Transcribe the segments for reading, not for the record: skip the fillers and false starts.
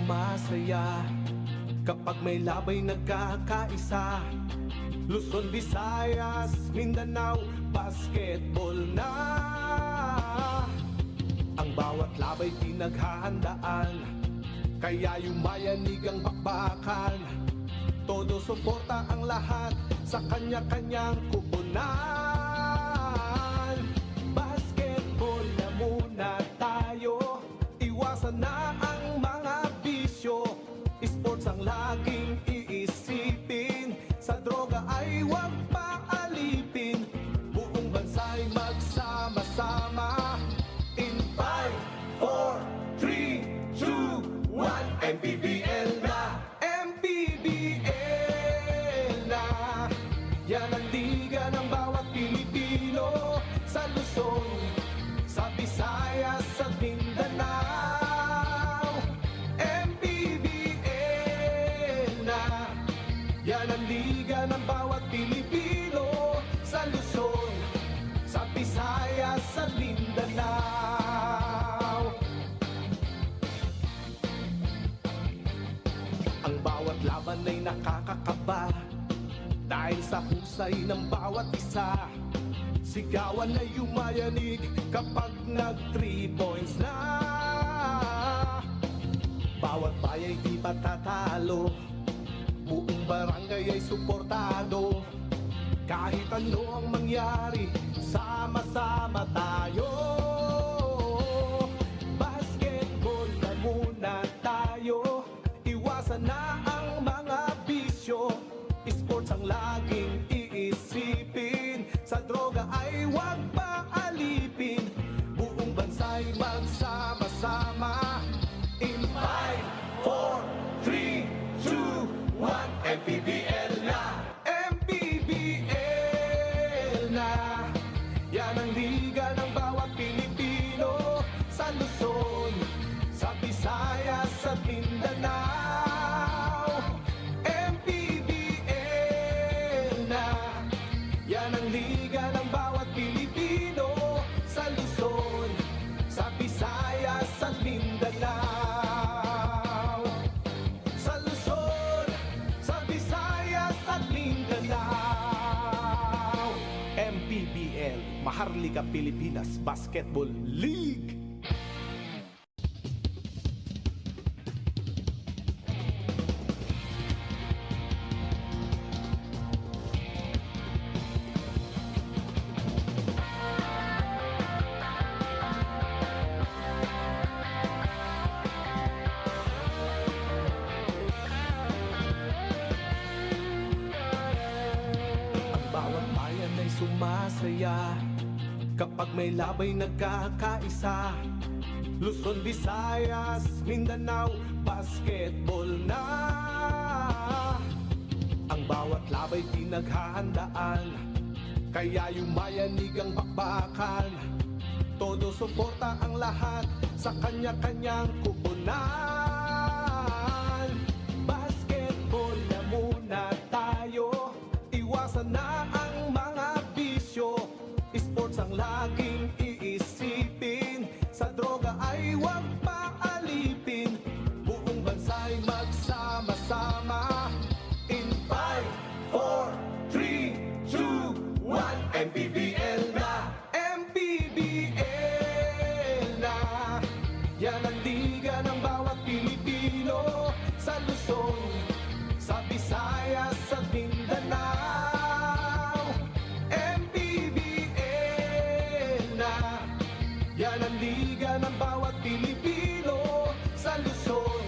sumasaya kapag may labay nagkakaisa. Luzon, Visayas, Mindanao, basketball na. Ang bawat labay pinaghahandaan, kaya yumayanig ang bakbakan. Todo suporta ang lahat sa kanya-kanyang kupunan. Basketball na muna tayo, iwasan na ang mga bisyo. Sports ang laging iisipin, sa droga ay huwag paalipin. Buong bansa'y magsama-sama. In 5, 4, 3, 2, 1, MPBL na! MPBL na! Yan ang liga ng bawat Pilipino, sa Luzon, sa Visayas, sa Mindanao. MPBL na! Yan ang liga ng bawat Pilipino, sa Luzon, sa Visayas, sa Mindanao. Ang bawat laban ay nakakakaba dahil sa husay ng bawat isa. Sigawan ay yumayanig kapag nag 3 points na. Bawat bayay di patatalo, buong barangay ay suportado. Kahit ano ang mangyari, sama-sama tayo. Basketball na muna tayo, iwasan na ang mga bisyo. Sports ang laging iisipin, sa droga ay huwag paalipin. Buong bansa'y magsama-sama. In 5, 4, 3, 2, 1, MPBL na! MPBL na! Yan ang liga ng bawat Pilipino, sa Luzon, sa Visayas, sa Mindanao. MPBL na! Yan ang liga ng bawat Pilipino, sa Luzon, sa Visayas, sa Mindanao. Sa Luzon, sa Visayas, at Mindanao. MPBL, Maharlika Pilipinas Basketball League. Sumasaya kapag may labay nagkakaisa. Luzon, Visayas, Mindanao, basketball na. Ang bawat labay pinaghahandaan, kaya yumayanig ang bakbakan. Todo suporta ang lahat sa kanya-kanyang kupunan. Basketball na muna tayo, iwasan na ang mga bisyo. Sports ang laging iisipin, sa droga ay huwag paalipin. Buong bansa'y magsama-sama. In 5, 4, 3, 2, 1, MPBL na! MPBL na! Yan ang liga ng bawat Pilipino, sa Luzon, sa Visayas, sa Mindanao. MPBL na! Yan ang liga ng bawat Pilipino, sa Luzon,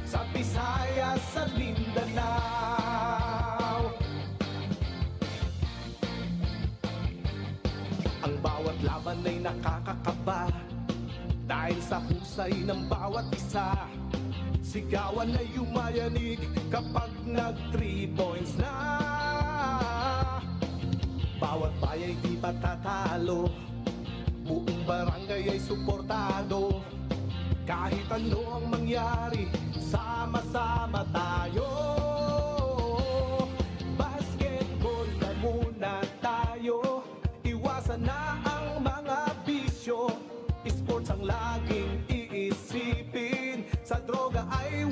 sa Visayas, sa Mindanao. Ang bawat laban ay nakakakaba dahil sa husay ng bawat isa. Sigawan ay yumayanig kapag nag 3 points na. Bawat bayay di patatalo, buong barangay ay suportado. Kahit ano ang mangyari, sama-sama tayo. Basketball na muna tayo, iwasan na ang mga bisyo. Sports ang laging iisipin, sa droga ay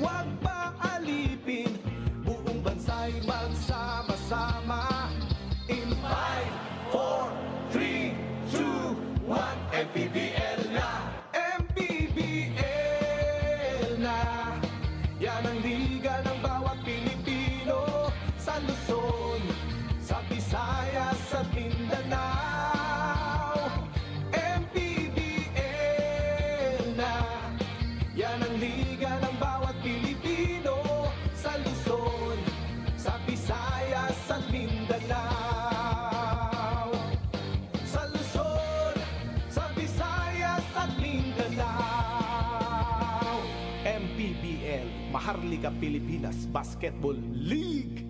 ang liga ng bawat Pilipino sa Luzon, sa Visayas at Mindanao. Sa Luzon, sa Visayas at Mindanao. MPBL, Maharlika Pilipinas Basketball League.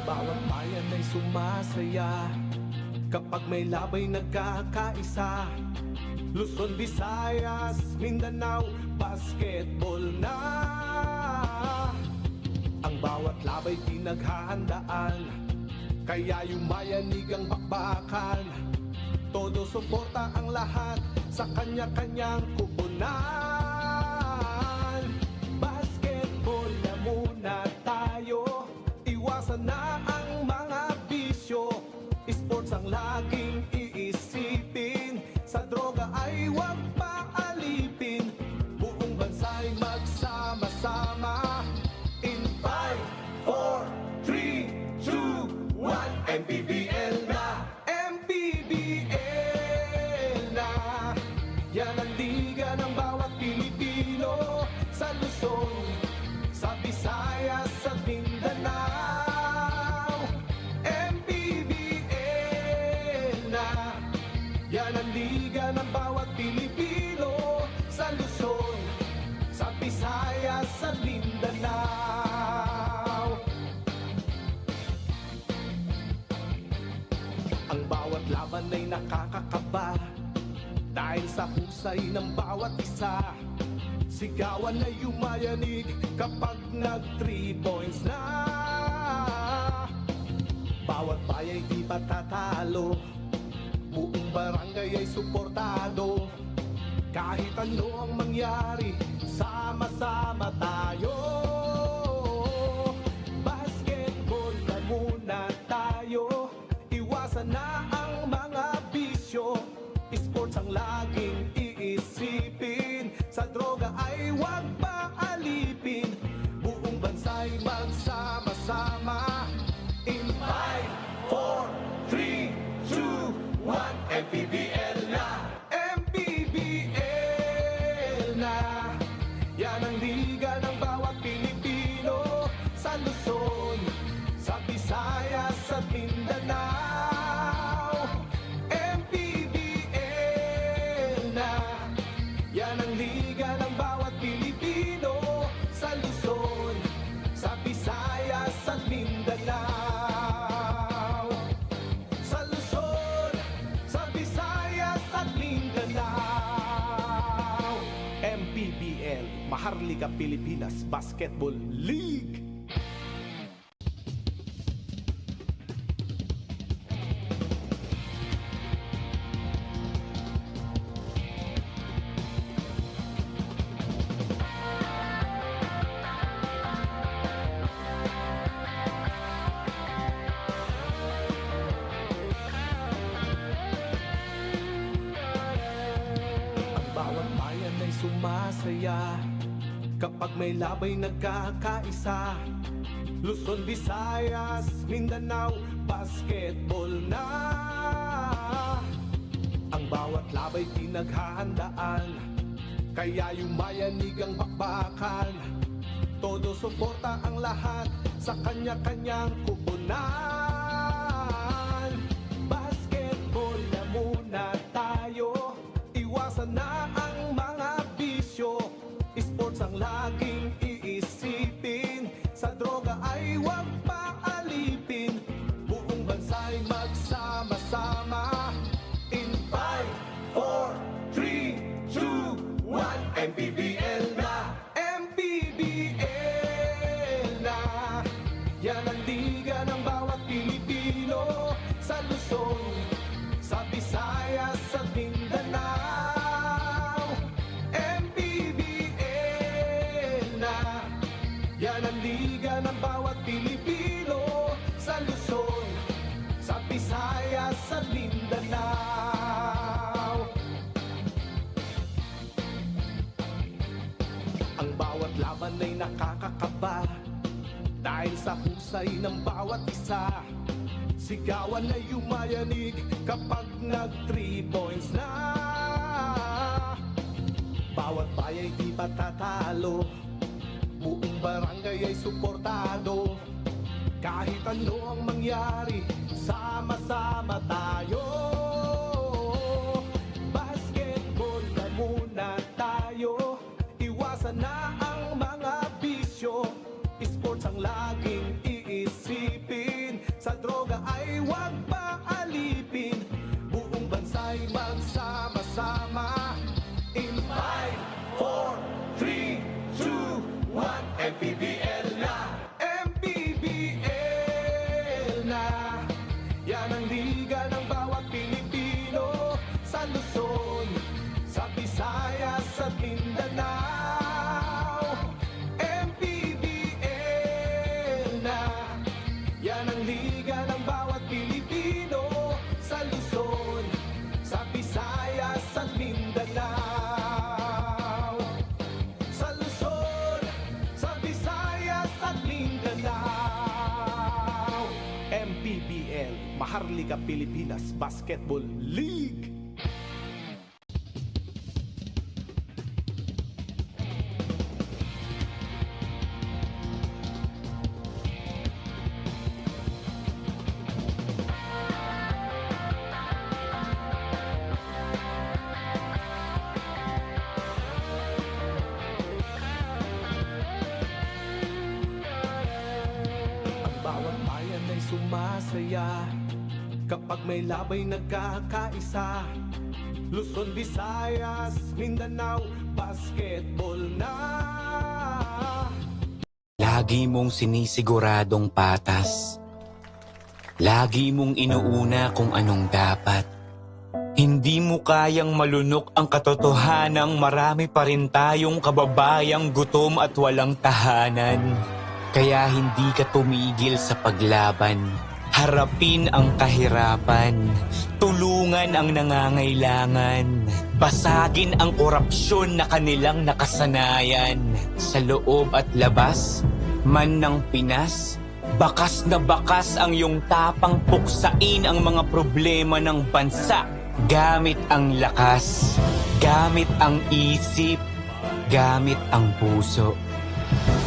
Bawat bayan ay sumasaya kapag may labay nagkakaisa. Luzon, Visayas, Mindanao, basketball na. Ang bawat labay pinaghahandaan, kaya yumayanig ang bakbakan. Todo suporta ang lahat sa kanya-kanyang kupunan. Basketball na muna tayo, iwasan na ang mga bisyo. Sports ang laging iisipin, sa droga ay huwag paalipin. Buong bansa'y magsama-sama. In 5, 4, 3, 2, 1, MPBL na! MPBL na! Yan ang liga ng bawat Pilipino sa Luzon, sa Visayas at Mindanao. MPBL na! Yan ang liga ng bawat Pilipino sa Luzon, sa Visayas at Mindanao. Ang bawat laban ay nakakakaba dahil sa husay ng bawat isa. Sigawan ay yumayanig kapag nag-3 points na. Bawat bayay di patatalo, buong barangay ay suportado. Kahit ano ang mangyari, sama-sama tayo. Basketball na muna tayo, iwasan na ang mga bisyo. Sports ang laging iisipin, sa droga ay huwag paalipin. Buong bansa'y magsama-sama. In 5, 4, 3, 2, 1, MPBL na! MPBL na! Yan ang liga ng bawat Pilipino sa Luzon, sa Visayas at Mindanao. MPBL na! Yan ang liga ng bawat Pilipino sa Luzon, sa Visayas at Mindanao. Sa Luzon, sa Visayas at Mindanao. MPBL, Maharlika Pilipinas Basketball League. Bawat bayan ay sumasaya kapag may labay nagkakaisa. Luzon, Visayas, Mindanao, basketball na. Ang bawat labay pinaghahandaan, kaya yumayanig ang bakbakan. Todo suporta ang lahat sa kanya-kanyang kupunan. Basketball na muna tayo, iwasan na ang mga bisyo. Sports ang laging iisipin, sa droga ay huwag paalipin. Buong bansa'y magsama-sama. In 5, 4, 3, 2, 1, MPBL na! MPBL na! Yan ang liga ng bawat Pilipino sa Luzon, sa Visayas at Mindanao. MPBL na! Yan ang liga ng bawat Pilipino sa Luzon, nakakakaba dahil sa husay ng bawat isa. Sigawan ay yumayanig kapag nag 3 points na. Bawat bayay di matatalo, buong barangay ay suportado. Kahit ano ang mangyari, sama-sama tayo. Basketball na muna tayo, iwasan na ang mga bisyo. Sports ang laging iisipin, sa droga ay huwag paalipin. Buong bansa'y magsama-sama. In 5, 4, 3, 2, 1, MPBL na! MPBL na! Yan ang liga ng bawat Pilipino, sa Luzon, sa Visayas at Mindanao. MPBL na! Yan ang liga ng bawat Pilipino, sa Luzon, sa Visayas at Mindanao. Sa Luzon, sa Visayas at Mindanao. MPBL, Maharlika Pilipinas Basketball League. Bawat bayan ay sumasaya kapag may labay nagkakaisa. Luzon, Visayas, Mindanao, basketball na. Lagi mong sinisiguradong patas. Lagi mong inuuna kung anong dapat. Hindi mo kayang malunok ang katotohanang marami pa rin tayong kababayang gutom at walang tahanan. Kaya hindi ka tumigil sa paglaban. Harapin ang kahirapan. Tulungan ang nangangailangan. Basagin ang korupsyon na kanilang nakasanayan. Sa loob at labas, man ng Pinas, bakas na bakas ang iyong tapang puksain ang mga problema ng bansa. Gamit ang lakas, gamit ang isip, gamit ang puso.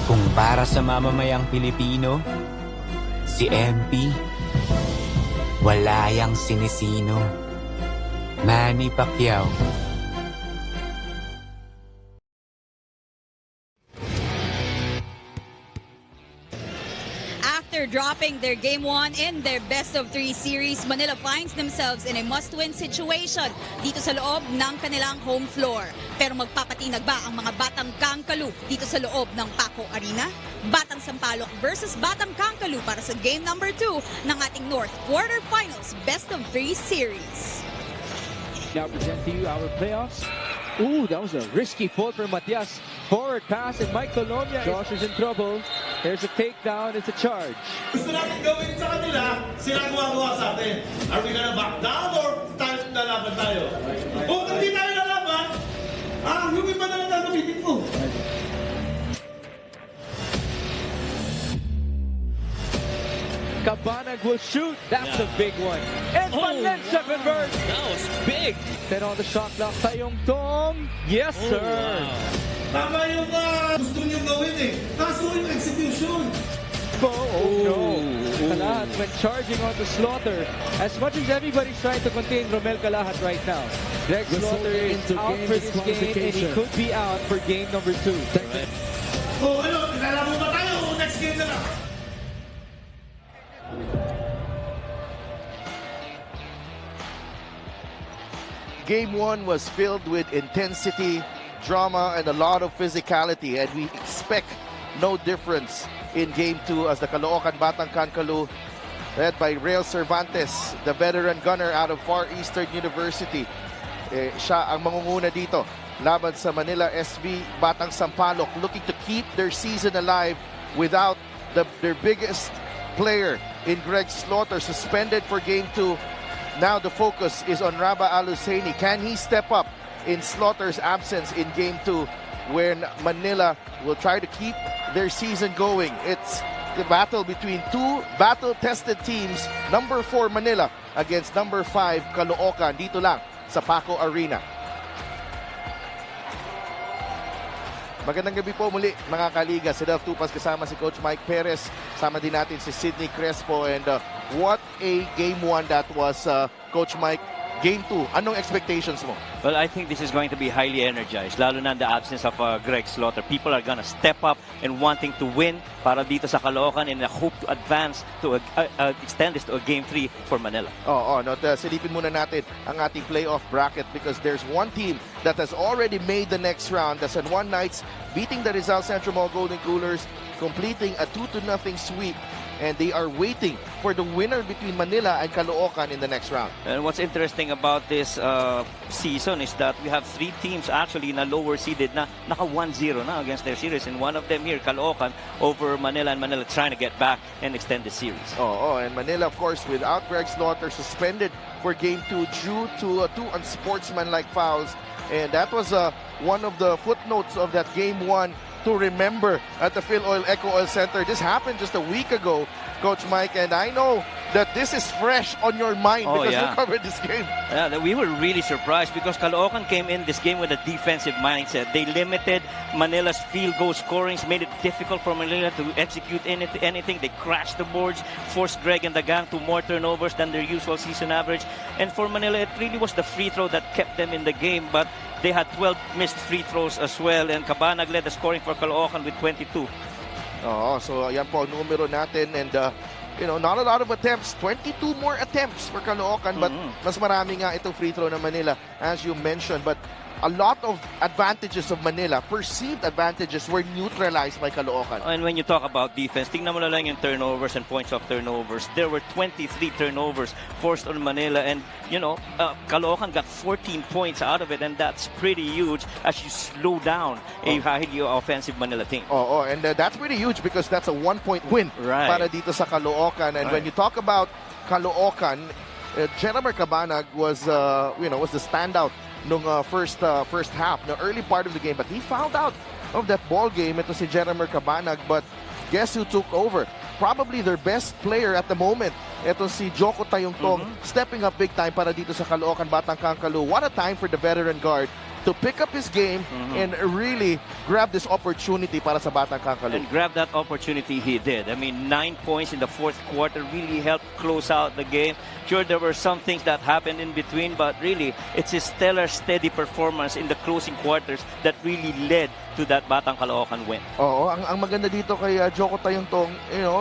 Kung para sa mamamayang Pilipino, si MP, wala yang sinisino. Manny Pacquiao. After dropping their Game 1 in their best-of-3 series, Manila finds themselves in a must-win situation dito sa loob ng kanilang home floor. Pero magpapatinag ba ang mga Batang Kangkalu dito sa loob ng Paco Arena? Batang Sampaloc versus Batang Kangkalu para sa Game number 2 ng ating North Quarterfinals best-of-3 series. Now present to you our playoffs. Ooh, that was a risky fall for Matias. Forward pass and Mike Colonia. Josh is in trouble. There's a takedown. It's a charge. Gusto natin gawin sa kanila, sila gawa sa atin. Are we gonna back down or tayo lalaban tayo? Kung hindi tayo lalaban, yung iba na lang gagamitin ko. Cabanag will shoot. That's a big one. And Valencia converts. That was big. Then on the shot clock, Tayong Tong. Yes, sir. Wow. Tama yung gusto nyo gawin eh. Kaso yung execution. Oh no. Kalahat went charging on the Slaughter. As much as everybody's trying to contain Romel Kalahat right now, Greg Slaughter is out for this game and he could be out for game number 2. Right. Ano, nalalaman ba tayo? Next game na lang. Game 1 was filled with intensity, drama, and a lot of physicality, and we expect no difference in Game 2 as the Caloocan Batang Kangkalu, led by Rael Cervantes, the veteran gunner out of Far Eastern University. Siya ang mangunguna dito laban sa Manila SV Batang Sampaloc, looking to keep their season alive without their biggest player in Greg Slaughter, suspended for Game 2. Now the focus is on Raba Alusaini. Can he step up in Slaughter's absence in Game 2? when Manila will try to keep their season going. It's the battle between two battle-tested teams, number 4 Manila against number 5 Caloocan, dito lang sa Paco Arena. Magandang gabi po muli mga kaliga. Si Del Tupas kasama si Coach Mike Perez. Sama din natin si Sidney Crespo. And what a Game 1 that was, Coach Mike. Game 2, anong expectations mo? Well, I think this is going to be highly energized, lalo na in the absence of Greg Slaughter. People are gonna step up and wanting to win para dito sa Caloocan in a hope to advance to extend this to a Game 3 for Manila. Silipin muna natin ang ating playoff bracket because there's one team that has already made the next round. The San Juan Knights beating the Rizal Central Mall Golden Coolers, completing a 2-0 sweep. And they are waiting for the winner between Manila and Caloocan in the next round. And what's interesting about this season is that we have 3 teams actually na lower seeded na naka 1-0 na against their series. And one of them here, Caloocan, over Manila, and Manila trying to get back and extend the series. And Manila, of course, without Greg Slaughter, suspended for Game 2 due to 2 unsportsmanlike fouls. And that was one of the footnotes of that Game 1 to remember at the Phil Oil Eco Oil Center. This happened just a week ago, Coach Mike, and I know that this is fresh on your mind because you covered this game. Yeah, we were really surprised because Caloocan came in this game with a defensive mindset. They limited Manila's field goal scorings, made it difficult for Manila to execute anything. They crashed the boards, forced Greg and the gang to more turnovers than their usual season average. And for Manila, it really was the free throw that kept them in the game, but they had 12 missed free throws as well, and Cabanag led the scoring for Caloocan with 22. So yan po ang numero natin, and not a lot of attempts. 22 more attempts for Caloocan, but mas marami nga itong free throw ng Manila, as you mentioned. But a lot of advantages of Manila, perceived advantages, were neutralized by Caloocan. And when you talk about defense, tingnan mo na lang yung turnovers and points of turnovers. There were 23 turnovers forced on Manila, and Caloocan got 14 points out of it, and that's pretty huge as you slow down a highly offensive Manila team. And that's pretty huge because that's a 1-point win para dito sa Caloocan. And when you talk about Caloocan, Jeremy Cabanag was the standout nung first half, the early part of the game, but he fouled out of that ball game. Ito si Jeremy Cabanag, but guess who took over? Probably their best player at the moment. Ito si Joko Tayongtong, stepping up big time para dito sa Caloocan Batang Kangkalu. What a time for the veteran guard to pick up his game and really grab this opportunity para sa Batang Kangkalu. And grab that opportunity he did. I mean, 9 points in the 4th quarter really helped close out the game. Sure, there were some things that happened in between, but really, it's his stellar, steady performance in the closing quarters that really led to that Batang Caloocan win. Ang maganda dito kay Joko Tayongtong,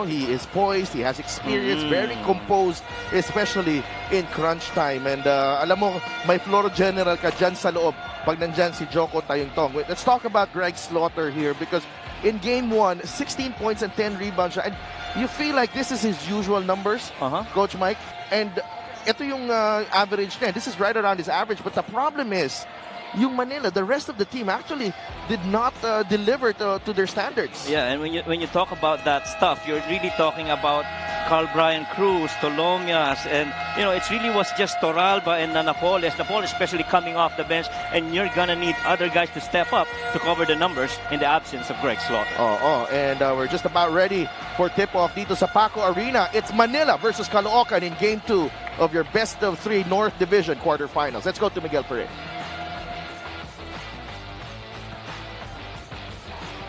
he is poised, he has experience, very composed, especially in crunch time. And alam mo, may Floro General ka dyan sa loob pag nandyan si Joko Tayongtong. Let's talk about Greg Slaughter here because in Game 1, 16 points and 10 rebounds. And you feel like this is his usual numbers, Coach Mike. And ito yung average niya. This is right around his average. But the problem is, yung Manila, the rest of the team actually did not deliver to their standards. Yeah, and when you talk about that stuff, you're really talking about Carl Brian Cruz, Tolomias, and it really was just Toralba and Napoles. Napoles especially coming off the bench, and you're gonna need other guys to step up to cover the numbers in the absence of Greg Slaughter. And we're just about ready for tip-off dito sa Paco Arena. It's Manila versus Caloocan in Game 2 of your best of 3 North Division quarterfinals. Let's go to Miguel Perez.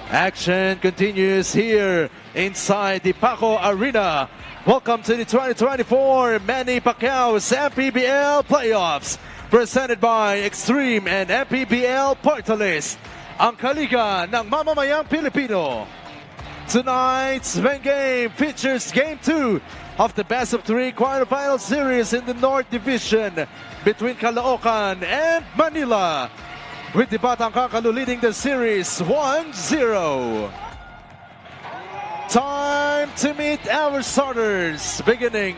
Action continues here inside the Paco Arena. Welcome to the 2024 Manny Pacquiao's MPBL Playoffs, presented by Extreme and MPBL Portalist, ang kaliga ng mamamayang Pilipino. Tonight's main game features Game 2 of the best of 3 quarterfinal series in the North Division between Caloocan and Manila, with the Batang Kangkalu leading the series 1-0. Time to meet our starters, beginning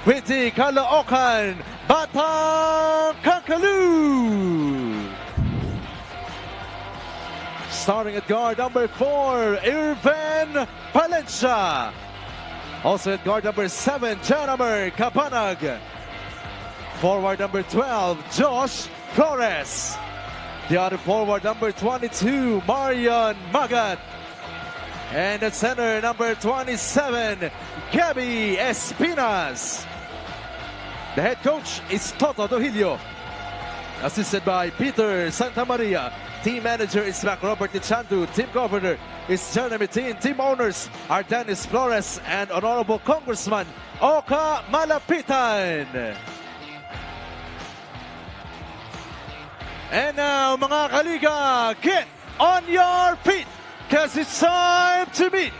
with the Caloocan Batang Kangkalu. Starting at guard number 4, Irvan Palencia. Also at guard number 7, Janamer Cabanag. Forward number 12, Josh Flores. The other forward, number 22, Marian Magat. And at center, number 27, Gabby Espinas. The head coach is Toto Dohilio, assisted by Peter Santamaria. Team manager is Mac Robert Tichandu. Team governor is Jeremy Tin. Team owners are Dennis Flores and Honorable Congressman Oka Malapitan. And now, mga kaliga, get on your feet, because it's time to meet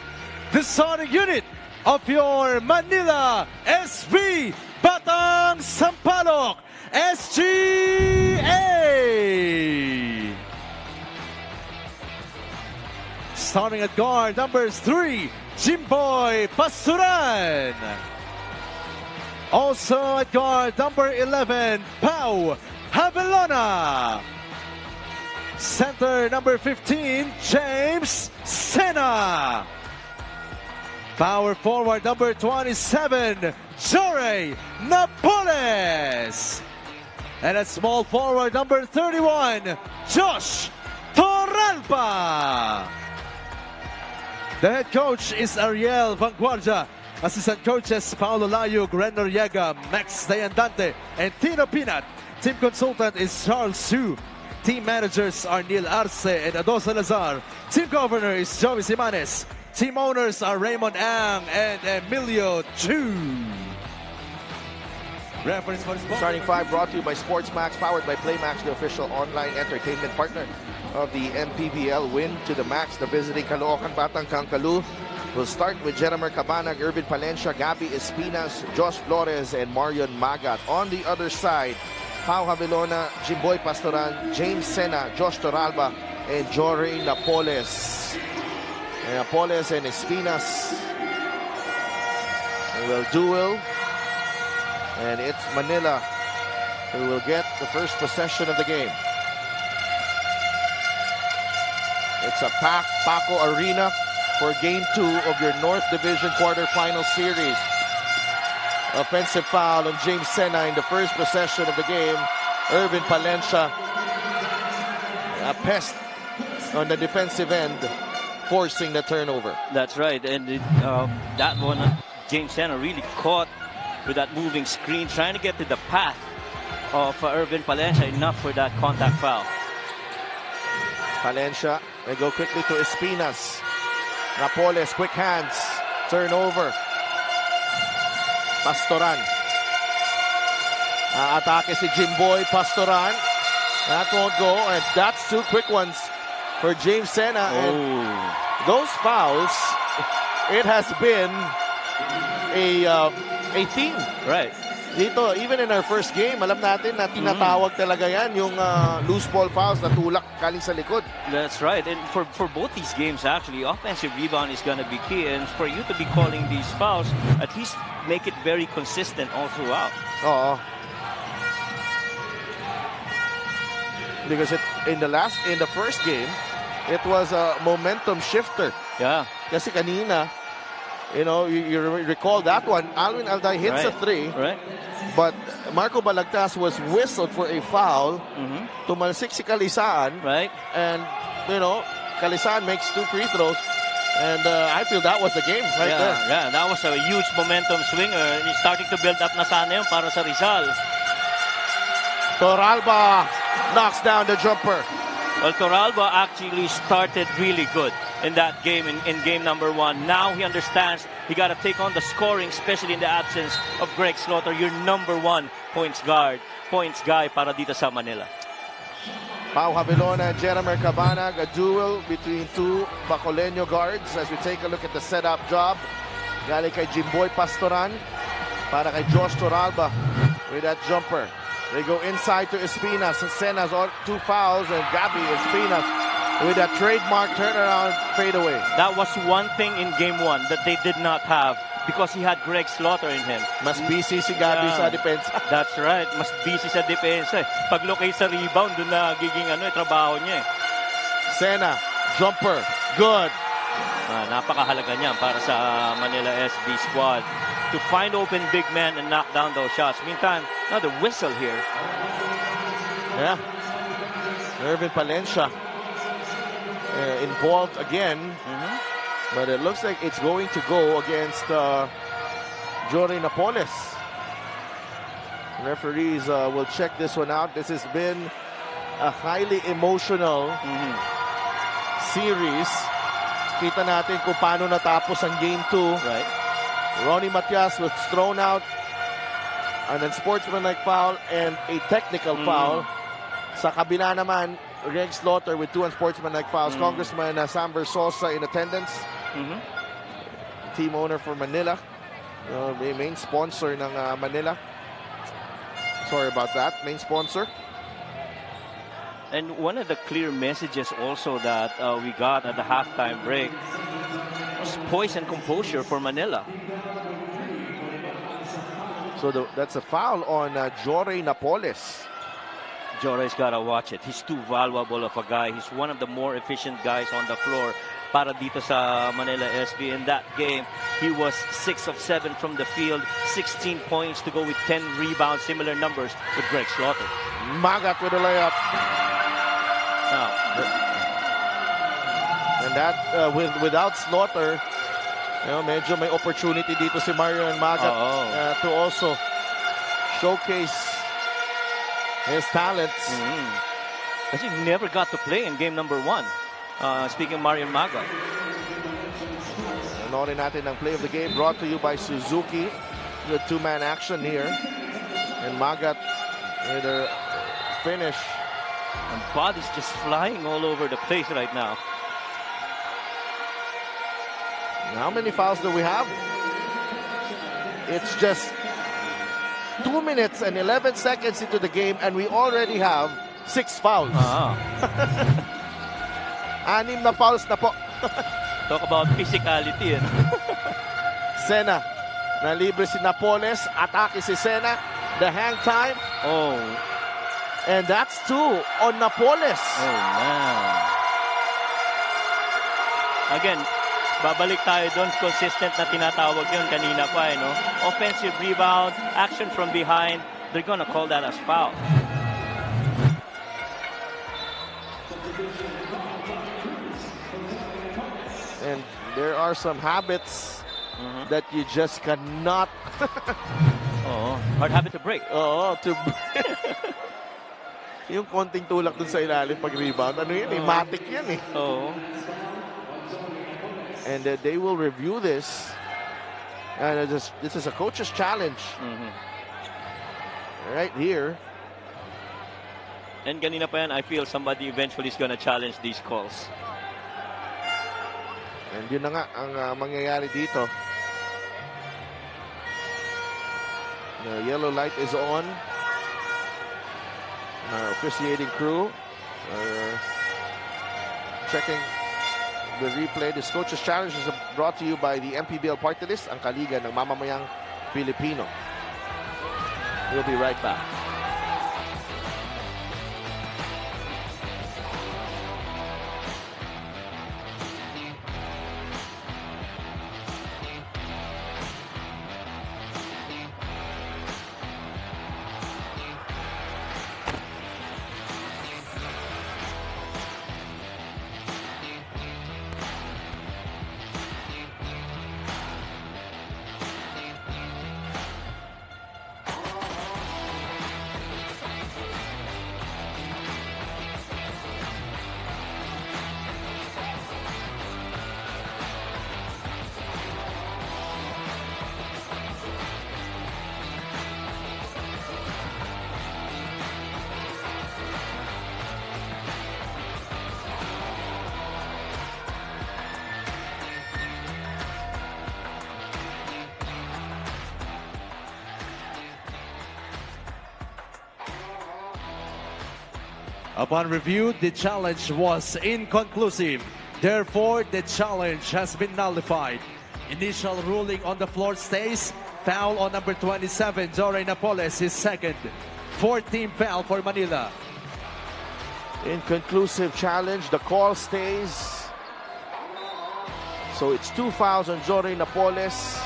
the starting unit of your Manila SB Batang Sampaloc SGA. Starting at guard, number 3, Jimboy Pasturan. Also at guard, number 11, Pau Havelona. Center, number 15, James Sena. Power forward, number 27, Jore Napoles. And at small forward, number 31, Josh Torralba. The head coach is Ariel Vanguardia. Assistant coaches, Paolo Layug, Ren Noriega, Max Dayandante, and Tino Pinat. Team consultant is Charles Su. Team managers are Neil Arce and Ado Salazar. Team governor is Joey Simanes. Team owners are Raymond Ang and Emilio Chu. Reference for sport. Starting 5 brought to you by SportsMax, powered by PlayMax, the official online entertainment partner of the MPBL. Win to the max. The visiting Caloocan Batang Kankalu will start with Jeremer Cabanag, Irvin Palencia, Gabby Espinas, Josh Flores, and Marion Magat. On the other side, Pau Havelona, Jimboy Pastoran, James Sena, Josh Torralba, and Jore Napoles. And Napoles and Espinas will duel. And it's Manila who will get the first possession of the game. It's a packed Paco Arena for Game 2 of your North Division quarterfinal series. Offensive foul on James Sena in the first possession of the game. Irvin Palencia, a pest on the defensive end, forcing the turnover. That's right, and that one, James Sena really caught with that moving screen, trying to get to the path of Irvin Palencia, enough for that contact foul. Palencia, they go quickly to Espinas. Napoles, quick hands, turnover. Pastoran. Atake si Jimboy Pastoran. That won't go, and that's 2 quick ones for James Sena. And those fouls, it has been a theme. Right. Dito, even in our first game, alam natin na tinatawag talaga yan, yung loose ball fouls na tulak galing sa likod. That's right. And for both these games, actually, offensive rebound is going to be key. And for you to be calling these fouls, at least make it very consistent all throughout. Oo. Because in the first game, it was a momentum shifter. Yeah. Kasi kanina, you know, you recall that one. Alvin Alday hits a 3. Right. But Marco Balagtas was whistled for a foul. Tumalsik si Kalisaan. Right. And, you know, Kalisaan makes 2 free throws. And I feel that was the game right there. Yeah, that was a huge momentum swinger. He's starting to build up na sana yun para sa Rizal. Torralba knocks down the jumper. Well, Torralba actually started really good in that game, in game number 1. Now he understands he got to take on the scoring, especially in the absence of Greg Slaughter, your number 1 points guy para dito sa Manila. Pau Havelona and Jeremer Cabanag, a duel between 2 Bacoleño guards as we take a look at the setup job. Galing kay Jimboy Pastoran para kay Josh Torralba with that jumper. They go inside to Espinas. Sena's 2 fouls, and Gabby Espinas with a trademark turnaround fadeaway. That was one thing in game 1 that they did not have because he had Greg Slaughter in him. Mas busy si Gabby sa depensa. That's right. Mas busy sa depensa. Pag locate sa rebound, doon na giging trabaho niya. Sena, jumper, good. Napakahalaga niyan para sa Manila SB squad to find open big men and knock down those shots. Meantime, another whistle here. Yeah. Irvin Palencia involved again. But it looks like it's going to go against Jory Napoles. Referees will check this one out. This has been a highly emotional series. Kita natin kung paano natapos ang Game 2. Right. Ronnie Matias was thrown out. An unsportsmanlike foul and a technical foul. Sa kabila naman, Greg Slaughter with 2 unsportsmanlike fouls. Congressman Sam Versosa in attendance. Team owner for Manila. Main sponsor ng Manila. Sorry about that. Main sponsor. And one of the clear messages also that we got at the halftime break was poise and composure for Manila. So that's a foul on Jory Napoles. Jory's got to watch it. He's too valuable of a guy. He's one of the more efficient guys on the floor para dito sa Manila SB. In that game, he was 6 of 7 from the field, 16 points to go with 10 rebounds, similar numbers with Greg Slaughter. Magat with a layup. And that without Slaughter, medyo may opportunity dito si Marion Magat to also showcase his talents. Because he never got to play in game number 1. Speaking of Marion Magat. Panoorin natin ang play of the game brought to you by Suzuki. The 2-man action here. And Magat with a finish. And bodies just flying all over the place right now. How many fouls do we have? It's just 2 minutes and 11 seconds into the game and we already have 6 fouls. 6 na fouls na po. Talk about physicality. Sena, nalibre si Napoles. Atake si Sena. The hang time. And that's 2 on Napoles. Man. Again, babalik tayo doon. Consistent na tinatawag yun kanina pa. Offensive rebound, action from behind. They're gonna call that as foul. And there are some habits that you just cannot. Hard habit to break. Yung konting tulak dun sa ilalim pag rebound, matic yan eh. And they will review this. And this is a coach's challenge. Right here. And kanina pa yan, I feel somebody eventually is gonna challenge these calls. And yun na nga ang mangyayari dito. The yellow light is on. Our officiating crew checking the replay. This coach's challenge is brought to you by the MPBL Party List, ang kaliga ng mamamayang Pilipino. We'll be right back. Upon review, the challenge was inconclusive. Therefore, the challenge has been nullified. Initial ruling on the floor stays. Foul on number 27, Jory Napoles, his second. 14th foul for Manila. Inconclusive challenge. The call stays. So it's 2 fouls on Jory Napoles.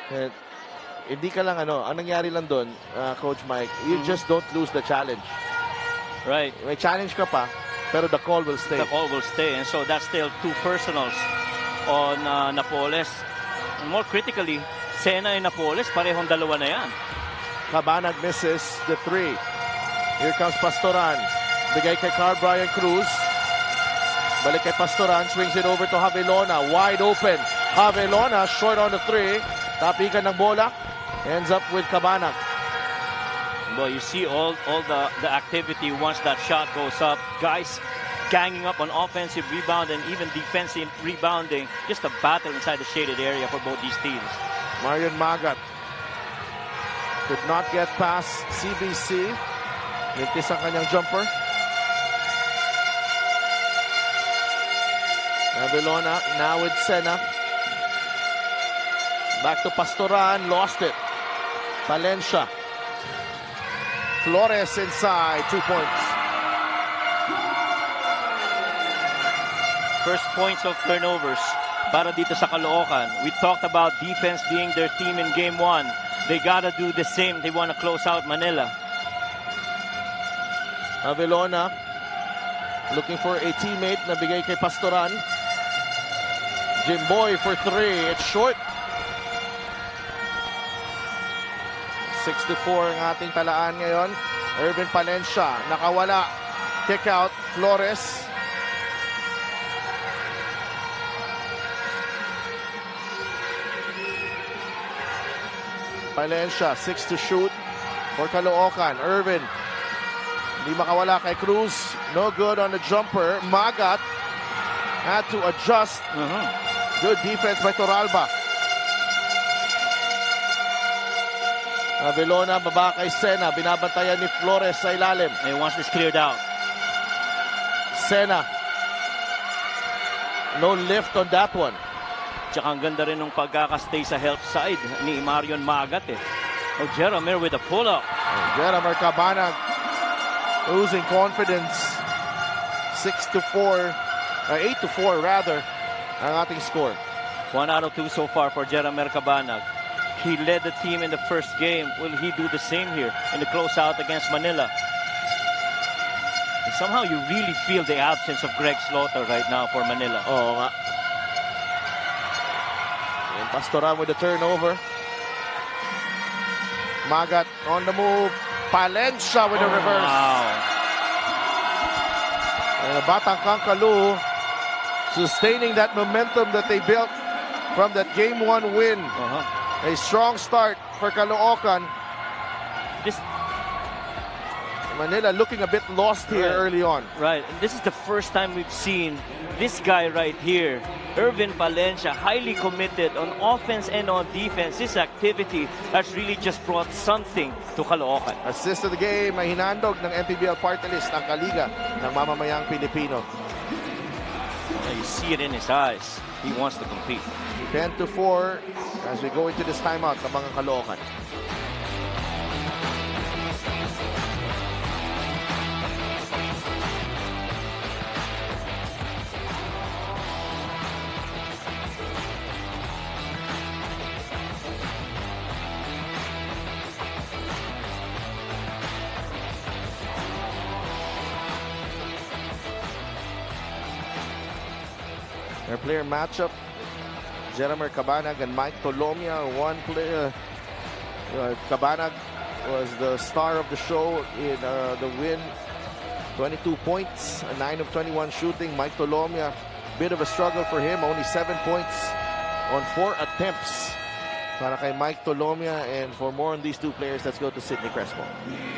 And hindi ka lang ang nangyari lang doon, Coach Mike, you just don't lose the challenge. Right. May challenge ka pa, pero the call will stay. The call will stay. And so that's still 2 personals on Napoles. And more critically, Sena and Napoles, parehong dalawa na yan. Cabanag misses the 3. Here comes Pastoran. Bigay kay Carl Brian Cruz. Balik kay Pastoran. Swings it over to Javelona. Wide open. Javelona short on the 3. Tapikan ng bola. Ends up with Cabanag. Well, you see all the activity once that shot goes up. Guys ganging up on offensive rebound and even defensive rebounding. Just a battle inside the shaded area for both these teams. Marion Magat could not get past CBC. Ligtis ang kanyang jumper. Navilona now with Sena. Back to Pastoran. Lost it. Valencia. Flores inside. 2 points. First points of turnovers para dito sa Caloocan. We talked about defense being their team in game 1. They gotta do the same. They want to close out Manila. Navilona looking for a teammate na bigay kay Pastoran. Jimboy for 3. It's short. 6-4 ang ating talaan ngayon. Irvin Palencia nakawala. Kick out. Flores. Palencia 6 to shoot for Caloocan. Irvin hindi makawala kay Cruz. No good on the jumper. Magat had to adjust. Good defense by Toralba. Avelona baba kay Sena. Binabantayan ni Flores sa ilalim. And once this cleared out. Sena. No lift on that one. Tsaka ang ganda rin ng pagkakastay sa help side ni Marion Magat eh. Oh, Jeromir with a pull-up. Jeromir Cabanag losing confidence. 6-4. 8-4 rather ang ating score. 1 out of 2 so far for Jeromir Cabanag. He led the team in the first game. Will he do the same here in the closeout against Manila? And somehow you really feel the absence of Greg Slaughter right now for Manila. Oo nga. And Pastoran with the turnover. Magat on the move. Palencia with the reverse. Wow. And Batang Kankalu sustaining that momentum that they built from that game 1 win. A strong start for Caloocan. This Manila looking a bit lost here early on. Right. And this is the first time we've seen this guy right here, Irvin Palencia, highly committed on offense and on defense. This activity has really just brought something to Caloocan. Assist of the game ay hinandog ng MPBL party list ang Kaliga ng mamamayang Pilipino. You see it in his eyes. He wants to compete. 10-4 as we go into this timeout ng mga Caloocan. Their player matchup, Jeromir Cabanag and Mike Tolomia. One player, Cabanag was the star of the show in the win. 22 points, 9 of 21 shooting. Mike Tolomia, bit of a struggle for him. Only 7 points on 4 attempts para kay Mike Tolomia. And for more on these two players, let's go to Sydney Crespo.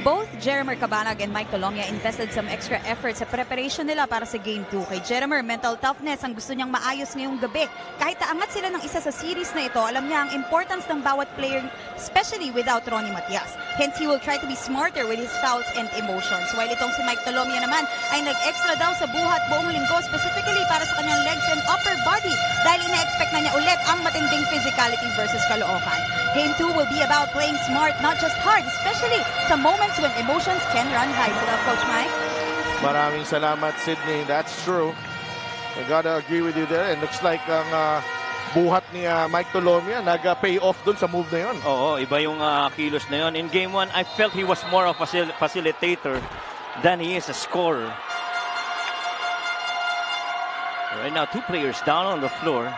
Both Jeromir Cabanag and Mike Tolomia invested some extra effort sa preparation nila para sa Game 2. Kay Jeromir, mental toughness ang gusto niyang maayos ngayong gabi. Kahit taangat sila ng isa sa series na ito, alam niya ang importance ng bawat player, especially without Ronnie Matias. Hence, he will try to be smarter with his fouls and emotions. While itong si Mike Tolomia naman ay nag-extra daw sa buhat buong linggo, specifically para sa kanyang legs and upper body dahil ina-expect na niya ulit ang matinding physicality versus Caloocan. Game 2 will be about playing smart, not just hard, especially sa moments when emotions can run high. So, Coach Mike? Maraming salamat, Sydney. That's true. I gotta agree with you there. And looks like ang buhat ni Mike Tolomia nag-pay off dun sa move na yun. Oo, iba yung kilos na yun. In Game 1, I felt he was more of a facilitator. than he is a scorer. Right now, 2 players down on the floor.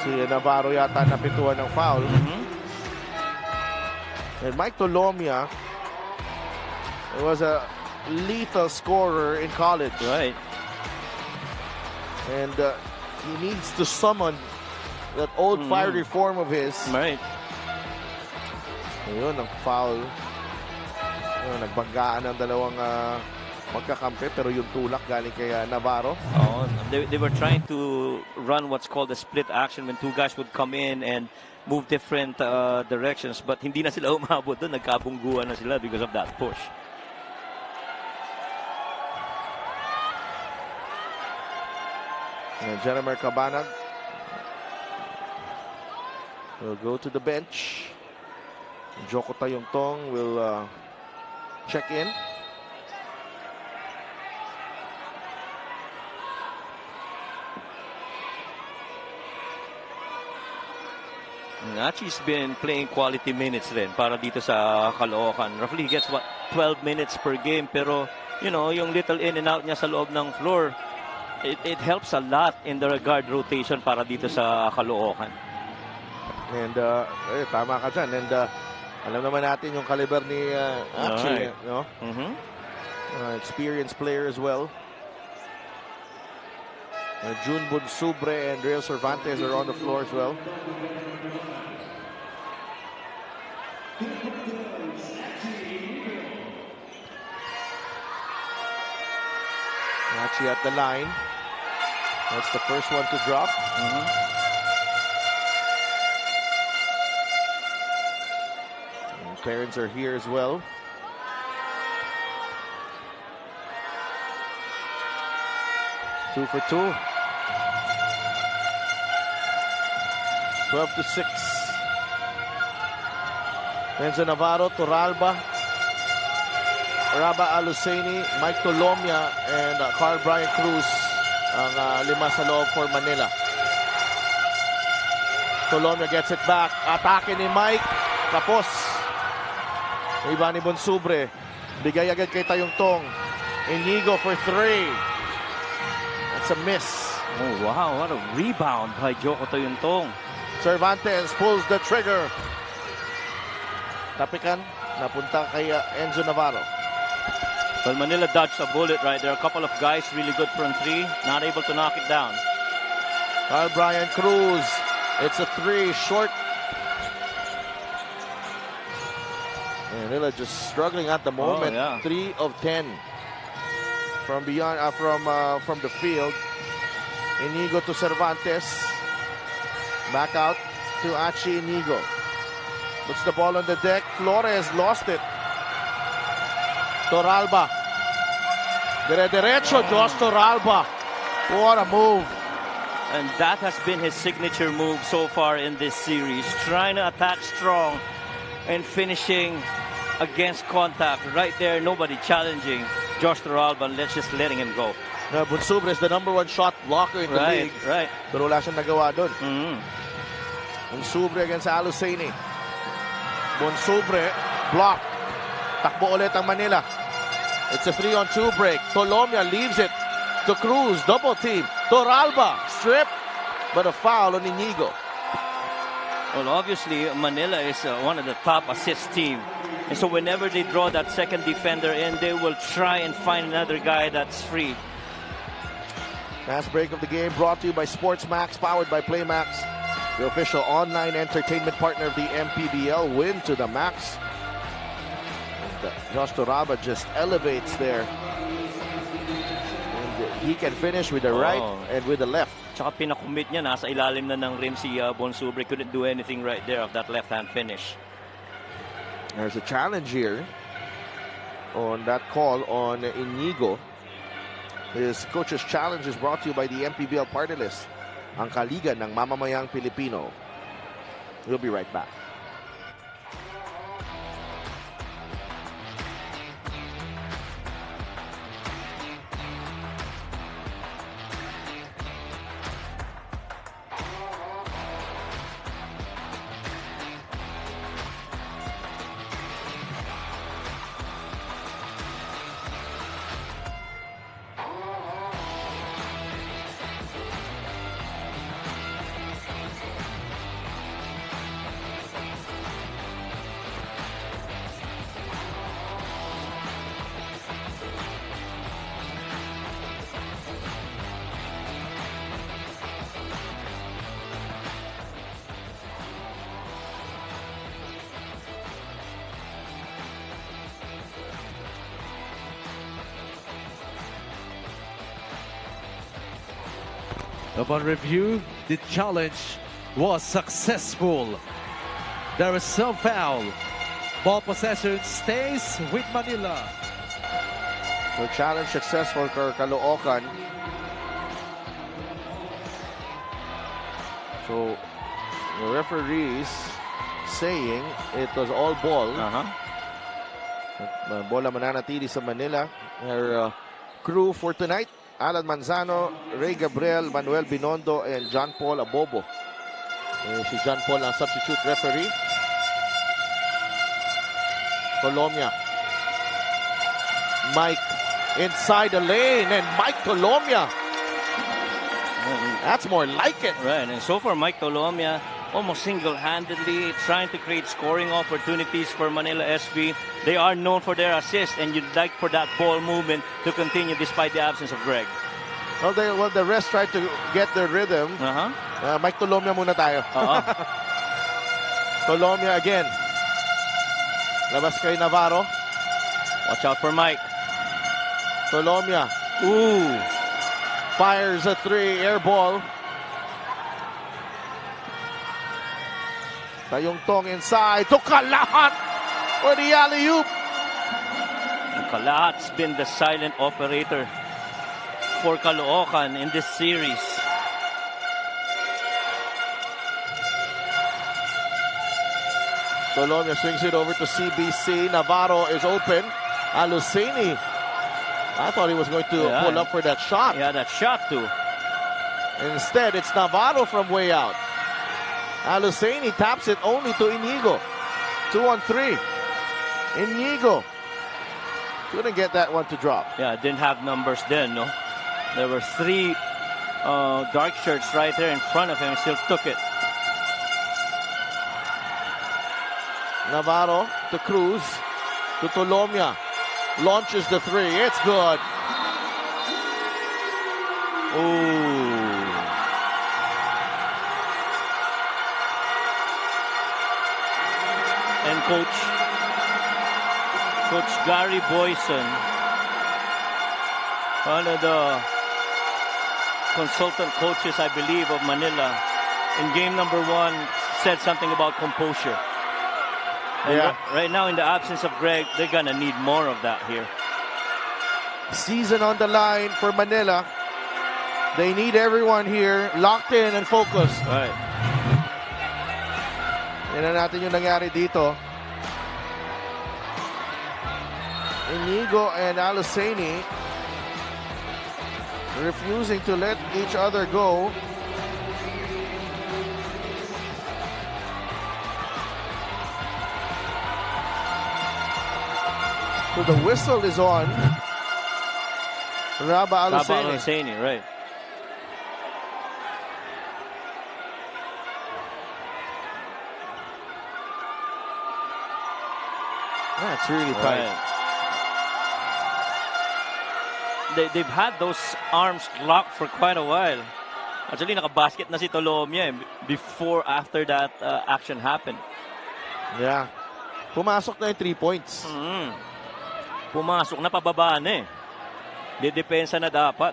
Si Navarro yata napituan ng foul. And Mike Tolomia was a lethal scorer in college. Right. And he needs to summon that old fiery form of his. Right. Ayun, ang foul. Ayun, nagbanggaan ng dalawang magkakampi, pero yung tulak galing kay Navarro. Oh, they were trying to run what's called a split action when 2 guys would come in and move different directions, but hindi na sila umabot doon. Nagkabungguan na sila because of that push. And Jeremy Cabanag will go to the bench. Joko Tayongtong will check in. Nachi's been playing quality minutes rin para dito sa Caloocan. Roughly he gets 12 minutes per game, pero you know, yung little in and out niya sa loob ng floor, it helps a lot in the guard rotation para dito sa Caloocan. And tama ka dyan. And alam naman natin yung caliber ni Achi, no? Experienced player as well. June Bunsubre and Real Cervantes are on the floor as well. Achi at the line. That's the first one to drop. And parents are here as well. Two for 2. 12-6. Enzo Navarro, Torralba, Raba Aluseni, Mike Tolomia, and Carl Brian Cruz ang 5 sa loob for Manila. Tolomia gets it back. Atake ni Mike. Tapos. Iba ni Bonsubre. Bigay agad kay Tayongtong. Inigo for 3. That's a miss. Oh, wow. What a rebound by Joko Tayongtong. Cervantes pulls the trigger. Tapikan. Napunta kay Enzo Navarro. Well, Manila dodged a bullet right there. A couple of guys really good from 3. Not able to knock it down. Carl Brian Cruz. It's a 3 short. Manila just struggling at the moment. 3 of 10 from beyond, from the field. Inigo to Cervantes. Back out to Achi Inigo. Puts the ball on the deck. Flores lost it. Torralba. Derecho, Josh Torralba. What a move. And that has been his signature move so far in this series. Trying to attack strong and finishing against contact. Right there, nobody challenging Josh Torralba. Let's just letting him go. Bunsubre is the #1 shot blocker in the league. Right. Pero wala siyang nagawa doon. Bunsubre against Aluseni. Bunsubre, block. Takbo ulit ang Manila. It's a 3-on-2 break. Tolomia leaves it to Cruz. Double team. Torralba, strip. But a foul on Inigo. Well, obviously, Manila is one of the top assist team. And so whenever they draw that second defender in, they will try and find another guy that's free. Last break of the game brought to you by SportsMax, powered by PlayMax, the official online entertainment partner of the MPBL. Win to the max. And Josh Torralba just elevates there. And he can finish with the right and with the left. Tsaka pinakumit niya, nasa ilalim na ng rim si Bonsubre. Couldn't do anything right there of that left-hand finish. There's a challenge here on that call on Inigo. His coach's challenge is brought to you by the MPBL party list, ang kaligan ng mamamayang Pilipino. We'll be right back. Upon review, the challenge was successful. There is some foul. Ball possession stays with Manila. The challenge successful for Caloocan. So the referees saying it was all ball. Bola mananatili sa Manila. Their crew for tonight, Alan Manzano, Ray Gabriel, Manuel Binondo, and John Paul Abobo. Si John Paul ang substitute referee. Colomia. Mike inside the lane, and Mike Colomia. That's more like it. Right, and so far Mike Colomia almost single-handedly trying to create scoring opportunities for Manila SB. They are known for their assist, and you'd like for that ball movement to continue despite the absence of Greg. Well, the rest tried to get their rhythm. Mike Colomia muna tayo. Colomia again. Labas kay Navarro. Watch out for Mike. Colomia. Ooh. Fires a three, air ball. Tayong Tong inside to Kalahat for the alley-oop. Kalahat's been the silent operator for Caloocan in this series. Colomia swings it over to CBC. Navarro is open. Aluseni. I thought he was going to pull up for that shot. Yeah, that shot too. Instead, it's Navarro from way out. Aluseni taps it only to Inigo. 2-on-3. Inigo couldn't get that one to drop. Yeah, didn't have numbers then, no? There were three dark shirts right there in front of him and still took it. Navarro to Cruz to Colomia. Launches the three. It's good. Ooh. And Coach Gary Boyson, one of the consultant coaches, I believe, of Manila, in game number 1, said something about composure. And right now, in the absence of Greg, they're gonna need more of that here. Season on the line for Manila. They need everyone here locked in and focused. Right. Yan na natin yung nangyari dito. Inigo and Aluseni refusing to let each other go. So the whistle is on. Raba Aluseni, right. That's really tight. Right. They've had those arms locked for quite a while. Actually, nakabasket na si Colomia after that action happened. Yeah. Pumasok na yung 3 points. Pumasok na, pababa na eh. Didepensa na dapat.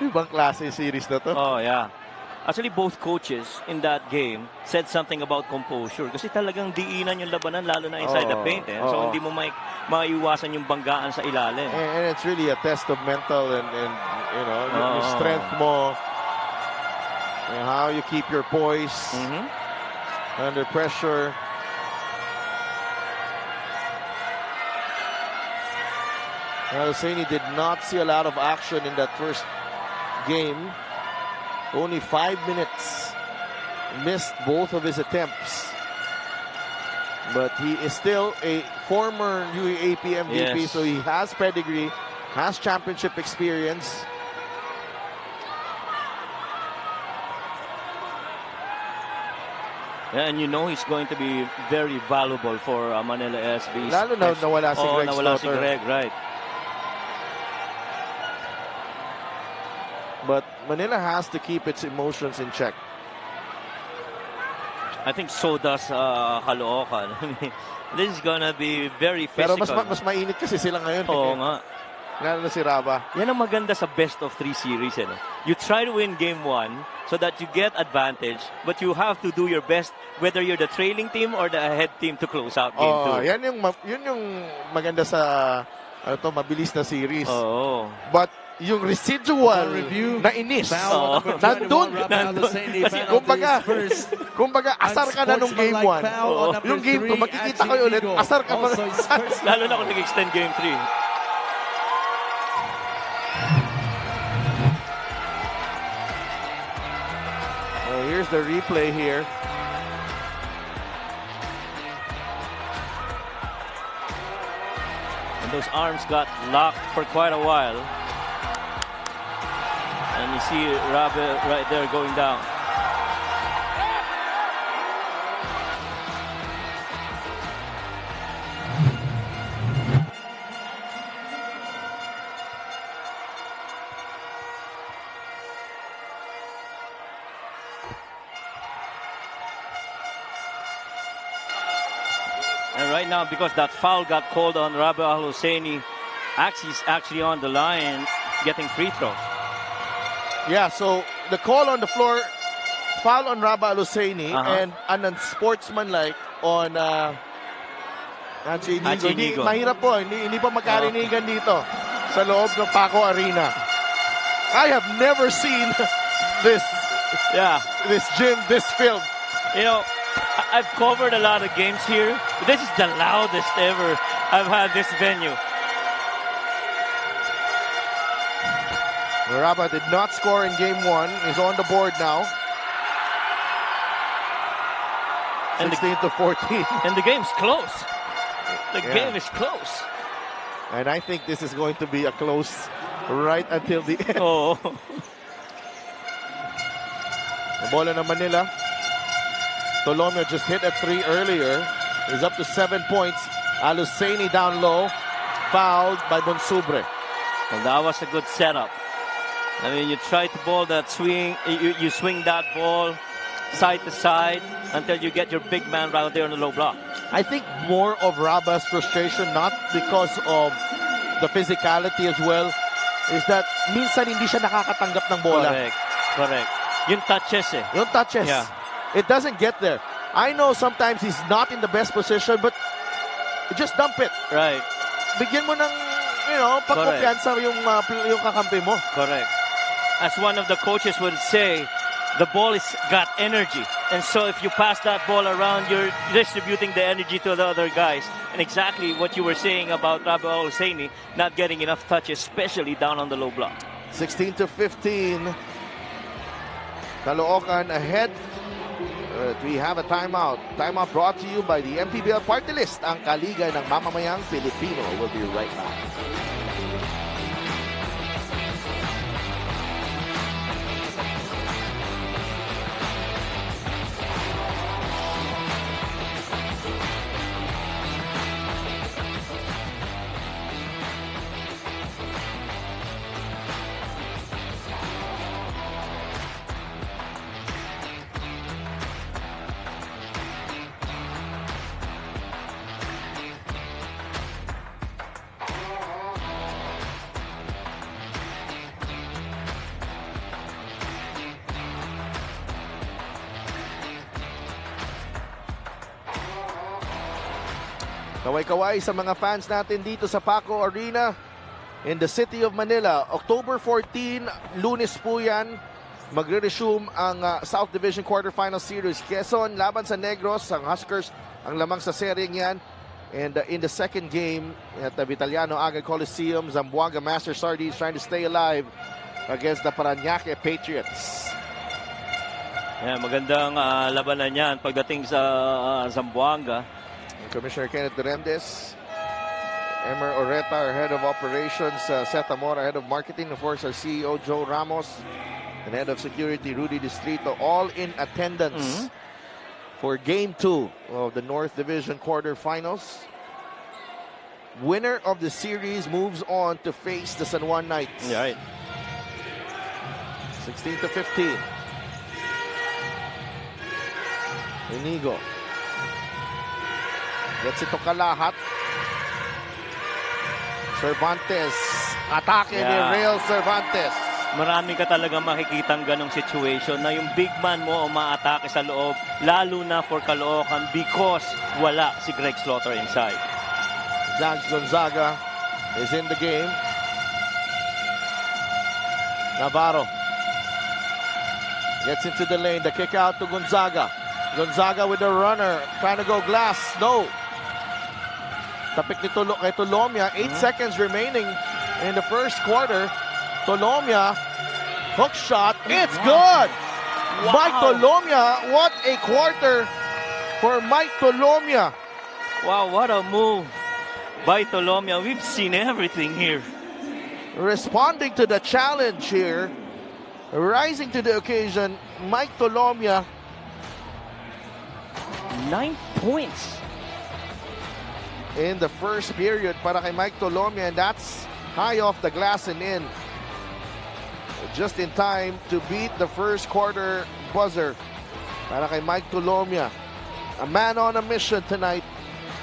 Ibang klase series na to. Oh, yeah. Actually, both coaches in that game said something about composure. Kasi talagang diinan yung labanan, lalo na inside the paint. So, hindi mo maiwasan yung banggaan sa ilalim. And it's really a test of mental and you know, your strength mo. And how you keep your poise under pressure. Aluseni did not see a lot of action in that first game. Only 5 minutes. Missed both of his attempts. But he is still a former UAAP MVP, so he has pedigree, has championship experience. Yeah, and you know he's going to be very valuable for Manila SB. Lalo na nawala si Greg nawala si Slaughter. Greg, right. But Manila has to keep its emotions in check. I think so does Caloocan. This is gonna be very Pero physical. mas mainit kasi sila ngayon. Oo nga. Lalo na si Raba. Yan ang maganda sa best of 3 series. Eh, no? You try to win game 1 so that you get advantage, but you have to do your best whether you're the trailing team or the ahead team to close out game 2. Yun yung maganda sa mabilis na series. Oo. But yung residual Review. na inis, Foul number 21, nandun. Rafael Luceni, Kasi penalties, first Kumbaga, asar ka na nung game 1. unsportsmanlike foul on number Yung game 2, 3, makikita kayo ulit, Angie asar ka pa. Also his first Lalo na kung nag-extend game 3. Oh, here's the replay here. And those arms got locked for quite a while. And you see Rabe right there going down. And right now, because that foul got called on Rabe Al-Husseini, he's actually on the line getting free throws. Yeah, so the call on the floor, foul on Raba Al-Husseini, and unsportsmanlike on Angie Inigo. Inigo. Mahirap po, hindi pa magkarinigan dito sa loob ng Paco Arena. I have never seen this gym, this field. You know, I've covered a lot of games here. This is the loudest ever I've had this venue. Raba did not score in game 1. He's on the board now. And 16 to 14. And the game's close. The game is close. And I think this is going to be a close right until the end. Oh. The bola ng Manila. Tolomeo just hit a 3 earlier. He's up to 7 points. Al-Husseini down low. Fouled by Bonsubre. And that was a good setup. I mean, you try to ball that swing, you swing that ball side to side until you get your big man right there on the low block. I think more of Raba's frustration, not because of the physicality as well, is that minsan hindi siya nakakatanggap ng bola. Correct. Yung touches eh. Yung touches. Yeah. It doesn't get there. I know sometimes he's not in the best position, but just dump it. Right. Bigyan mo ng, pagkumpiyansa yung kakampi mo. Correct. As one of the coaches would say, the ball is got energy. And so if you pass that ball around, you're distributing the energy to the other guys. And exactly what you were saying about Rabe Al-Husseini not getting enough touches, especially down on the low block. 16 to 15. Caloocan ahead. We have a timeout. Timeout brought to you by the MPBL Party List, ang kaliga ng mamamayang Pilipino. We'll be right back. Kaway-kaway sa mga fans natin dito sa Paco Arena in the city of Manila. October 14, Lunes po yan. Magre-resume ang South Division Quarterfinal Series. Quezon laban sa Negros, ang Huskers ang lamang sa seryeng yan. And in the second game at the Vitaliano Aga Coliseum, Zamboanga Master Sardies trying to stay alive against the Parañaque Patriots. Yeah, magandang labanan yan pagdating sa Zamboanga. Commissioner Kenneth Duremdes, Emer Oreta, our head of operations, Seth Amora, head of marketing, of course, our CEO, Joe Ramos, and head of security, Rudy Distrito, all in attendance for Game 2 of the North Division quarterfinals. Winner of the series moves on to face the San Juan Knights. Yeah, right. 16 to 15. Inigo. Gets it to Kalahat. Cervantes. Atake ni Real Cervantes. Marami ka talaga makikitang ganong situation na yung big man mo umaatake sa loob, lalo na for Caloocan because wala si Greg Slaughter inside. Zags Gonzaga is in the game. Navarro gets into the lane. The kick out to Gonzaga. Gonzaga with the runner. Trying to go glass. No. Tapik ni kay Tolomia. 8 seconds remaining in the first quarter. Tolomia. Hook shot. It's good. Mike Tolomia. What a quarter for Mike Tolomia. Wow, what a move by Tolomia. We've seen everything here. Responding to the challenge here. Rising to the occasion. Mike Tolomia. 9 points in the first period para kay Mike Tolomia, and that's high off the glass and in. Just in time to beat the first quarter buzzer para kay Mike Tolomia. A man on a mission tonight.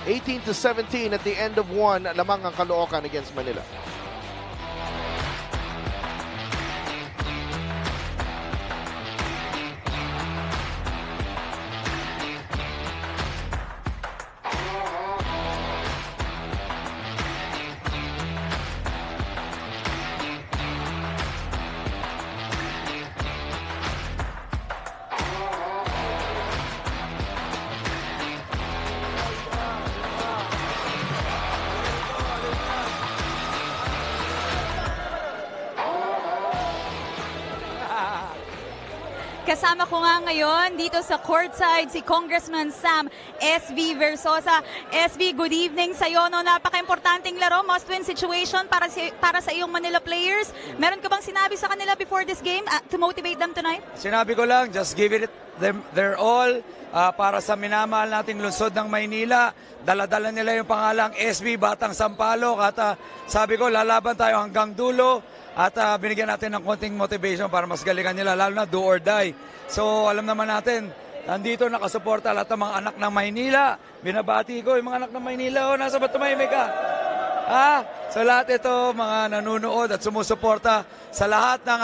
18-17 at the end of one. Lamang ang Caloocan against Manila. Kasama ko nga ngayon dito sa courtside si Congressman Sam S.V. Versosa. S.V., good evening sa iyo. No, napaka-importanting laro, must-win situation para sa iyong Manila players. Meron ka bang sinabi sa kanila before this game to motivate them tonight? Sinabi ko lang, just give it them their all para sa minamahal nating lungsod ng Maynila. Dala-dala nila yung pangalang SB Batang Sampaloc at sabi ko, lalaban tayo hanggang dulo. At binigyan natin ng konting motivation para mas galingan nila, lalo na do or die. So alam naman natin, nandito nakasuporta lahat ng mga anak ng Maynila. Binabati ko yung mga anak ng Maynila, nasa ba tumahimik ka? So lahat ito, mga nanonood at sumusuporta sa lahat ng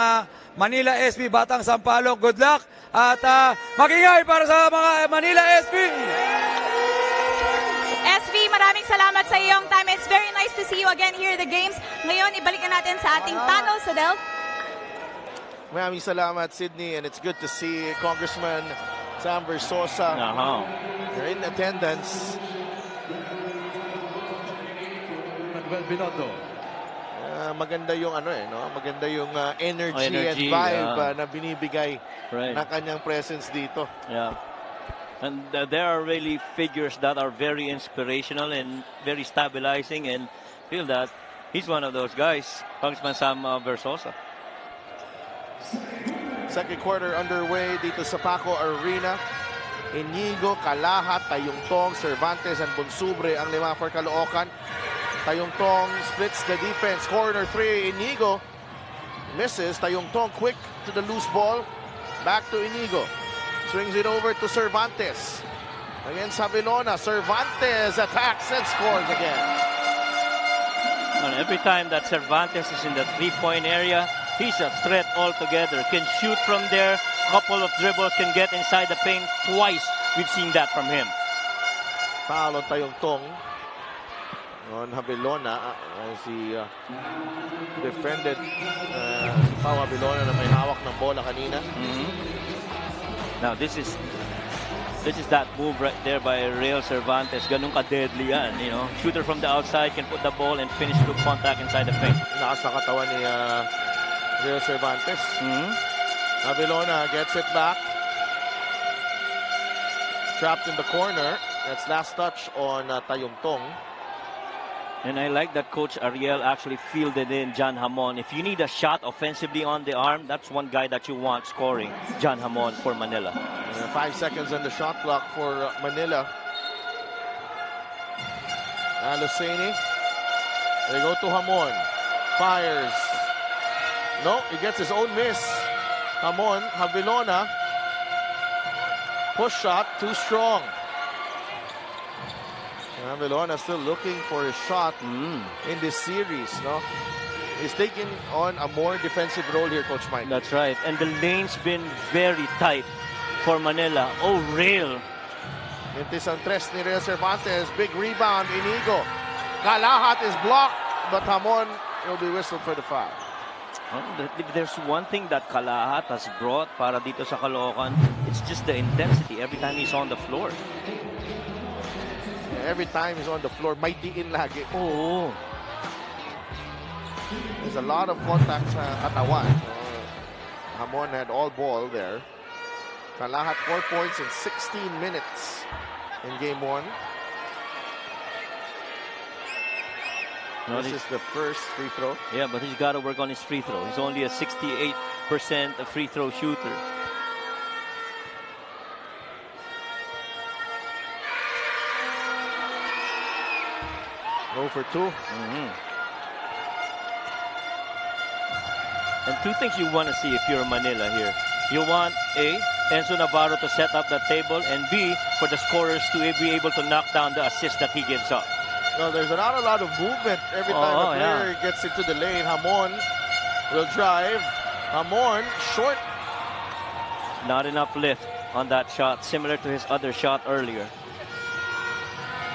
Manila SB Batang Sampaloc. Good luck at makingay para sa mga Manila SB! SB, maraming salamat sa iyong time. It's very nice to see you again here at the games. Ngayon, ibalikan natin sa ating panel sa Del. Maraming salamat, Sydney, and it's good to see Congressman Sam Versosa in attendance. Manuel Binondo. Maganda yung maganda yung energy and vibe na binibigay ng kanyang presence dito. Yeah. And there are really figures that are very inspirational and very stabilizing, and feel that he's one of those guys, Congressman Sam Versosa. Second quarter underway dito sa Paco Arena. Inigo, Kalahat, Tayungtong, Cervantes, and Bonsubre ang lima for Caloocan. Tayungtong splits the defense. Corner 3, Inigo misses. Tayungtong quick to the loose ball. Back to Inigo. Swings it over to Cervantes. Against Javilona. Cervantes attacks and scores again. And every time that Cervantes is in the three-point area, he's a threat altogether. Can shoot from there. Couple of dribbles, can get inside the paint twice. We've seen that from him. Foul on Tayungtong. On Javilona. As he defended si Pao Javilona na may hawak ng bola kanina. Now this is that move right there by Real Cervantes. Ganun ka-deadly yan, you know. Shooter from the outside can put the ball and finish good contact inside the paint. Lakas na katawan ni Real Cervantes. Javilona gets it back. Trapped in the corner. That's last touch on Tayungtong. And I like that Coach Ariel actually fielded in John Hamon. If you need a shot offensively on the arm, that's one guy that you want scoring, John Hamon for Manila. 5 seconds on the shot clock for Manila. Aluseni. They go to Hamon. Fires. No, he gets his own miss. Hamon, Javilona. Push shot, too strong. Avelona still looking for a shot in this series, no? He's taking on a more defensive role here, Coach Mike. That's right. And the lane's been very tight for Manila. Oh, Real. Mintis ang tres ni Real Cervantes. Big rebound, Inigo. Kalahat is blocked, but Hamon will be whistled for the foul. If there's one thing that Kalahat has brought para dito sa Caloocan, it's just the intensity every time he's on the floor. Every time he's on the floor, may diin lagi. Oh. There's a lot of contact sa katawan. Hamon had all ball there. Kalahat 4 points in 16 minutes in game 1. No, this is the first free throw. Yeah, but he's got to work on his free throw. He's only a 68% free throw shooter. Go for 2. And two things you want to see if you're Manila here. You want A, Enzo Navarro to set up the table, and B, for the scorers to be able to knock down the assist that he gives up. Well, there's not a lot of movement every time a player gets into the lane. Hamon will drive. Hamon short. Not enough lift on that shot, similar to his other shot earlier.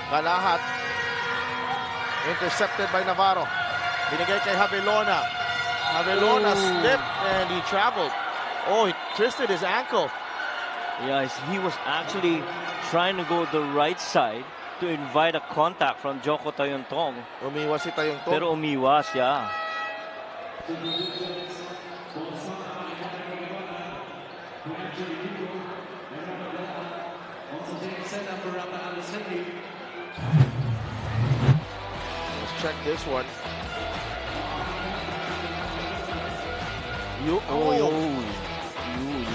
Kalahat intercepted by Navarro. Binigay kay Javelona. Javelona slipped and he traveled. Oh, he twisted his ankle. Yeah, he was actually trying to go the right side to invite a contact from Joko Tayontong. Umiwas si Tayontong. Pero umiwas, yeah. Let's check this one.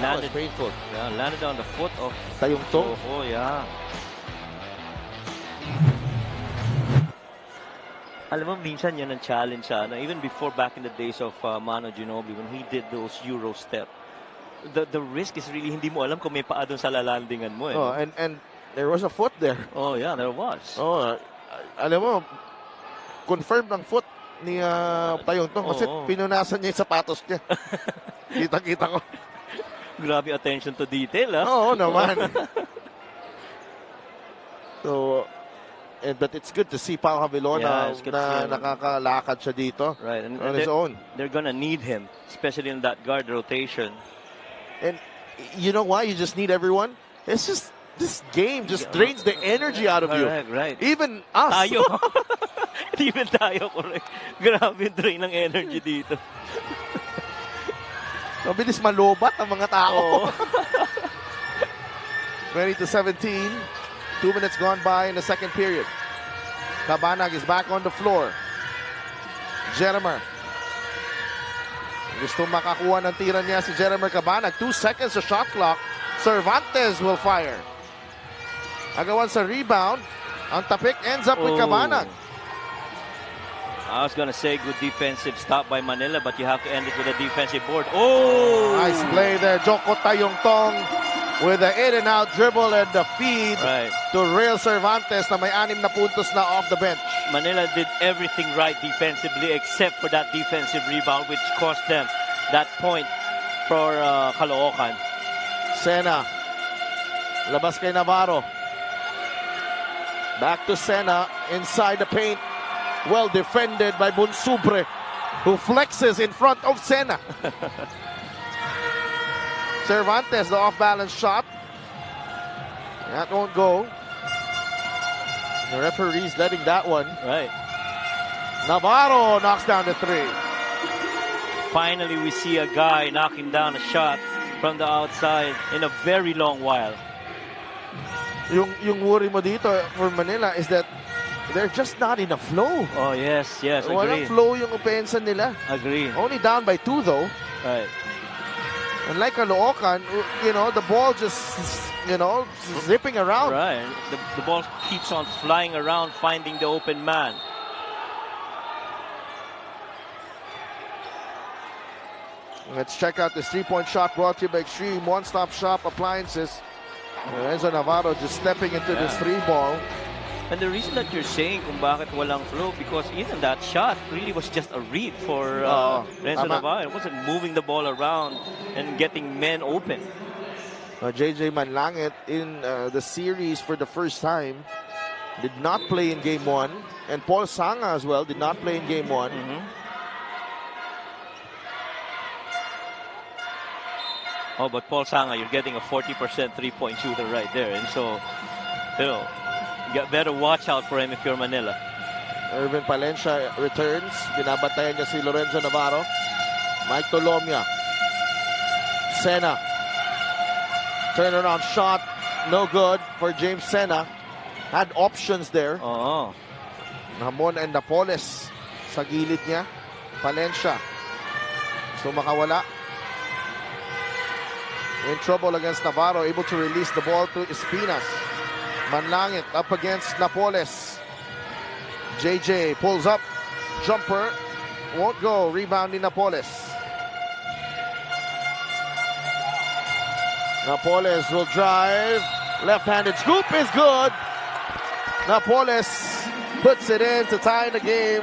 Landed painful. Yeah, landed on the foot of Tayontong. Oh, yeah. Alam mo, minsan yan ang challenge sa even before back in the days of Mano Ginobili when he did those Euro step. The risk is really hindi mo alam kung may paa doon sa lalandingan mo. Oh, and there was a foot there. Oh, yeah, there was. Oh, alam mo, confirmed ang foot ni Tayontong kasi pinunasan niya yung sapatos niya. Kita-kita ko. Grabe attention to detail, ha? Oo naman. So, but it's good to see Pao Javelona na nakakalakad siya dito on his own. They're gonna need him, especially in that guard rotation. And you know why you just need everyone? It's just this game just drains the energy out of you. Right. Even us. Tayo. Even tayo, correct. Grabe drain ng energy dito. Mabilis malobat ang mga tao. 20-17. 2 minutes gone by in the second period. Cabanag is back on the floor. Jeremer. Gusto makakuha ng tira niya si Jeremer Cabanag. 2 seconds sa shot clock. Cervantes will fire. Agawan sa rebound. Ang tapik ends up with Cabanag. I was going to say good defensive stop by Manila, but you have to end it with a defensive board. Oh! Nice play there. Joko Tayontong with the in and out dribble and the feed to Real Cervantes na may 6 na puntos na off the bench. Manila did everything right defensively except for that defensive rebound which cost them that point for Caloocan. Sena. Labas kay Navarro. Back to Sena inside the paint. Well defended by Bunsubre, who flexes in front of Sena. Cervantes, the off-balance shot. That won't go. The referee's letting that one. Right. Navarro knocks down the 3. Finally, we see a guy knocking down a shot from the outside in a very long while. Yung worry mo dito for Manila is that they're just not in a flow. Oh, yes, agree. Walang flow yung opensa nila. Agree. Only down by 2 though. Right. And like Caloocan, the ball just, zipping around. Right. The ball keeps on flying around, finding the open man. Let's check out this 3-point shot brought to you by Extreme One-Stop Shop Appliances. Enzo Navarro just stepping into this 3 ball. And the reason that you're saying kung bakit walang flow, because even that shot really was just a read for Renzo tama. Navarro. It wasn't moving the ball around and getting men open. JJ Manlangit in the series for the first time did not play in game 1, and Paul Sanga as well did not play in game 1. Oh, but Paul Sanga, you're getting a 40% three-point shooter right there. And so, you know, you better watch out for him if you're Manila. Irvin Palencia returns. Binabantayan niya si Lorenzo Navarro. Mike Tolomia. Sena. Turnaround shot. No good for James Sena. Had options there. Oo. Hamon and Napoles sa gilid niya. Palencia. So makawala. In trouble against Navarro. Able to release the ball to Espinas. Manlangit up against Napoles. JJ pulls up. Jumper. Won't go. Rebound in Napoles. Napoles will drive. Left-handed scoop is good. Napoles puts it in to tie the game.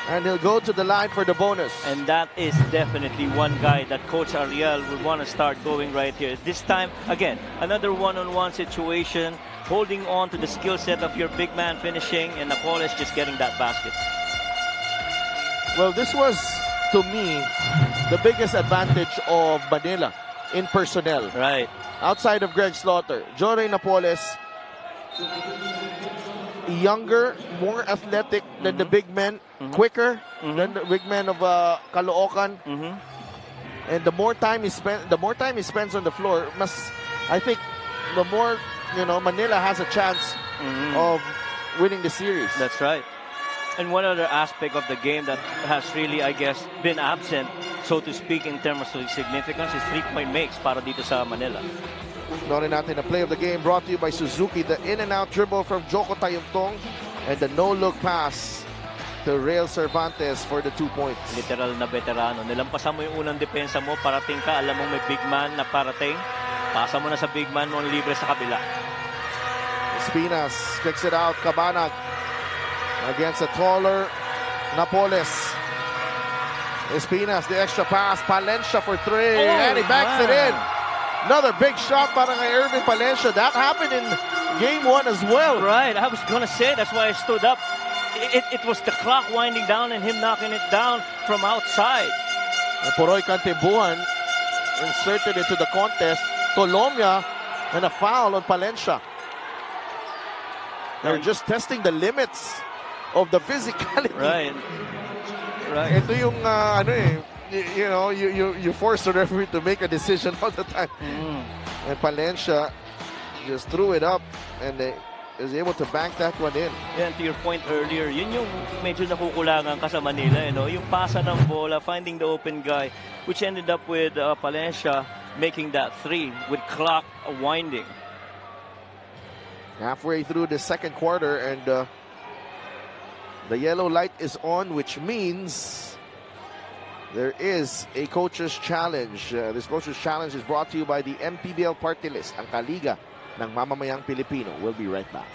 And he'll go to the line for the bonus. And that is definitely one guy that Coach Ariel would want to start going right here. This time, again, another one-on-one situation, holding on to the skill set of your big man finishing, and Napoles just getting that basket. Well, this was, to me, the biggest advantage of Manila in personnel. Right. Outside of Greg Slaughter, Jorge Napoles, younger, more athletic than the big men, quicker than the big men of Caloocan. And the more time he spends on the floor, I think the more Manila has a chance of winning the series. That's right. And one other aspect of the game that has really, I guess, been absent, so to speak, in terms of significance is three-point makes para dito sa Manila. Norin natin the play of the game brought to you by Suzuki. The in-and-out dribble from Joko Tayumtong and the no-look pass to Rael Cervantes for the 2 points. Literal na veterano. Nilampasan mo yung unang depensa mo, parating ka, alam mong may big man na parating. Pasa mo na sa big man mo, libre sa kabila. Espinas kicks it out. Cabanag against a taller Napoles. Espinas, the extra pass. Palencia for 3. And he backs it in. Another big shot para kay Irvin Palencia. That happened in game 1 as well. Right. I was going to say, that's why I stood up. It was the clock winding down and him knocking it down from outside. Poroy Cantebuan inserted into the contest. Tolomia and a foul on Palencia. They're just testing the limits of the physicality. Right. Ito yung you force the referee to make a decision all the time. And Palencia just threw it up and they is able to bank that one in. Yeah, and to your point earlier, yun yung medyo nakukulangan ka sa Manila, yung pasa ng bola, finding the open guy, which ended up with Palencia making that 3 with clock winding. Halfway through the second quarter and the yellow light is on, which means there is a coach's challenge. This coach's challenge is brought to you by the MPBL Party List, ang kaliga ng mamamayang Pilipino. We'll be right back.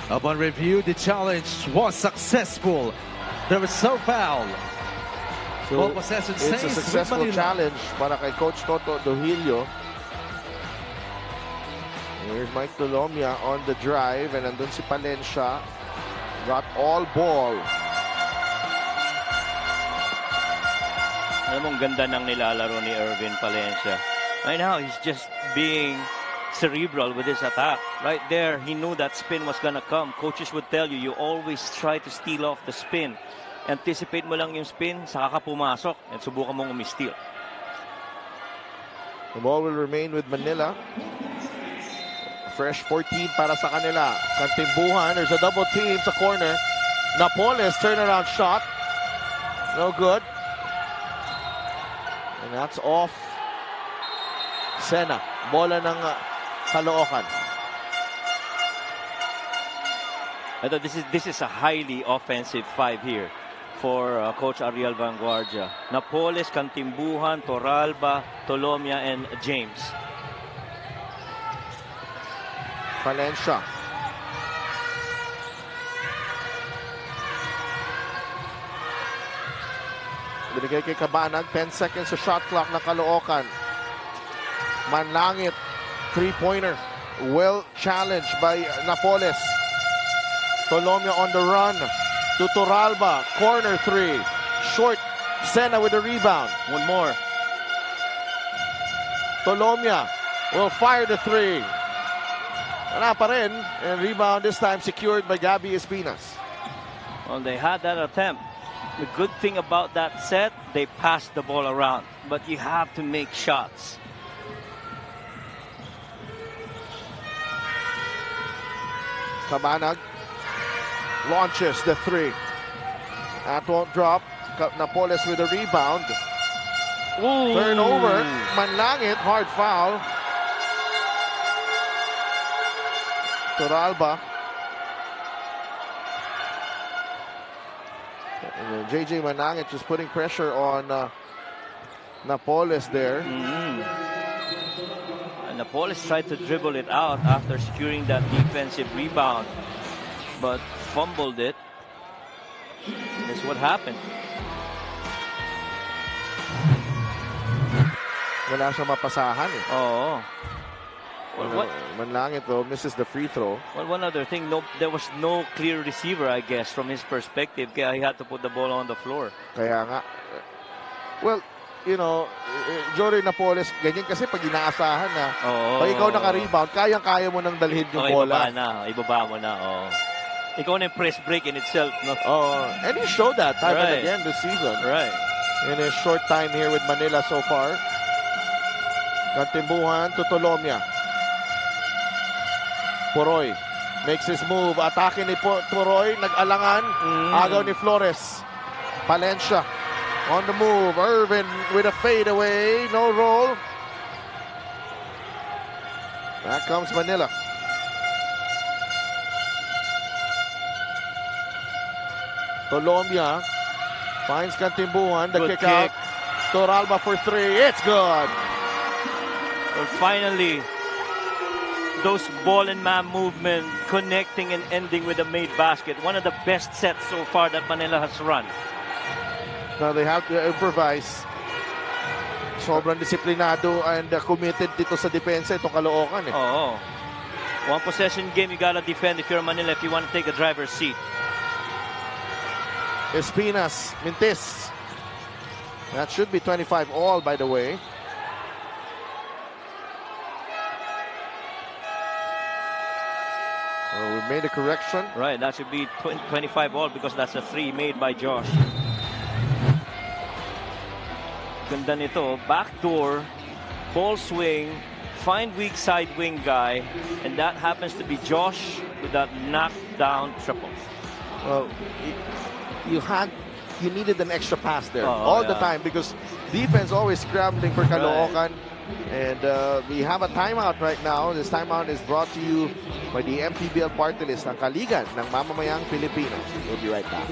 Upon review, the challenge was successful. There was no foul. So Ball possession it's a stays with successful Manila. challenge para kay Coach Toto Dohilio. Here's Mike Tolomia on the drive and andun si Palencia. Got all ball. Alam mo, ang ganda ng nilalaro ni Irvin Palencia. Right now, he's just being cerebral with his attack. Right there, he knew that spin was gonna come. Coaches would tell you, you always try to steal off the spin. Anticipate mo lang yung spin, saka ka pumasok, at subukan mong umistil. The ball will remain with Manila. Fresh 14 para sa kanila. Kantimbuhan, there's a double team sa corner. Napoles, turnaround shot. No good. And that's off. Sena, bola ng Caloocan. I thought this is a highly offensive 5 here for Coach Ariel Vanguardia. Napoles, Kantimbuhan, Torralba, Tolomia, and James. Valencia. Binigay kay Cabanag. 10 seconds sa shot clock ng Caloocan. Manlangit. 3-pointer. Well challenged by Napoles. Tolomia on the run to Torralba. Corner 3. Short. Sena with the rebound. One more. Tolomia will fire the 3. Wala pa rin. And rebound this time secured by Gabby Espinas. Well, they had that attempt. The good thing about that set, they passed the ball around. But you have to make shots. Cabanag launches the 3. That won't drop. Napoles with a rebound. Ooh. Turnover. Manlangit, hard foul. Torralba. JJ Manlangit just putting pressure on Napoles there. And Napoles tried to dribble it out after securing that defensive rebound, but fumbled it. That's what happened. Wala siya mapasahan eh. Oh. Well, Manlangit though misses the free throw. Well, one other thing, there was no clear receiver, I guess, from his perspective. Kaya he had to put the ball on the floor. Kaya nga. Well, you know, Jory Napoles, ganyan kasi pag inaasahan na. Pag ikaw naka-rebound, kayang-kaya mo nang dalhin yung bola. Ibaba mo na. Ikaw na yung press break in itself. No? And he showed that time and again this season. Right. In his short time here with Manila so far. Kantimbuhan to Tolomia. Poroy makes his move. Atake ni Poroy. Nag-alangan. Agaw ni Flores. Palencia on the move. Irvin with a fade away. No roll. Back comes Manila. Tolomia finds Kantimbuhan. The kick out. Torralba for 3. It's good. Well, finally, those ball and man movement connecting and ending with a made basket. One of the best sets so far that Manila has run. Now they have to improvise. Sobrang disiplinado and committed dito sa depensa itong Caloocan eh. One possession game, you gotta defend if you're Manila if you want to take a driver's seat. Espinas, Mintis. That should be 25 all, by the way. We made a correction. Right, that should be 25 all because that's a 3 made by Josh. Ganda nito, backdoor, ball swing, find weak side wing guy, and that happens to be Josh with that knockdown triple. Well, you needed an extra pass there all the time because defense always scrambling for Caloocan. And we have a timeout right now. This timeout is brought to you by the MPBL party list ng Kaligan ng Mamamayang Pilipinas. We'll be right back.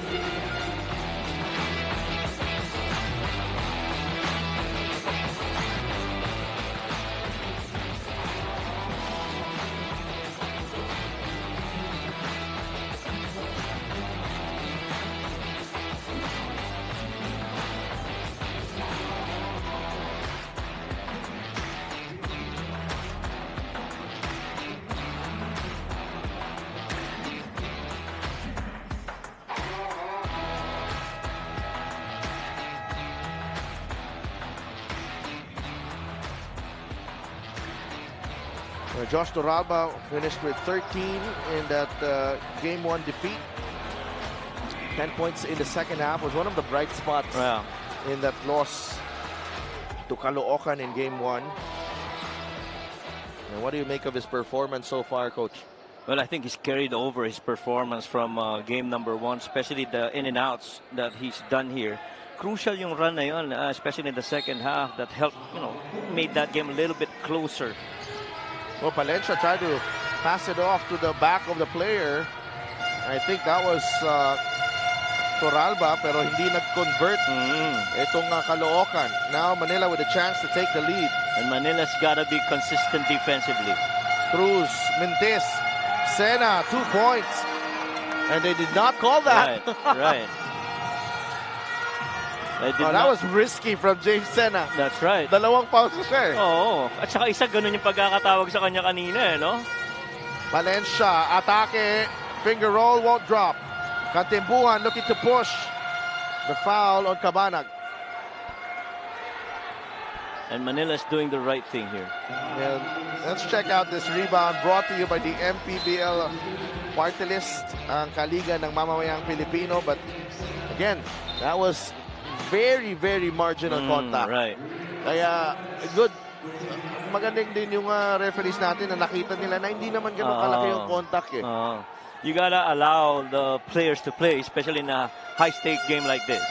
Josh Toralba finished with 13 in that Game 1 defeat. 10 points in the second half. Was one of the bright spots in that loss to Caloocan in Game 1. And what do you make of his performance so far, Coach? Well, I think he's carried over his performance from game number 1, especially the in and outs that he's done here. Crucial yung run na yun, especially in the second half, that helped, made that game a little bit closer. Well, Palencia tried to pass it off to the back of the player. I think that was Toralba, pero hindi nag-convert itong Caloocan. Now Manila with a chance to take the lead. And Manila's got to be consistent defensively. Cruz, Mintis, Sena, 2 points. And they did not call that. Right. That was risky from James Sena. That's right. Dalawang pausa siya. Oo. At saka isa ganun yung pagkakatawag sa kanya kanina, no? Palencia, atake, finger roll, won't drop. Kantimbuhan looking to push. The foul on Cabanag. And Manila's doing the right thing here. And let's check out this rebound brought to you by the MPBL party list, ang kaliga ng mamamayang Pilipino. But again, that was very, very marginal contact. Right. Kaya, good. Magaling din yung referees natin na nakita nila na hindi naman ganun kalaki yung contact eh. You gotta allow the players to play, especially in a high-stake game like this.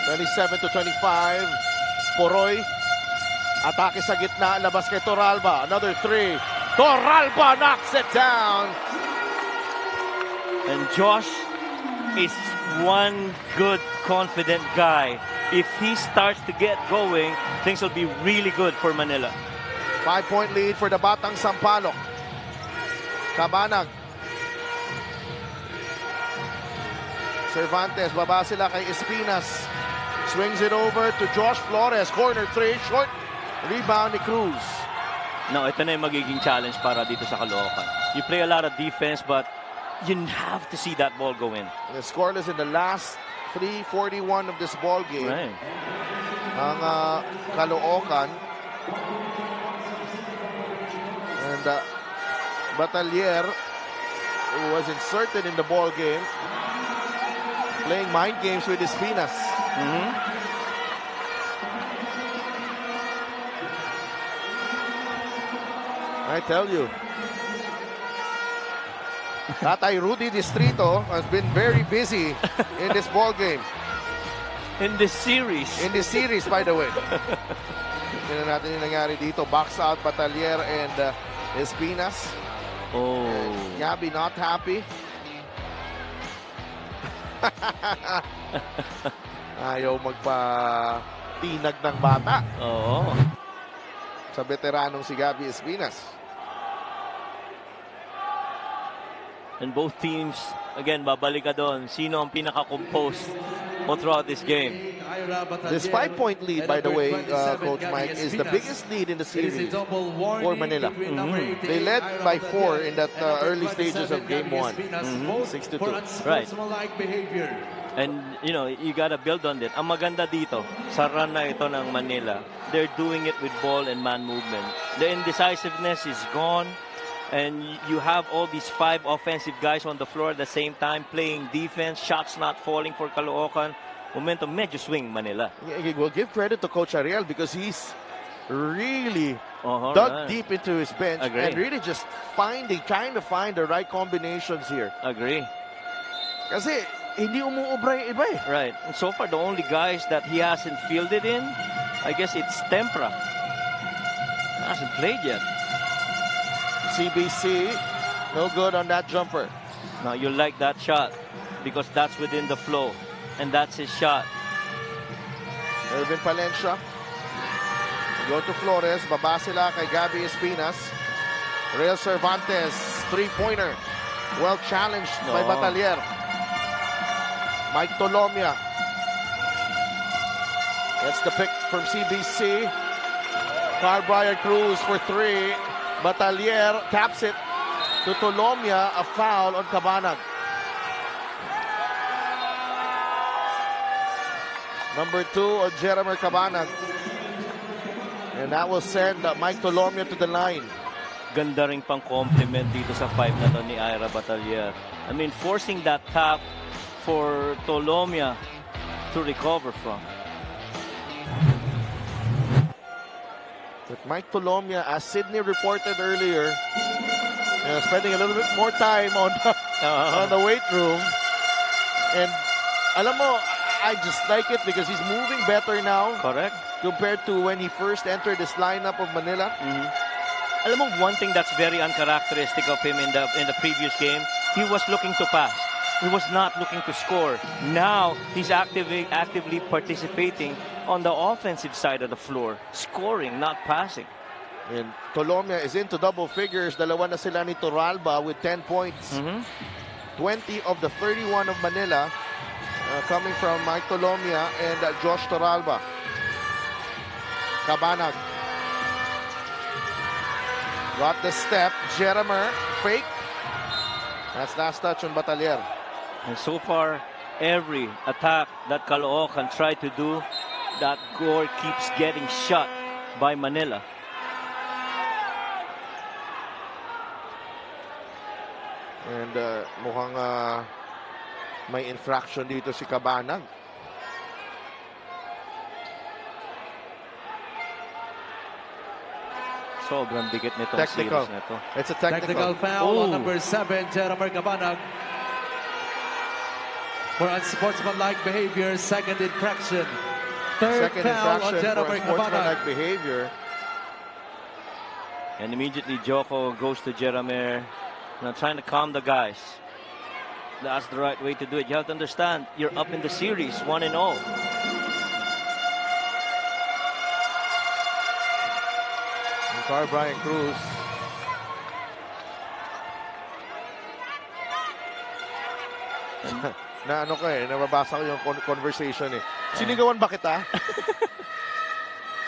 27-25. Poroy. Atake sa gitna. Labas kay Toralba. Another 3. Toralba knocks it down. And Josh is one good, confident guy. If he starts to get going, things will be really good for Manila. 5-point lead for the Batang Sampaloc. Cabanag. Cervantes, baba sila kay Espinas. Swings it over to Josh Flores. Corner 3, short. Rebound ni Cruz. No, ito na yung magiging challenge para dito sa Caloocan. You play a lot of defense, but you have to see that ball go in. The scoreless in the last 3:41 of this ball game. Right. Ang Caloocan. And Batalier, who was inserted in the ball game, playing mind games with Espinas. I tell you, Tatay Rudy Distrito has been very busy in this ball game. In this series. In this series, by the way. Tingnan natin yung nangyari dito. Box out Batalier and Espinas. Oh. Gabby not happy. Ayaw magpa-tinag ng bata. Oo. Sa veteranong si Gabby Espinas. And both teams, again, babalik ka doon. Sino ang pinaka-composed all throughout this game? This 5-point lead, by the way, Coach Mike, is the biggest lead in the series for Manila. They led by 4 in that early stages of Game 1. 6-2. Right. And, you gotta build on it. Ang maganda dito, sa run na ito ng Manila, they're doing it with ball and man movement. The indecisiveness is gone. And you have all these 5 offensive guys on the floor at the same time playing defense, shots not falling for Caloocan. Momentum medyo swing Manila. Yeah, well, give credit to Coach Ariel because he's really dug deep into his bench and really just trying to find the right combinations here. Agree. Kasi hindi umuubra yung iba eh. Right. And so far, the only guys that he hasn't fielded in, I guess it's Tempra. Hasn't played yet. CBC, no good on that jumper. Now you like that shot because that's within the flow. And that's his shot. Irvin Palencia. Go to Flores. Baba sila kay Gabby Espinas. Real Cervantes, 3-pointer. Well challenged by Batalier. Mike Tolomia. That's the pick from CBC. Carbrier Cruz for 3. Batalier taps it to Tolomia. A foul on Cabanag. Number 2 on Jeremy Cabanag. And that will send Mike Tolomia to the line. Ganda rin pang compliment dito sa 5 na to ni Ira Batalier. I mean, forcing that tap for Tolomia to recover from. But Mike Tolomia, as Sydney reported earlier, spending a little bit more time on the weight room. And alam mo, I just like it because he's moving better now. Correct. Compared to when he first entered this lineup of Manila. Alam mo, one thing that's very uncharacteristic of him in the previous game, he was looking to pass. He was not looking to score. Now, he's actively participating on the offensive side of the floor, scoring, not passing. And Tolomia is into double figures. Dalawa na sila ni Torralba with 10 points. 20 of the 31 of Manila coming from Mike Tolomia and Josh Torralba. Cabanag. Got the step. Jeramer. Fake. That's last touch on Batalier. And so far, every attack that Caloocan tried to do, that goal keeps getting shot by Manila. And mukhang may infraction dito si Cabanag. Sobrang dikit nitong Technical. series nito. It's a technical. foul on number 7, Jeramer Cabanag. For unsportsmanlike behavior, second infraction. Third Second foul on infraction for Jeramer Cabanag. unsportsmanlike behavior. And immediately Joko goes to Jeramer, trying to calm the guys. That's the right way to do it. You have to understand, you're up in the series, 1-0. Car Brian Cruz. Na ano ko nababasa ko yung conversation Sinigawan ba kita?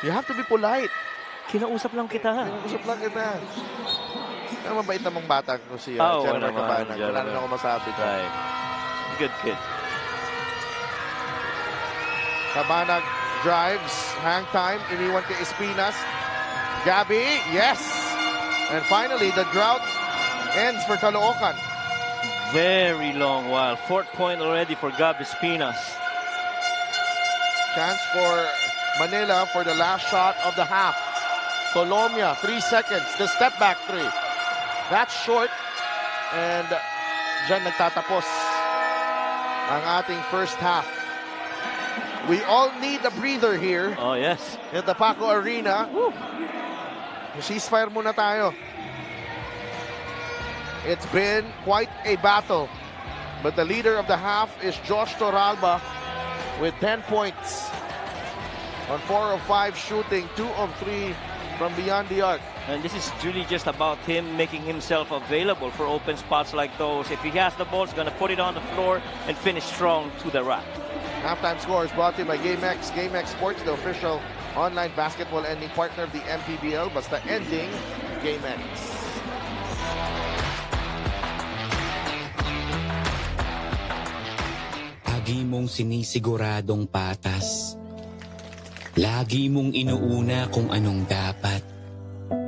You have to be polite. Kinausap lang kita. Kinausap lang kita. Ang mabait namang bata ko si Jeramer Cabanag. Wala na ako masabi. Right. Good kid. Cabanag drives. Hang time. Iniwan kay Espinas. Gabby, yes! And finally, the drought ends for Caloocan. Very long while. 4th point already for Gabby Espinas. Chance for Manila for the last shot of the half. Tolomia, 3 seconds. The step back 3. That's short. And dyan nagtatapos ang ating first half. We all need a breather here. Oh, yes. At the Paco Arena. Ceasefire muna tayo. It's been quite a battle. But the leader of the half is Josh Torralba with 10 points. On 4 of 5 shooting, 2 of 3 from beyond the arc. And this is really just about him making himself available for open spots like those. If he has the ball, he's going to put it on the floor and finish strong to the rack. Halftime score is brought to you by GameX. GameX Sports, the official online basketball ending partner of the MPBL. Basta ending, GameX. Lagi mong sinisiguradong patas. Lagi mong inuuna kung anong dapat.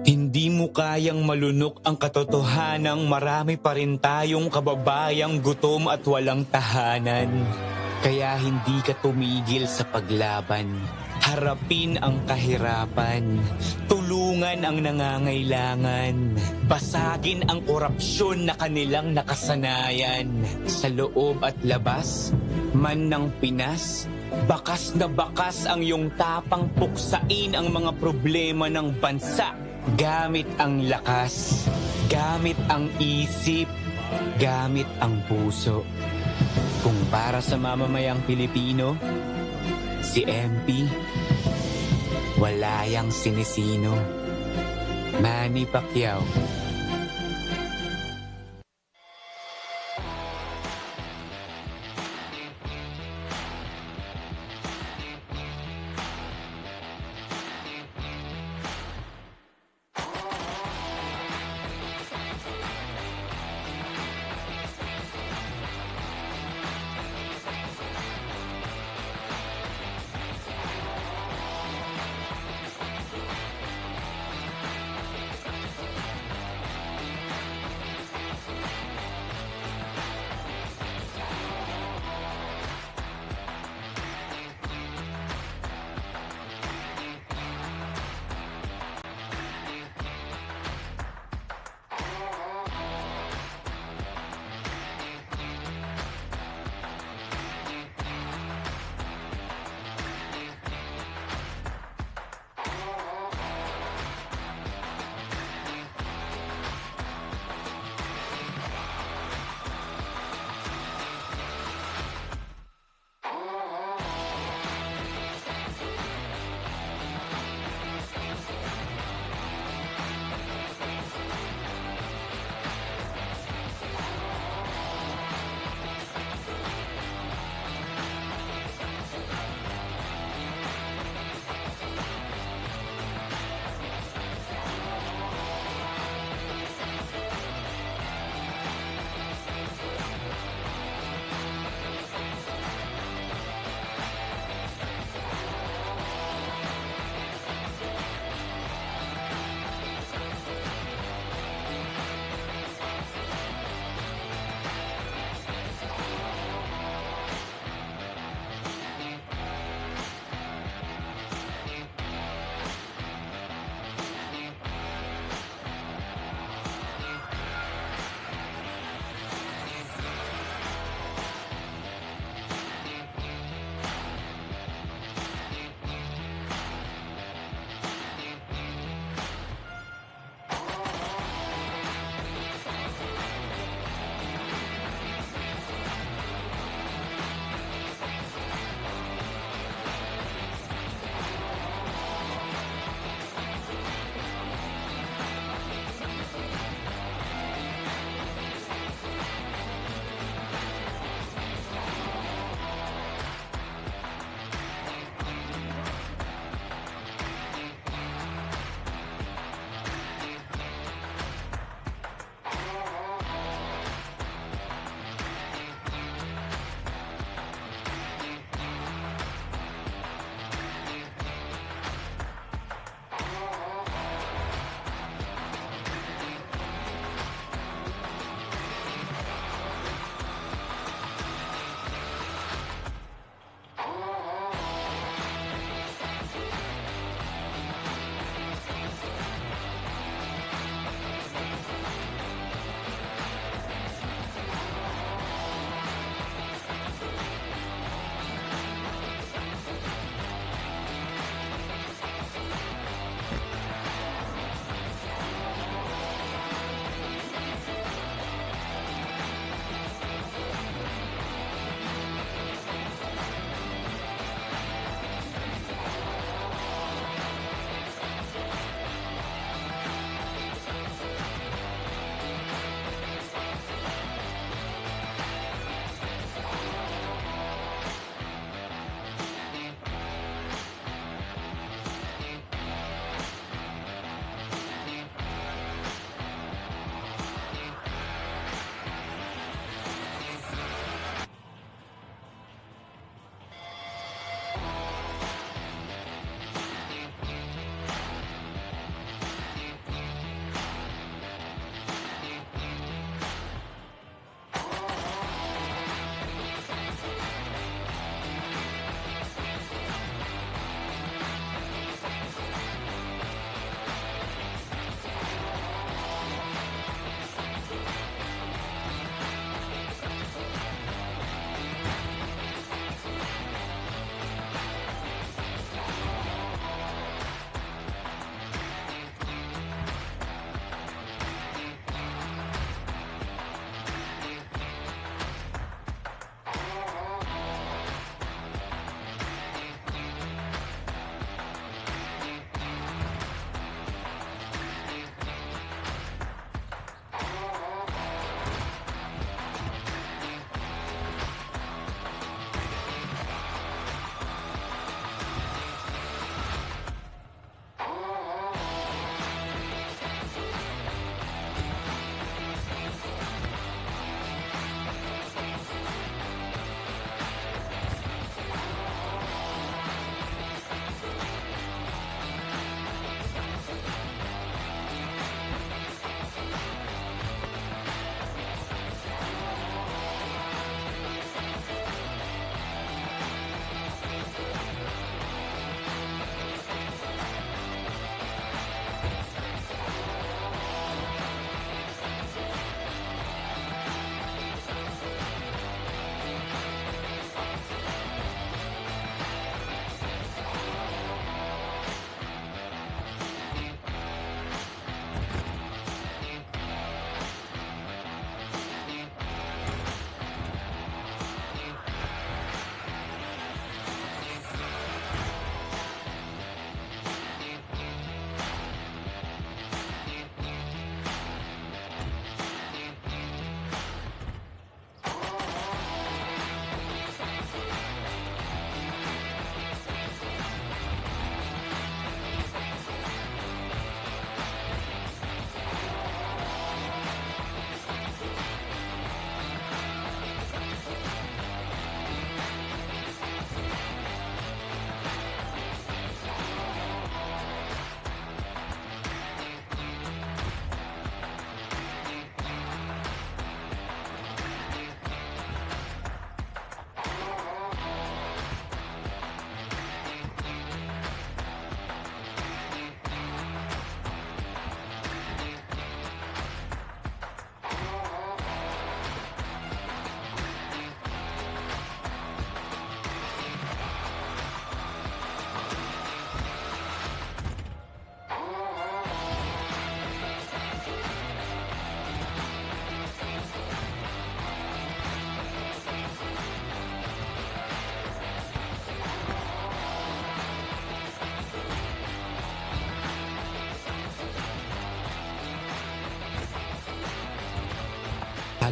Hindi mo kayang malunok ang katotohanang marami pa rin tayong kababayang gutom at walang tahanan. Kaya hindi ka tumigil sa paglaban. Harapin ang kahirapan. Tulungan ang nangangailangan. Basagin ang korupsyon na kanilang nakasanayan. Sa loob at labas, man ng Pinas, bakas na bakas ang iyong tapang puksain ang mga problema ng bansa. Gamit ang lakas, gamit ang isip, gamit ang puso. Kung para sa mamamayang Pilipino, si MP, wala yang sinisino. Manny Pacquiao.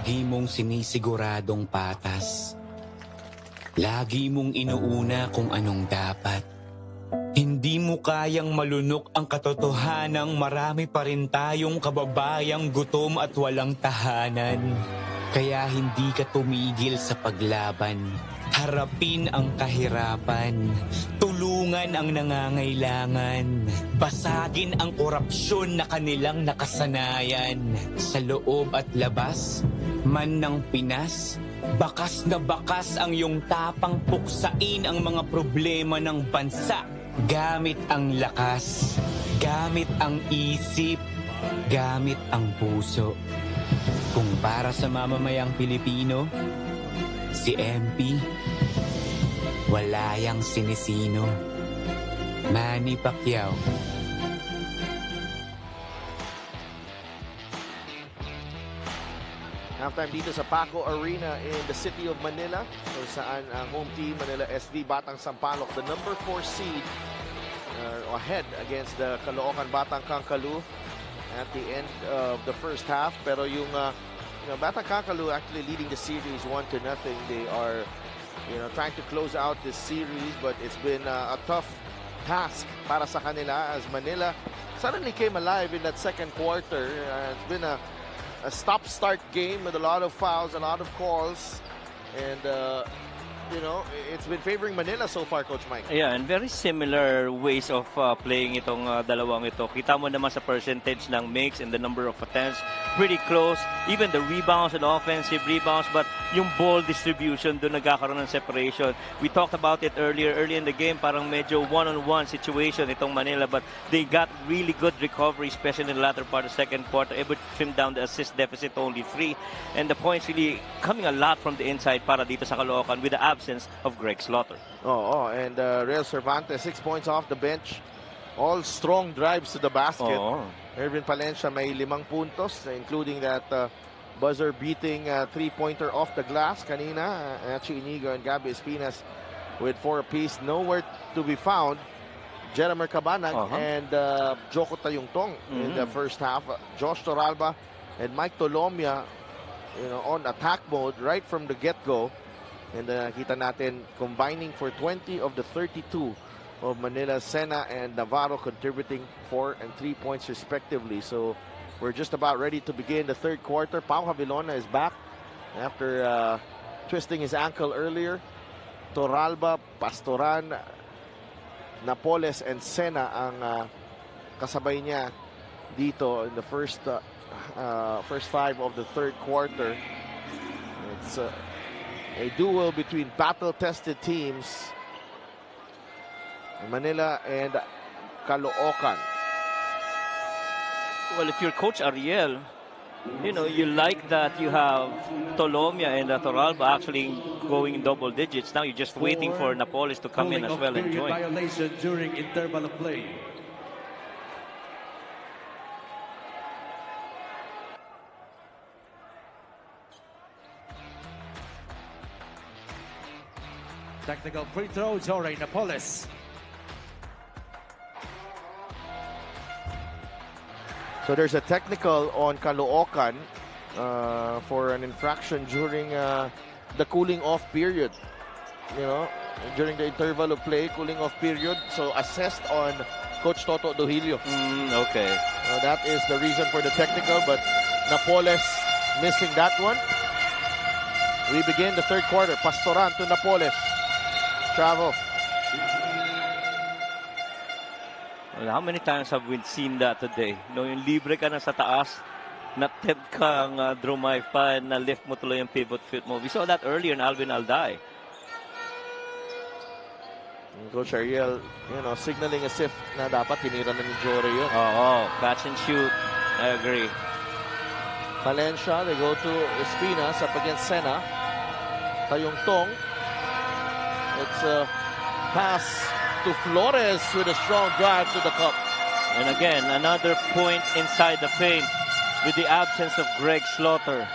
Lagi mong sinisiguradong patas. Lagi mong inuuna kung anong dapat. Hindi mo kayang malunok ang katotohanang marami pa rin tayong kababayang gutom at walang tahanan. Kaya hindi ka tumigil sa paglaban. Harapin ang kahirapan. Tulungan ang nangangailangan. Basagin ang korupsyon na kanilang nakasanayan. Sa loob at labas, man ng Pinas, bakas na bakas ang iyong tapang puksain ang mga problema ng bansa. Gamit ang lakas, gamit ang isip, gamit ang puso. Kung para sa mamamayang Pilipino, si MP, wala yang sinisino. Manny Pacquiao. Halftime dito sa Paco Arena in the city of Manila, kung saan ang home team Manila SV Batang Sampaloc, the number 4 seed, ahead against the Caloocan Batang Kankalu at the end of the first half. Pero yung Batang Kankalu actually leading the series 1-0. They are trying to close out this series, but it's been a tough task para sa kanila as Manila suddenly came alive in that second quarter. It's been a stop-start game with a lot of fouls, a lot of calls, and it's been favoring Manila so far, Coach Mike. Yeah, and very similar ways of playing itong dalawang ito. Kita mo naman sa percentage ng makes and the number of attempts, pretty close. Even the rebounds and offensive rebounds, but yung ball distribution, doon nagkakaroon ng separation. We talked about it early in the game, parang medyo one-on-one situation itong Manila, but they got really good recovery, especially in the latter part of the second quarter, able to trim down the assist deficit to only 3. And the points really coming a lot from the inside para dito sa Caloocan with the absence of Greg Slaughter. And Real Cervantes, 6 points off the bench. All strong drives to the basket. Ervin Palencia may 5 puntos, including that buzzer-beating three-pointer off the glass kanina. Achi Inigo and Gabby Espinas with 4 apiece. Nowhere to be found. Jeremy Cabanag and Joko Tayungtong in the first half. Josh Toralba and Mike Tolomia on attack mode right from the get-go. And kita natin combining for 20 of the 32 of Manila. Sena and Navarro contributing 4 and 3 points respectively. So we're just about ready to begin the third quarter. Pau Havilona is back after twisting his ankle earlier. Toralba, Pastoran, Napoles and Sena ang kasabay niya dito in the first 5 of the third quarter. It's a duel between battle-tested teams, Manila and Caloocan. Well, if you're Coach Ariel, you like that you have Tolomia and Toralba actually going in double digits. Now you're just waiting for Napoles to come in as well and join. Violation during interval of play. Technical free throw, Jorge Napoles. So there's a technical on Caloocan for an infraction during the cooling off period. During the interval of play, cooling off period. So assessed on Coach Toto Dohilio. Okay. That is the reason for the technical, but Napoles missing that one. We begin the third quarter. Pastoran to Napoles. Travel. Well, how many times have we seen that today? Yung libre ka na sa taas, na-tempt kang draw my pa, na-lift mo tuloy yung pivot foot mo. We saw that earlier in Alvin Alday. Coach Ariel, signaling as if na dapat tinira na ni Jory yun. Catch and shoot. I agree. Valencia, they go to Espinas up against Sena. Tayungtong. It's a pass to Flores with a strong drive to the cup. And again, another point inside the paint with the absence of Greg Slaughter.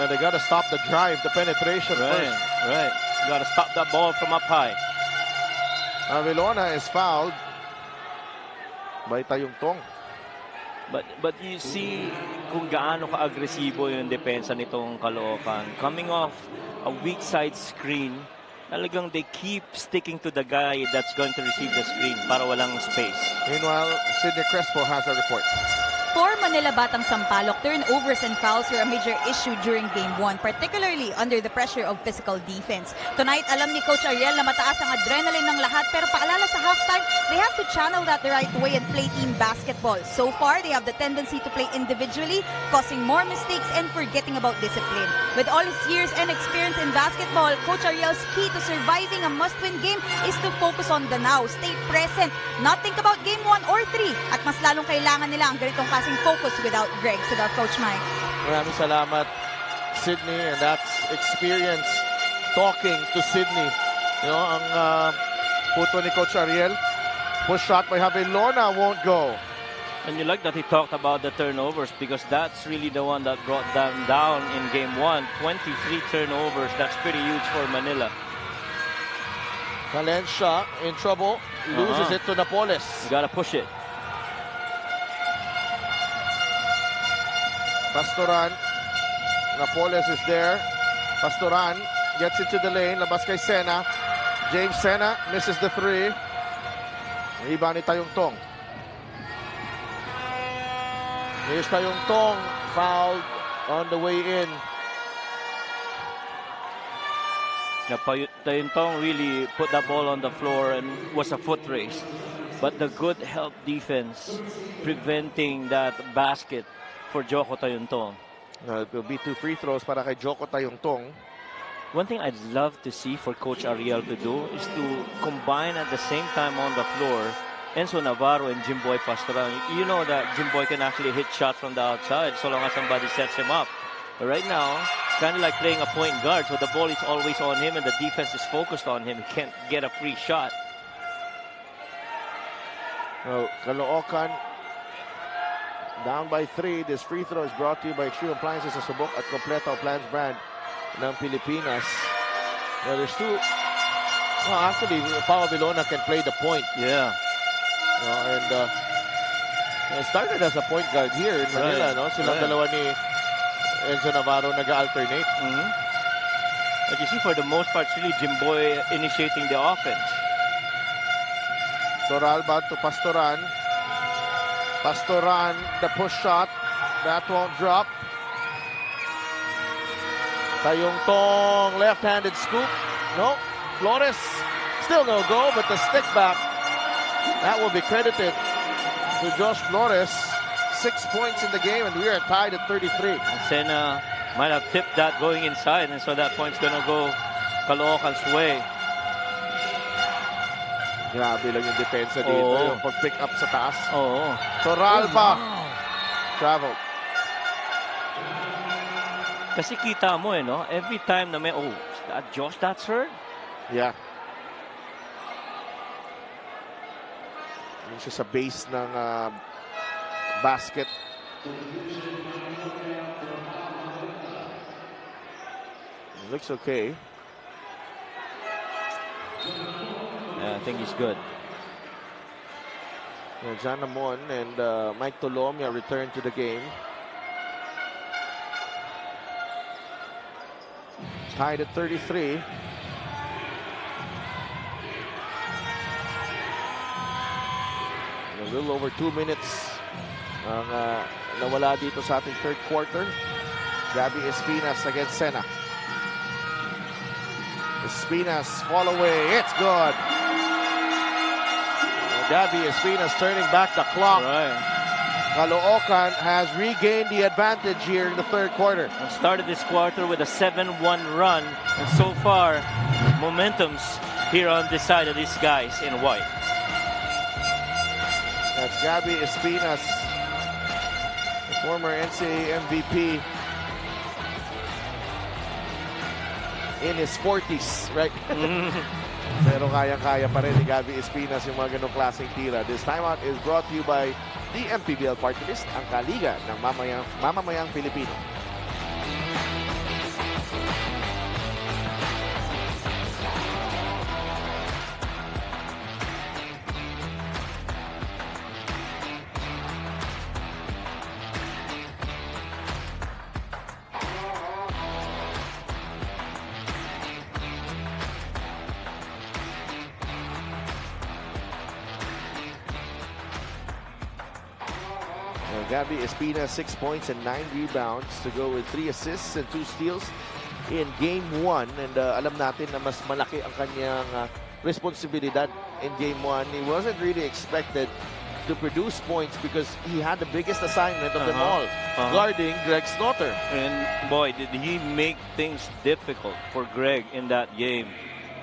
Now they got to stop the drive, the penetration first. Right. You got to stop that ball from up high. Avilona is fouled by Tayungtong. But you see kung gaano ka-agresibo yung depensa nitong Caloocan. Coming off a weak side screen, talagang they keep sticking to the guy that's going to receive the screen para walang space. Meanwhile, Sidney Crespo has a report. For Manila Batang Sampaloc, turnovers and fouls were a major issue during Game 1, particularly under the pressure of physical defense. Tonight, alam ni Coach Ariel na mataas ang adrenaline ng lahat, pero paalala sa halftime, they have to channel that the right way and play team basketball. So far, they have the tendency to play individually, causing more mistakes and forgetting about discipline. With all his years and experience in basketball, Coach Ariel's key to surviving a must-win game is to focus on the now, stay present, not think about Game 1 or 3, at mas lalong kailangan nila ang ganitong focus without Greg. So that Coach Mike. Maraming salamat, Sydney, and that's experience talking to Sydney. You know, ang puto ni Coach Ariel. Push shot by Javelona won't go. And you like that he talked about the turnovers because that's really the one that brought them down in Game 1. 23 turnovers. That's pretty huge for Manila. Valencia in trouble. Loses it to Napoles. You gotta push it. Pastoran. Napoles is there. Pastoran gets into the lane. Labas kay Sena. James Sena misses the three. Iba ni Tayong Tong. Here's Tayong Tong. Fouled on the way in. Tayong Tong really put that ball on the floor and was a foot race. But the good help defense preventing that basket for Joko Tayong Tong. It will be 2 free throws para kay Joko Tayong Tong. One thing I'd love to see for Coach Ariel to do is to combine at the same time on the floor Enzo Navarro and Jimboy Pastoran. You know that Jimboy can actually hit shots from the outside so long as somebody sets him up. But right now, it's kind of like playing a point guard, so the ball is always on him and the defense is focused on him. He can't get a free shot. Well, Caloocan down by 3. This free throw is brought to you by Extreme Appliances sa Subok at Kompleto Plans brand ng Pilipinas. Well, there's two. Well, actually, Pao Vilona can play the point. Yeah. And it started as a point guard here in Manila. No? Silang dalawa ni Enzo Navarro nag-alternate. But you see, for the most part, it's really Jimboy initiating the offense. Toralba to Pastoran. Pastoran, the push shot. That won't drop. Tayong Tong, left-handed scoop. No. Flores, still no go, but the stick back, that will be credited to Josh Flores. 6 points in the game, and we are tied at 33. Sena might have tipped that going inside, and so that point's gonna go Caloocan's way. Grabe lang yung depensa dito, yung pag-pick up sa taas. Oh, Toralba, wow. traveled. Kasi kita mo no? Every time na may, that Josh, that's hurt? Yeah. Yun siya sa base ng basket. Looks okay. Yeah, I think he's good. John Amon and Mike Tolomia return to the game. Tied at 33. A little over 2 minutes ang nawala dito sa ating third quarter. Gabby Espinas against Sena. Espinas fall away. It's good. Gabby Espinas turning back the clock. Caloocan has regained the advantage here in the third quarter. Started this quarter with a 7-1 run, and so far, momentum's here on this side of these guys in white. That's Gabby Espinas, the former NCAA MVP, in his 40s, right? Pero kaya-kaya pa rin ni Gabby Espinas yung mga ganong klaseng tira. This timeout is brought to you by the MPBL Party List, ang kaliga ng mamamayang Pilipino. Gabby Espina, 6 points and 9 rebounds to go with 3 assists and 2 steals in Game 1. And alam natin na mas malaki ang kanyang responsibilidad in Game 1. He wasn't really expected to produce points because he had the biggest assignment of them all, guarding Greg Slaughter. And boy, did he make things difficult for Greg in that game.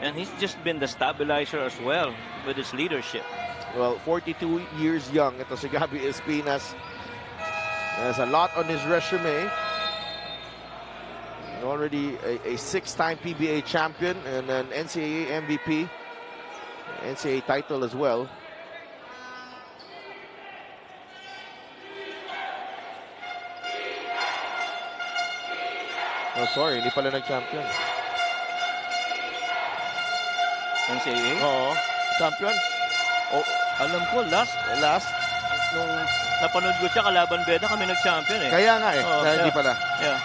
And he's just been the stabilizer as well with his leadership. Well, 42 years young. Ito si Gabby Espinas. Has a lot on his resume. Already a 6-time PBA champion and an NCAA MVP. NCAA title as well. Oh, sorry, hindi pala nag-champion. NCAA? Oo, champion. Oh, alam ko, last nung napanood ko siya, kalaban Beda, kami nag-champion eh. Kaya nga eh, hindi pala. Yeah.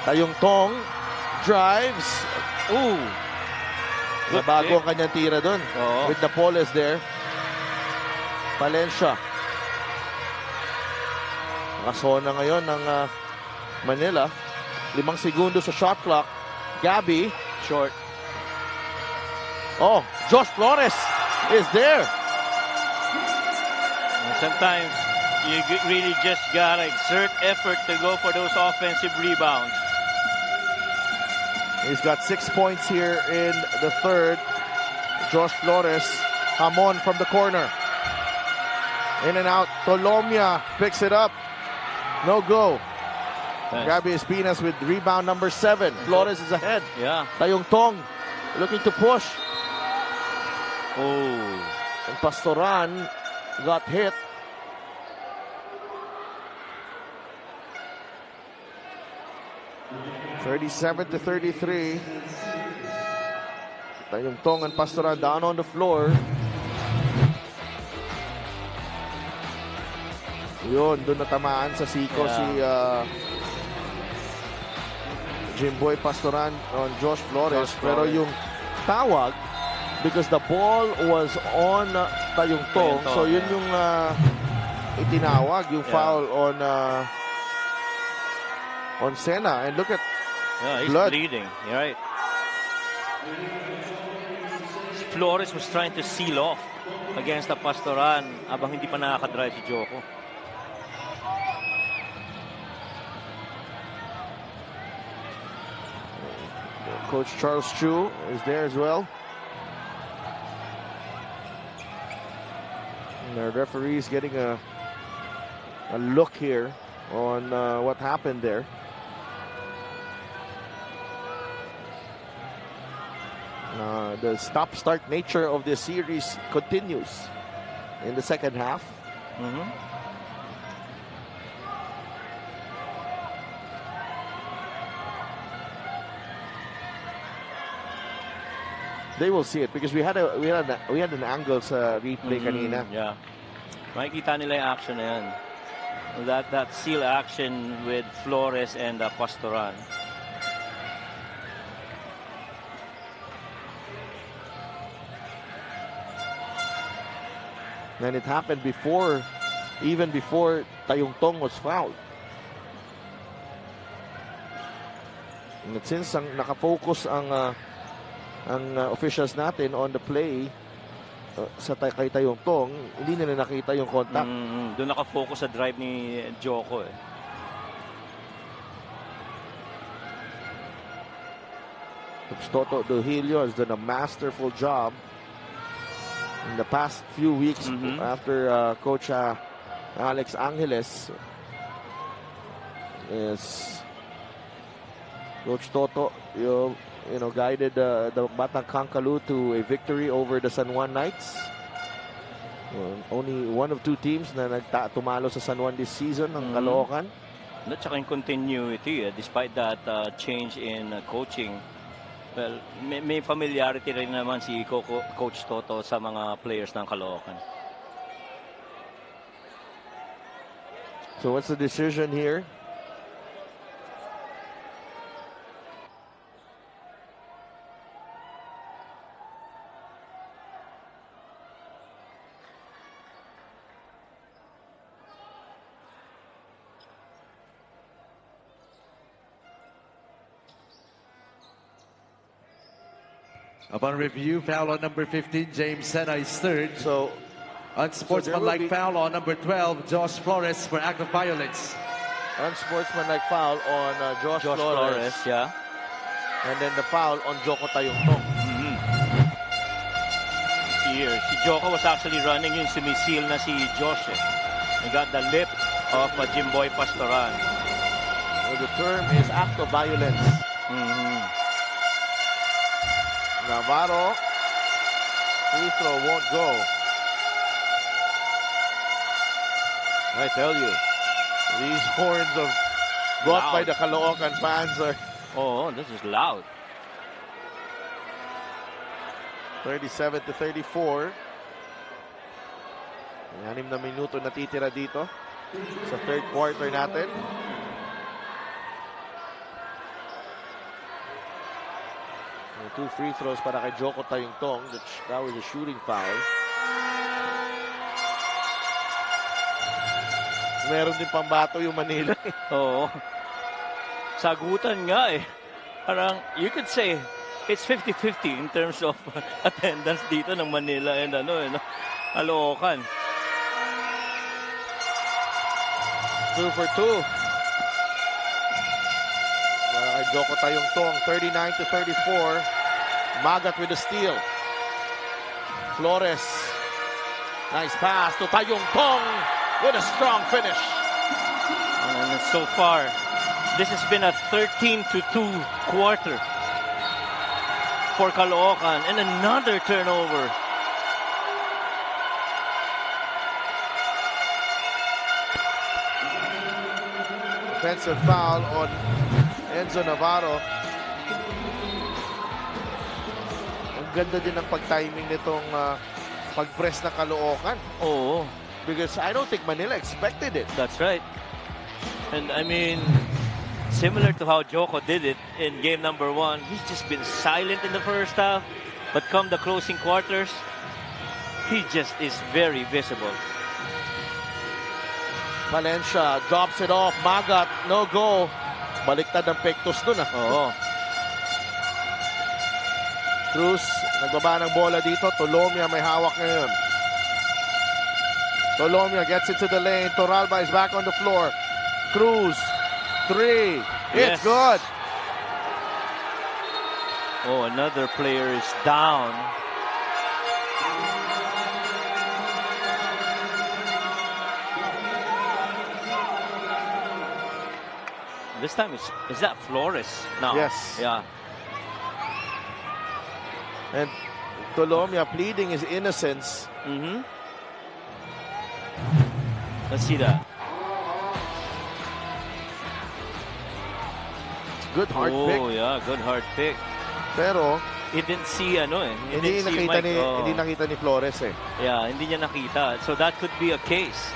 Tayong Tong drives. Ooh. Nabago ang kanyang tira doon. With Napoles there. Valencia. Nakasona ngayon ng Manila. 5 segundo sa shot clock. Gabby. Short. Oh, Josh Flores is there. Sometimes you really just gotta exert effort to go for those offensive rebounds. He's got 6 points here in the third. Josh Flores, Hamon from the corner. In and out. Tolomia picks it up. No go. Nice. Gabby Espinas with rebound number 7. Flores is ahead. Yeah. Tayong Tong looking to push. Oh. And Pastoran got hit. (37-33). Tayong Tong and Pastoran down on the floor. Yun, doon natamaan sa siko si Jimboy Pastoran on Josh Flores. Pero yung tawag, because the ball was on Tayong Tong, so yun yung itinawag, yung foul on Sena. And look at he's blood. bleeding. You're right. Flores was trying to seal off against the Pastoran abang hindi pa nakaka-drive si Joko. Coach Charles Chu is there as well. And the referee is getting a look here on what happened there. The stop-start nature of this series continues in the second half. They will see it because we had an angle sa replay kanina. Yeah. Makikita nila yung action na yan. That seal action with Flores and Pastoran. And it happened even before Tayong Tong was fouled. And since nakafocus ang officials natin on the play kay Tayong Tong, hindi nila nakita yung contact. Doon nakafocus sa drive ni Joko eh. Toto Dohilio has done a masterful job in the past few weeks after Coach Alex Angeles. Is Coach Toto, guided the Batang Caloocan to a victory over the San Juan Knights. Only one of 2 teams na tumalo sa San Juan this season, ng Caloocan. At saka in continuity, despite that change in coaching, well, may familiarity rin naman si Coach Toto sa mga players ng Caloocan. So what's the decision here? Upon review, foul on number 15, James Sena is third. So, Unsportsmanlike foul on number 12, Josh Flores for act of violence. unsportsmanlike foul on Josh Flores. yeah. And then the foul on Joko Tayungtong. Here, si Joko was actually running yung sumisil na si Josh. He got the lip of Jimboy Pastoran. Well, the term is act of violence. Navarro, free throw won't go. I tell you, these horns of brought by the Caloocan fans are... Oh, this is loud. 37-34. 6 na minuto natitira dito sa third quarter natin. Two free throws para kay Joko Tayungtong. That was a shooting foul. Meron din pambato yung Manila. Oo. Sagutan nga eh. Parang, you could say, it's 50-50 in terms of attendance dito ng Manila and Caloocan. 2 for 2. Para kay Joko Tayungtong, 39-34. Magat with the steal. Flores. Nice pass to Tayungtong with a strong finish. And so far, this has been a 13-2 quarter for Caloocan and another turnover. Offensive foul on Enzo Navarro. Ang ganda din ng pag-timing nitong pag-press na Caloocan. Oh, because I don't think Manila expected it. That's right. And I mean, similar to how Joko did it in game number 1, he's just been silent in the first half, but come the closing quarters, he just is very visible. Valencia drops it off. Magat, no go. Baliktad ang pektos dun Oo. Cruz, nagbaba ng bola dito. Tolomia may hawak ngayon. Tolomia gets it to the lane. Toralba is back on the floor. Cruz, 3. It's good. Oh, another player is down. This time is that Flores now? Yes. Yeah. And Tolomia pleading his innocence. Let's see that. Good hard pick. Oh, yeah, good hard pick. Pero he didn't see hindi nakita ni Flores eh. Yeah, hindi niya nakita. So that could be a case.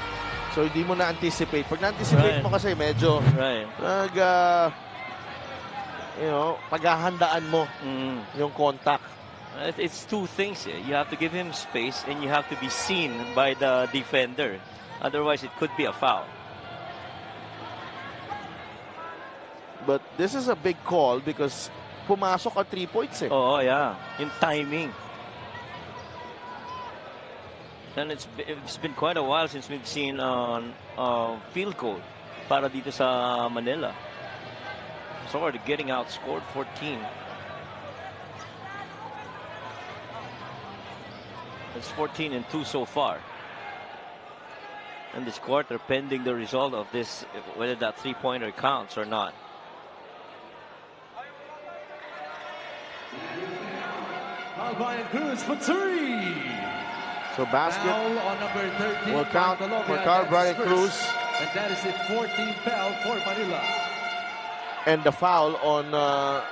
So hindi mo na-anticipate. Pag na-anticipate mo kasi medyo paghahandaan mo yung contact. It's two things. You have to give him space and you have to be seen by the defender. Otherwise, it could be a foul. But this is a big call because pumasok at 3 points eh. Oh, yeah. In timing. And it's been quite a while since we've seen field goal para dito sa Manila. So already getting outscored 14. It's 14-2 so far. And this quarter pending the result of this, whether that three-pointer counts or not. Alvin Cruz for 3. So basket foul on number 13 will count for Carl Brian Cruz. And that is a 14th foul for Manila. And the foul on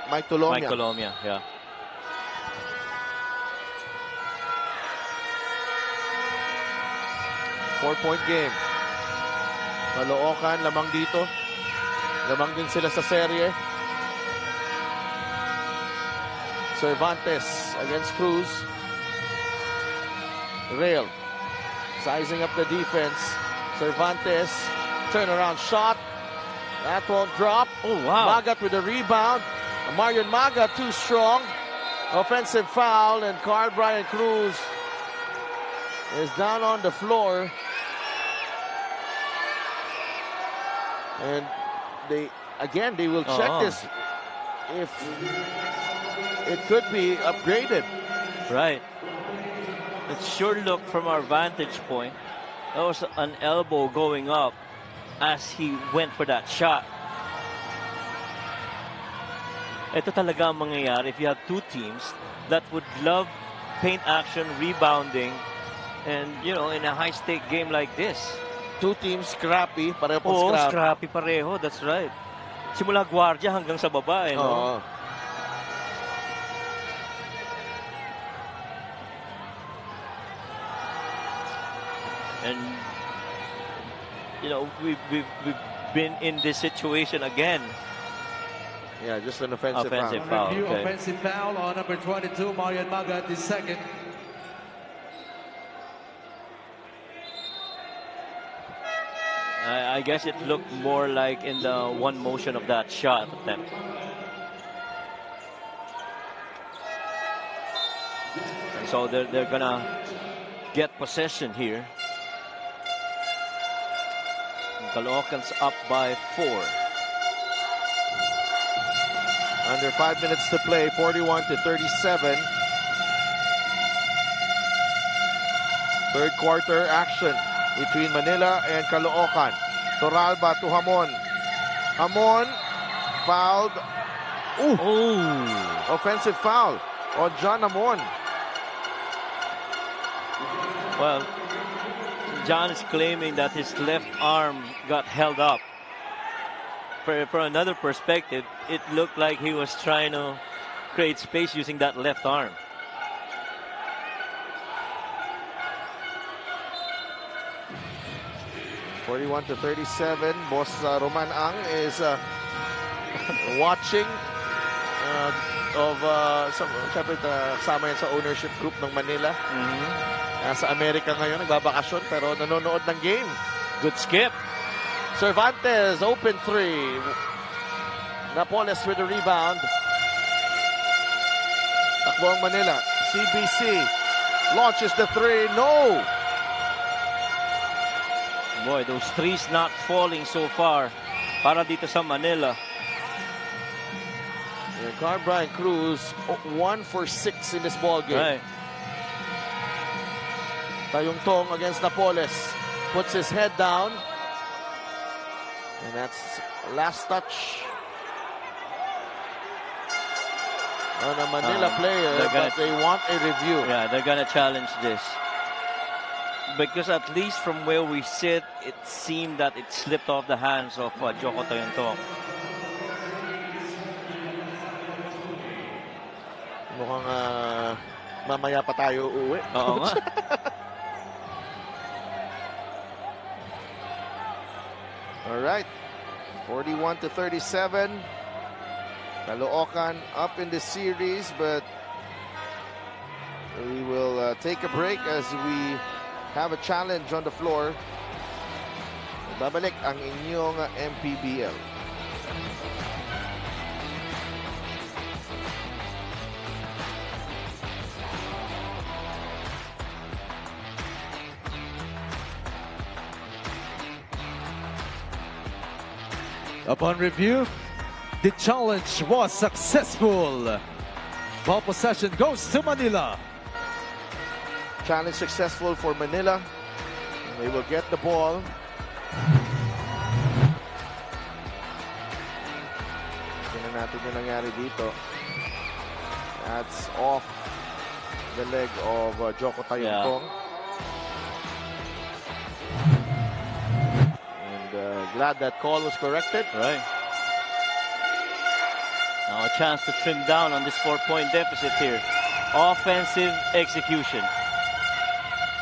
Mike Tolomia. Mike Tolomia, yeah. Four-point game. Caloocan, lamang dito. Lamang din sila sa serye. Cervantes against Cruz. Rail sizing up the defense. Cervantes, turnaround shot. That won't drop. Oh, wow. Magat with a rebound. Marion Magat too strong. Offensive foul, and Carl Brian Cruz is down on the floor. And they will check this if it could be upgraded. Right. It sure looked from our vantage point. That was an elbow going up as he went for that shot. Ito talaga ang mangyayari if you have two teams that would love paint action, rebounding, and, you know, in a high-stake game like this. Two teams scrappy, pareho pong Oo, scrap. scrappy pareho. That's right. Simula gwardiya hanggang sa baba, no? Oo. And, you know, we've been in this situation again. Yeah, just an offensive foul. foul. Review Okay. offensive foul on number 22, Marian Magat, is second. I guess it looked more like in the one motion of that shot attempt. And so they're gonna get possession here. Caloocan's up by 4. Under 5 minutes to play, 41-37. Third quarter action between Manila and Caloocan. Toralba to Hamon. Hamon fouled. Offensive foul on John Hamon. Well, John is claiming that his left arm got held up. For another perspective, it looked like he was trying to create space using that left arm. (41-37). Boss Roman Ang is watching siyempre kasama yan sa ownership group ng Manila. Nasa Amerika ngayon, nagbabakasyon pero nanonood ng game. Good skip. Cervantes, open three. Napoles with the rebound. Takbo ang Manila. CBC launches the three. No! Boy, those threes not falling so far para dito sa Manila. And Carl Brian Cruz, 1 for 6 in this ball game. Right. Tayong Tong against Napoles. Puts his head down. And that's last touch on a Manila player, but they want a review. Yeah, they're gonna challenge this. Because at least from where we sit, it seemed that it slipped off the hands of Joko Toyontong. Mukhang mamaya pa tayo uuwi. Oo nga. All right, 41-37. Caloocan up in the series, but we will take a break as we have a challenge on the floor. Babalik ang inyong MPBL. Upon review, the challenge was successful. Ball possession goes to Manila. Challenge successful for Manila. They will get the ball. Tingnan natin yung nangyari dito. That's off the leg of Joko Tayongkong. Glad that call was corrected. Right. Now a chance to trim down on this 4-point deficit here. Offensive execution.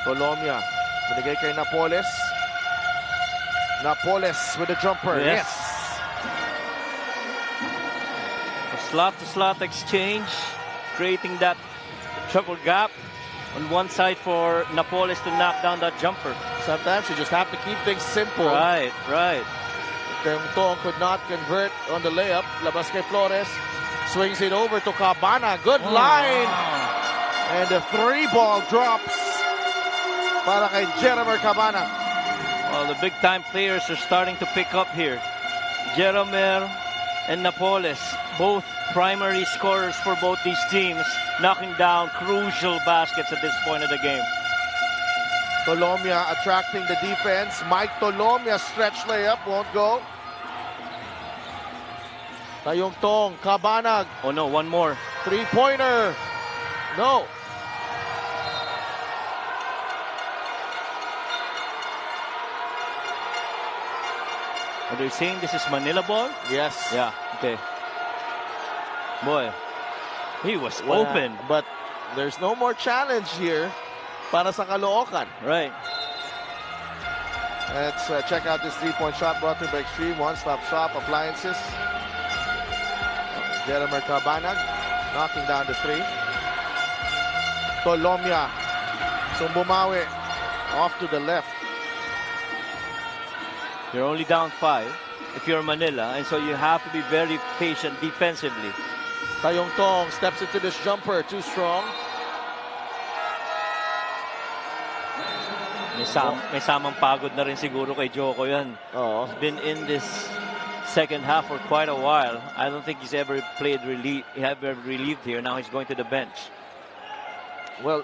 Colombia, binigay kay Napoles. Napoles with a jumper. Yes. A slot-to-slot exchange, creating that triple gap on one side for Napoles to knock down that jumper. Sometimes you just have to keep things simple. Right. Tong could not convert on the layup. Labas kay Flores. Swings it over to Cabana. Good line. And the 3-ball drops para kay Jeremer Cabana. Well, the big-time players are starting to pick up here. Jeremer and Napoles, both primary scorers for both these teams, knocking down crucial baskets at this point of the game. Tolomia attracting the defense. Mike Tolomia stretch layup, won't go. Tayong Tong, Cabanag. Oh no, one more. 3-pointer. No. Are they saying this is Manila ball? Yes. Yeah, okay. Boy, he was open. But there's no more challenge here para sa Caloocan. Right. Let's check out this 3-point shot brought to you by Extreme One-Stop Shop Appliances. Jeremer Cabanag knocking down the 3. Tolomia. Sumbumawi off to the left. You're only down 5 if you're Manila, and so you have to be very patient defensively. Tayong Tong steps into this jumper, too strong. May samang pagod na rin siguro kay Joko yan. Oo. He's been in this second half for quite a while. I don't think he's ever relieved here. Now he's going to the bench. Well,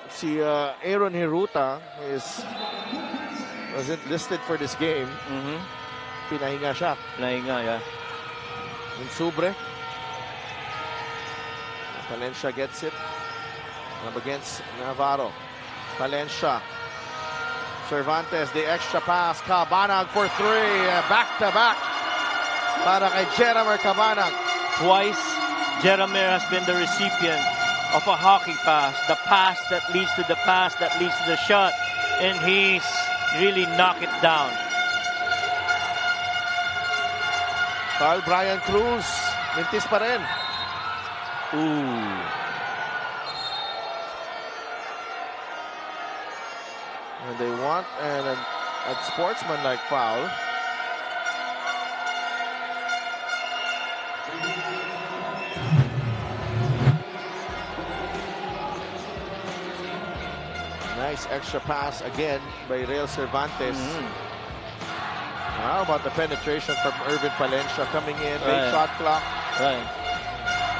si Aaron Hiruta wasn't listed for this game. Pinahinga siya. Pinahinga, yeah. Bunsubre. Palencia gets it. Up against Navarro. Palencia. Cervantes, the extra pass. Cabanag for 3. Back-to-back. Para kay Jeremer Cabanag. Twice, Jeremer has been the recipient of a hockey pass. The pass that leads to the pass that leads to the shot. And he's really knocked it down. Carl Brian Cruz. Mintis pa rin. Ooh. And they want a sportsman-like foul. Nice extra pass again by Real Cervantes. How about the penetration from Irvin Palencia coming in? Late shot clock. Right.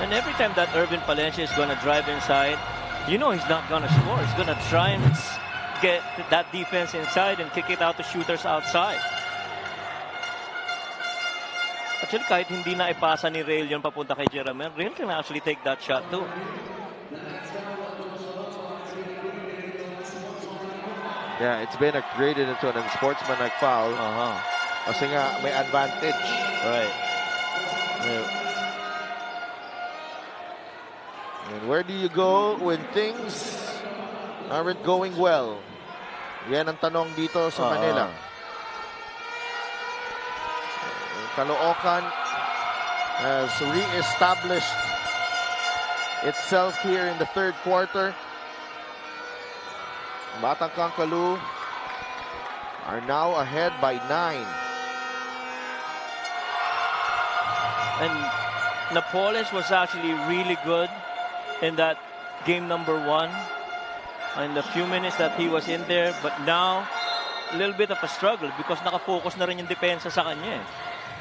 And every time that Irvin Palencia is going to drive inside, you know he's not going to score. He's going to try and get that defense inside and kick it out to shooters outside. Actually, kahit hindi na ipasa ni Real yun papunta kay Jeremer, Real can actually take that shot too. Yeah, it's been graded into an unsportsmanlike foul. Kasi nga, may advantage. Right. Yeah. And where do you go when things aren't going well? Yan ang tanong dito sa Manila. Caloocan has re-established itself here in the third quarter. Batang Kangkalu are now ahead by 9. And Napoles was actually really good in that game number 1. In the few minutes that he was in there, but now a little bit of a struggle because nakafocus na rin yung depensa sa kanya.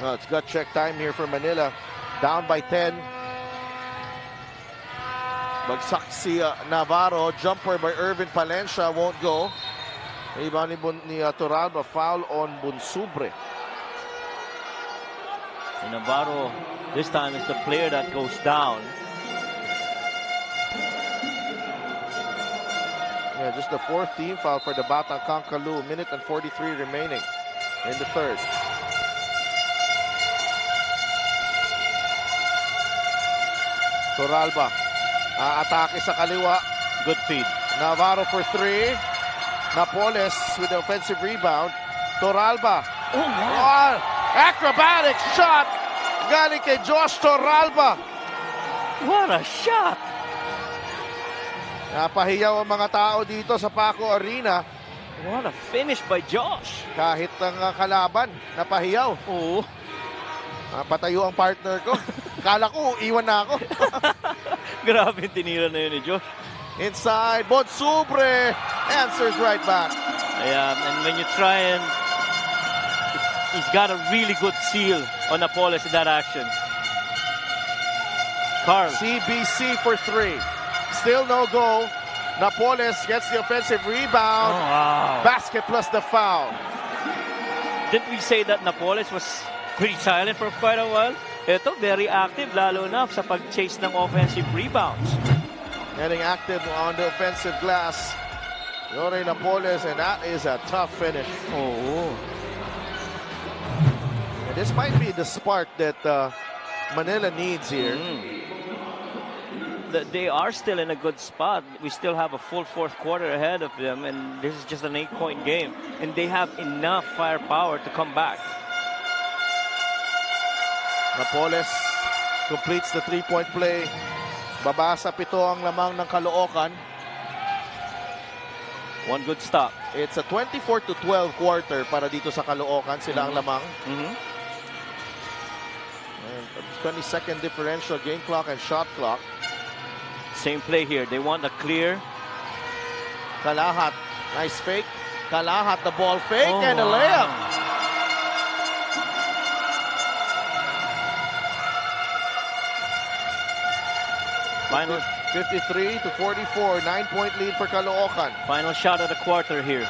Well, it's gut check time here for Manila. Down by 10. Bagsak si Navarro. Jumper by Irvin Palencia won't go. Rebound ni Toralba. Foul on Bunsubre. And Navarro this time is the player that goes down. Yeah, just the 4th team foul for the Batang Kangkalu. Minute and 43 remaining in the third. Toralba. Atake sa kaliwa. Good feed. Navarro for 3. Napoles with the offensive rebound. Toralba. Oh, wow. Acrobatic shot. Galing kay Josh Toralba. What a shot. Napahiyaw ang mga tao dito sa Paco Arena. What a finish by Josh. Kahit ang kalaban, napahiyaw. Oo. Patayo ang partner ko. Kala ko, iwan na ako. Grabe yung tinira na yun ni Josh. Inside, Bonsubre answers right back. Yeah, and when you try and... He's got a really good seal on Napoles in that action. Carl. CBC for 3. Still no goal. Napoles gets the offensive rebound. Oh, wow. Basket plus the foul. Didn't we say that Napoles was pretty silent for quite a while? Ito, very active, lalo na sa pag-chase ng offensive rebounds. Getting active on the offensive glass. Yore Napoles, and that is a tough finish. Oh. And this might be the spark that Manila needs here. They are still in a good spot. We still have a full fourth quarter ahead of them, and this is just an 8-point game. And they have enough firepower to come back. Napoles completes the 3-point play. Babasa 7 ang lamang ng Caloocan. One good stop. It's a 24-12 quarter para dito sa Caloocan. Sila ang lamang. And 22nd differential game clock and shot clock. Same play here. They want a clear. Kalahat. Nice fake. Kalahat the ball fake and a layup. Final 53-44. 9-point lead for Caloocan. Final shot of the quarter here.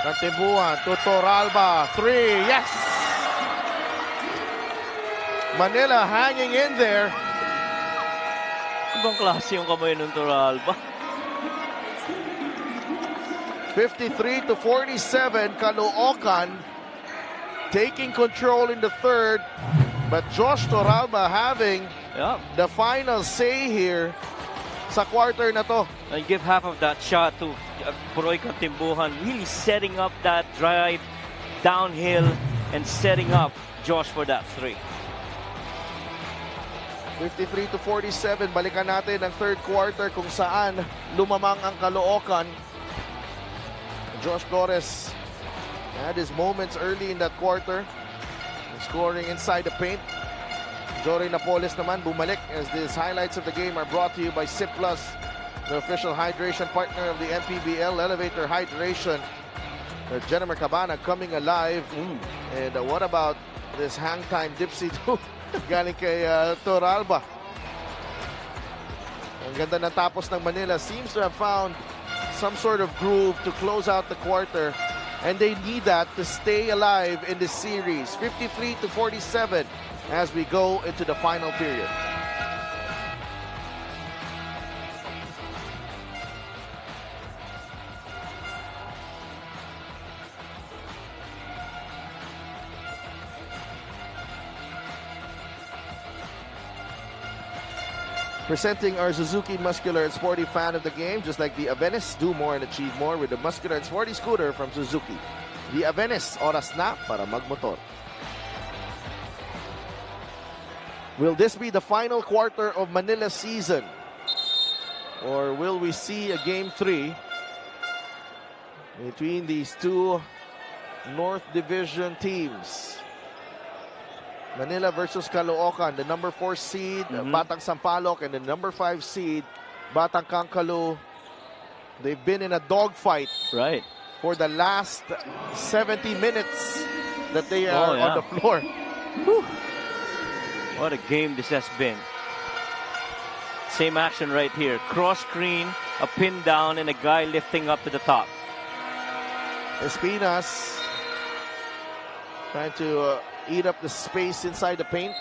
Kantibuan to Toralba. 3. Yes! Manila hanging in there. Ibang klase yung kamay ng Toralba. 53-47. Caloocan taking control in the third. But Josh Toralba having the final say here sa quarter na to. I give half of that shot to Puroy Kantimbuhan, really setting up that drive downhill and setting up Josh for that 3. 53-47. Balikan natin ang third quarter kung saan lumamang ang Caloocan. Josh Torres had his moments early in that quarter, scoring inside the paint. Jory Napoles naman bumalik, as these highlights of the game are brought to you by Sip Plus, the official hydration partner of the MPBL. Elevator Hydration. Jennifer Cabana coming alive. And what about this hang time dipsy do? Galing kay Toralba. Ang ganda ng tapos ng Manila. Seems to have found some sort of groove to close out the quarter. And they need that to stay alive in this series. 53-47 as we go into the final period. Presenting our Suzuki Muscular and Sporty fan of the game, just like the Avenis, do more and achieve more with the Muscular and Sporty scooter from Suzuki. The Avenis, oras na para magmotor. Will this be the final quarter of Manila's season? Or will we see a Game 3 between these two North Division teams? Manila versus Caloocan, the number 4 seed, Batang Sampaloc, and the number 5 seed, Batang Kankalu. They've been in a dogfight for the last 70 minutes that they are on the floor. Whew. What a game this has been. Same action right here. Cross screen, a pin down, and a guy lifting up to the top. Espinas trying to eat up the space inside the paint.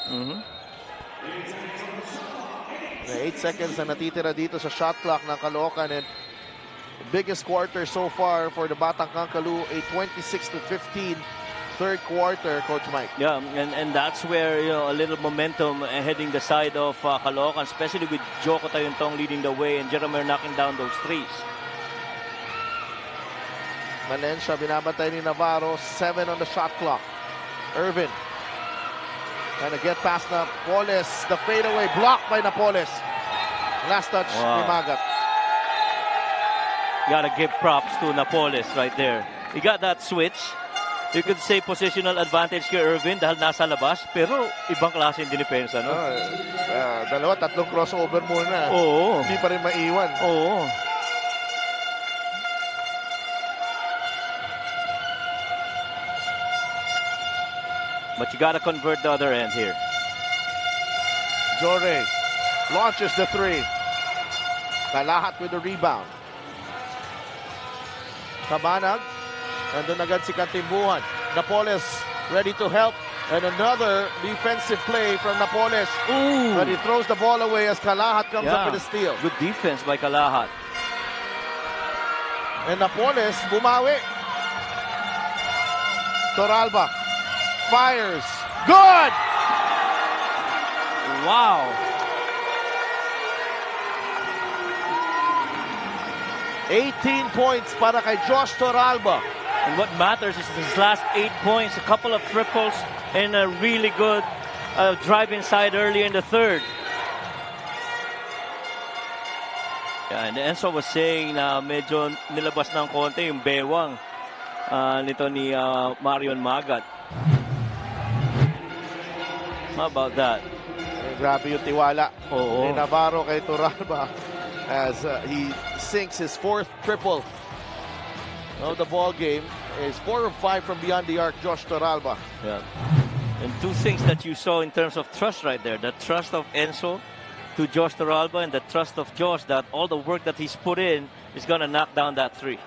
8 seconds na natitira dito sa shot clock ng Caloocan, and the biggest quarter so far for the Batang Kankalu, a 26-15 third quarter, Coach Mike. Yeah, and that's where a little momentum heading the side of Caloocan, especially with Joko Tayuntong leading the way and Jeremy knocking down those threes. Valencia binabantay ni Navarro, 7 on the shot clock. Irvin trying to get past Napoles. The fadeaway blocked by Napoles. Last touch, Magat. Gotta give props to Napoles right there. He got that switch, You could say positional advantage kay Irvin dahil nasa labas, pero ibang klase yung dinipensa, no? Dalawa, tatlong crossover muna. Oo. Hindi pa rin maiwan. Oo. But you gotta convert the other end here. Jore launches the three. Kalahat with the rebound. Kabanag. Nandun agad si Kantimbuhan. Napoles ready to help. And another defensive play from Napoles. Ooh. But he throws the ball away as Kalahat comes up with a steal. Good defense by Kalahat. And Napoles bumawi. Toralba fires. Good! Wow. 18 points para kay Josh Toralba. And what matters is his last 8 points, a couple of triples, and a really good drive inside early in the third. Yeah, and Enzo was saying na medyo nilabas ng konti yung bewang nito ni Marion Magat. How about that? Grabe yung tiwala Oo. ni Navarro kay Toralba as he sinks his fourth triple of the ball game. Is 4 of 5 from beyond the arc, Josh Toralba. Yeah. And two things that you saw in terms of trust right there. The trust of Enzo to Josh Toralba and the trust of Josh that all the work that he's put in is going to knock down that three.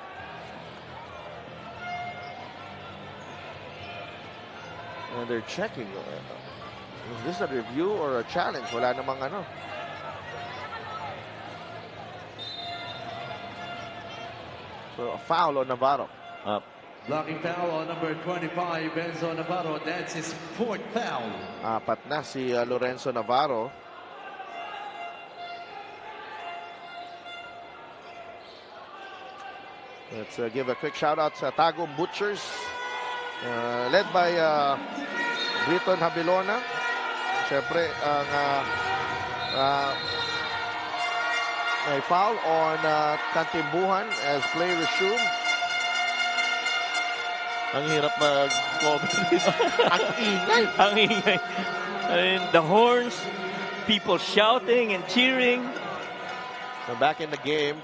And they're checking. Is this a review or a challenge? Wala namang ano. So a foul on Navarro. Blocking foul on number 25, Enzo Navarro. That's his fourth foul. Apat na si Lorenzo Navarro. Let's give a quick shout out sa Tagum Butchers. Led by Briton Habilona. Siyempre, ang may foul on Kantimbuhan as play resumed. Ang hirap mag-comment. Ang ingay. Ang ingay. And the horns, people shouting and cheering. So back in the game,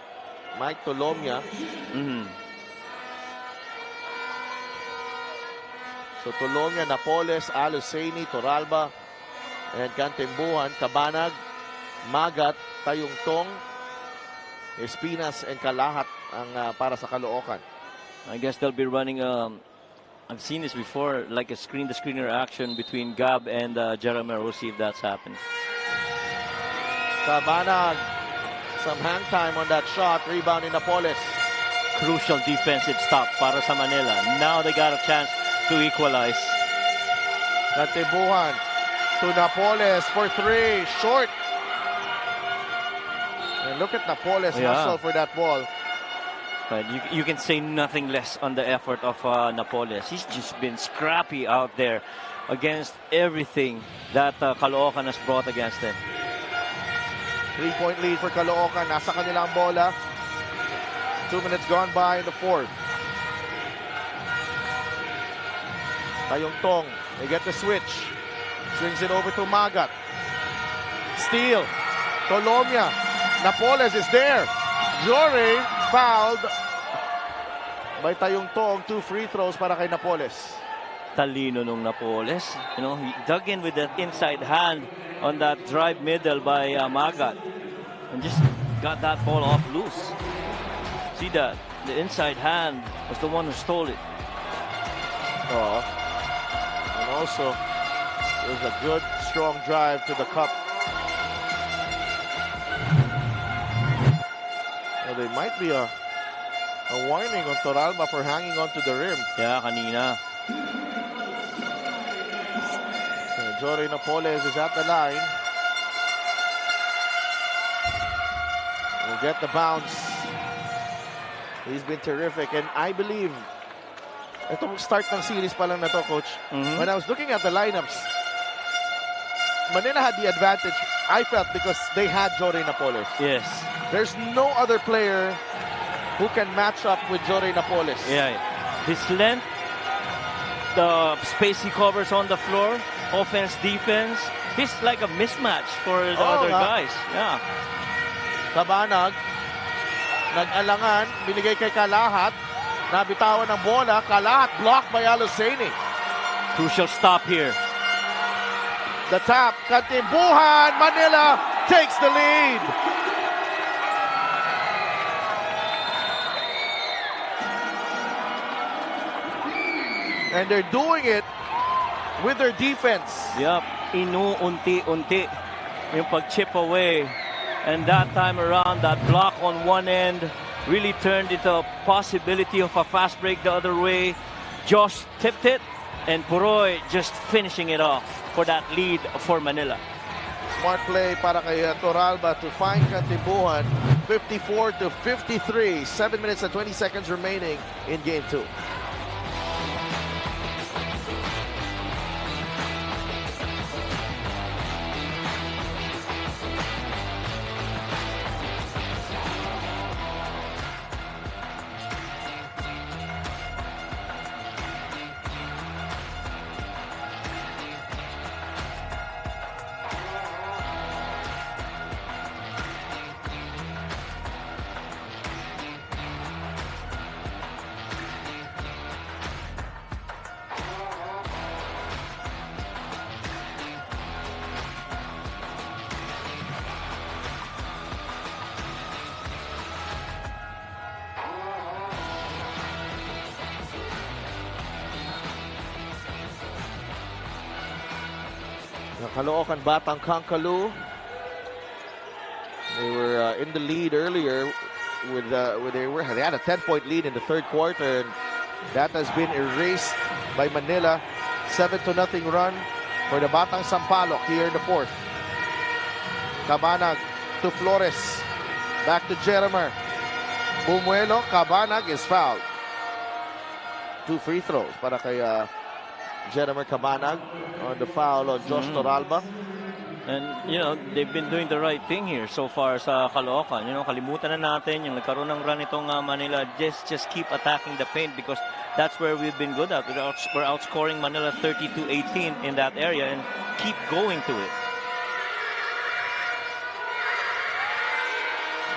Mike Tolomia. So Tolomia, Napoles, Aluceni, Toralba, and Kantimbuhan, Kabanag, Magat, Tayungtong, Espinas, and Kalahat ang para sa Caloocan. I guess they'll be running, I've seen this before, like a screen-to-screener action between Gab and Jeremy. We'll see if that's happened. Kabanag, some hang time on that shot, rebound in Napoles. Crucial defensive stop para sa Manila. Now they got a chance to equalize. Kantimbuhan to Napoles for three, short. And look at Napoles hustle for that ball. But you can say nothing less on the effort of Napoles. He's just been scrappy out there against everything that Caloocan has brought against him. 3-point lead for Caloocan. Nasa kanila ang bola. 2 minutes gone by in the fourth. Tayungtong. They get the switch. Swings it over to Magat. Steal. Tolomia. Napoles is there. Jore fouled by Tayungtong. 2 free throws para kay Napoles. Talino nung Napoles. You know, he dug in with that inside hand on that drive middle by Magat. And just got that ball off loose. See that? The inside hand was the one who stole it. Oh. And also, it was a good, strong drive to the cup. Well, there might be a warning on Toralba for hanging on to the rim. Yeah, kanina. So, Jore Napoles is at the line. Will get the bounce. He's been terrific. And I believe, itong start ng series pa lang na to, Coach. When I was looking at the lineups, Manila had the advantage, I felt, because they had Jore Napoles. Yes. There's no other player who can match up with Jore Napoles. Yeah. His length the space he covers on the floor, offense, defense. He's like a mismatch for the other guys. Yeah. Cabanag, nag-alangan, binigay kay Kalahat, nabitawan ng bola, Kalahat blocked by Aluseni. Crucial stop here. The tap, Katimbuhan, Manila takes the lead. And they're doing it with their defense. Yup, inuunti-unti yung pag-chip away. And that time around, that block on one end really turned into a possibility of a fast break the other way. Josh tipped it, and Puroy just finishing it off for that lead for Manila. Smart play para kay Toralba to find Katimbuhan. 54-53, 7 minutes and 20 seconds remaining in Game 2. Caloocan Batang Kankalu. They were in the lead earlier with they had a 10-point lead in the third quarter, and that has been erased by Manila. 7-0 run for the Batang Sampaloc here in the fourth. Cabanag to Flores. Back to Jerimer. Bumuelo, Cabanag is fouled. 2 free throws para kay Jerimer Cabanag on the foul on Josh Toralba. And, you know, they've been doing the right thing here so far sa Caloocan. You know, kalimutan na natin yung nagkaroon ng run itong Manila. Just keep attacking the paint because that's where we've been good at. We're outscoring Manila 30-18 in that area and keep going to it.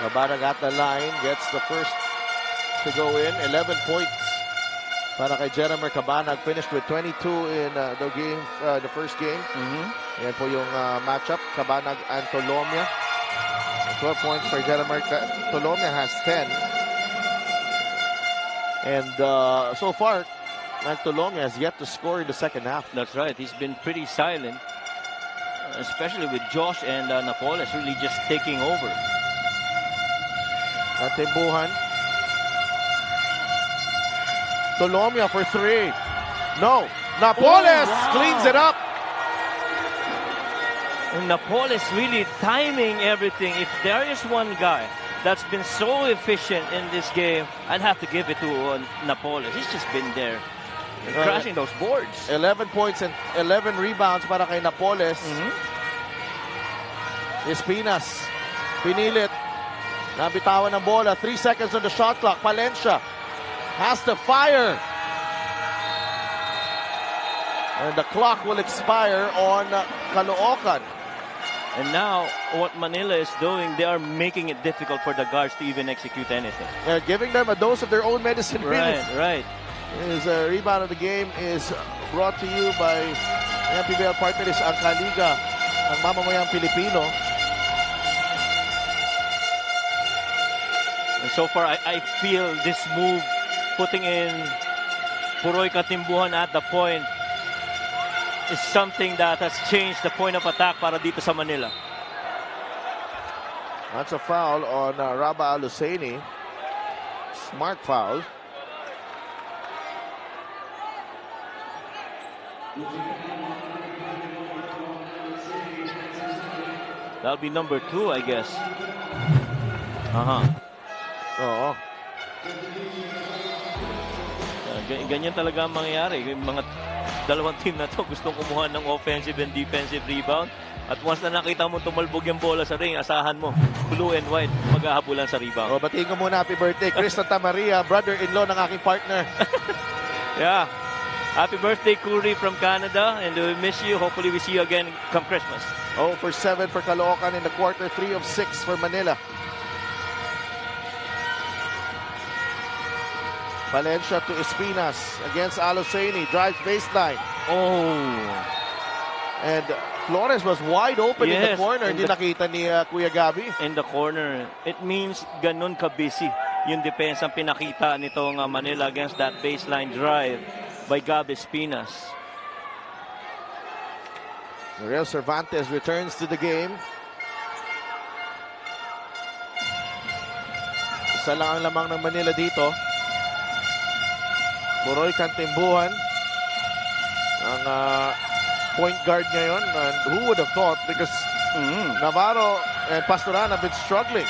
Cabanag at the line, gets the first to go in. 11 points para kay Jerimer Cabanag, finished with 22 in the first game. Yan po yung matchup, Cabanag and Tolomia. 12 points for Jerimer. Tolomia has 10. And so far, Tolomia has yet to score in the second half. That's right. He's been pretty silent, especially with Josh and Napoles really just taking over. Katimbuhan. Tolomia for 3. No. Napoles cleans it up. And Napoles really timing everything. If there is one guy that's been so efficient in this game, I'd have to give it to Napoles. He's just been there crashing those boards. 11 points and 11 rebounds para kay Napoles. Espinas. Pinilit. Nabitawan ng bola. 3 seconds on the shot clock. Palencia has to fire. And the clock will expire on Caloocan. And now, what Manila is doing, they are making it difficult for the guards to even execute anything. Giving them a dose of their own medicine. Right, really. right. His rebound of the game is brought to you by MPBL partners ang Kaliga, ang mamamayang Pilipino. And so far, I feel this move, putting in Puroy Katimbuhan at the point, is something that has changed the point of attack para dito sa Manila. That's a foul on Raba Aluseni. Smart foul. That'll be number 2, I guess. Oo. Ganyan talaga ang mangyayari. Yung mga dalawang team na to gustong kumuha ng offensive and defensive rebound. At once na nakita mo tumalbog yung bola sa ring, asahan mo, blue and white, maghahabulan sa rebound. Batiin ko muna, happy birthday, Chris Santa Maria, brother-in-law ng aking partner. Yeah. Happy birthday, Kuri from Canada, and we miss you. Hopefully we see you again come Christmas. 0 for 7 for Caloocan in the quarter, 3 of 6 for Manila. Valencia to Espinas against Aloceni, drives baseline. Oh. And Flores was wide open in the Yes, corner. in Hindi nakita ni Kuya Gabi. In the corner. It means ganun ka-busy yung depensa ang pinakita nitong Manila against that baseline drive by Gabi Espinas. Real Cervantes returns to the game. Isa lang ang lamang ng Manila dito. Buroy Kantimbuhan ang point guard ngayon. And who would have thought, because Navarro and Pastoran have been struggling.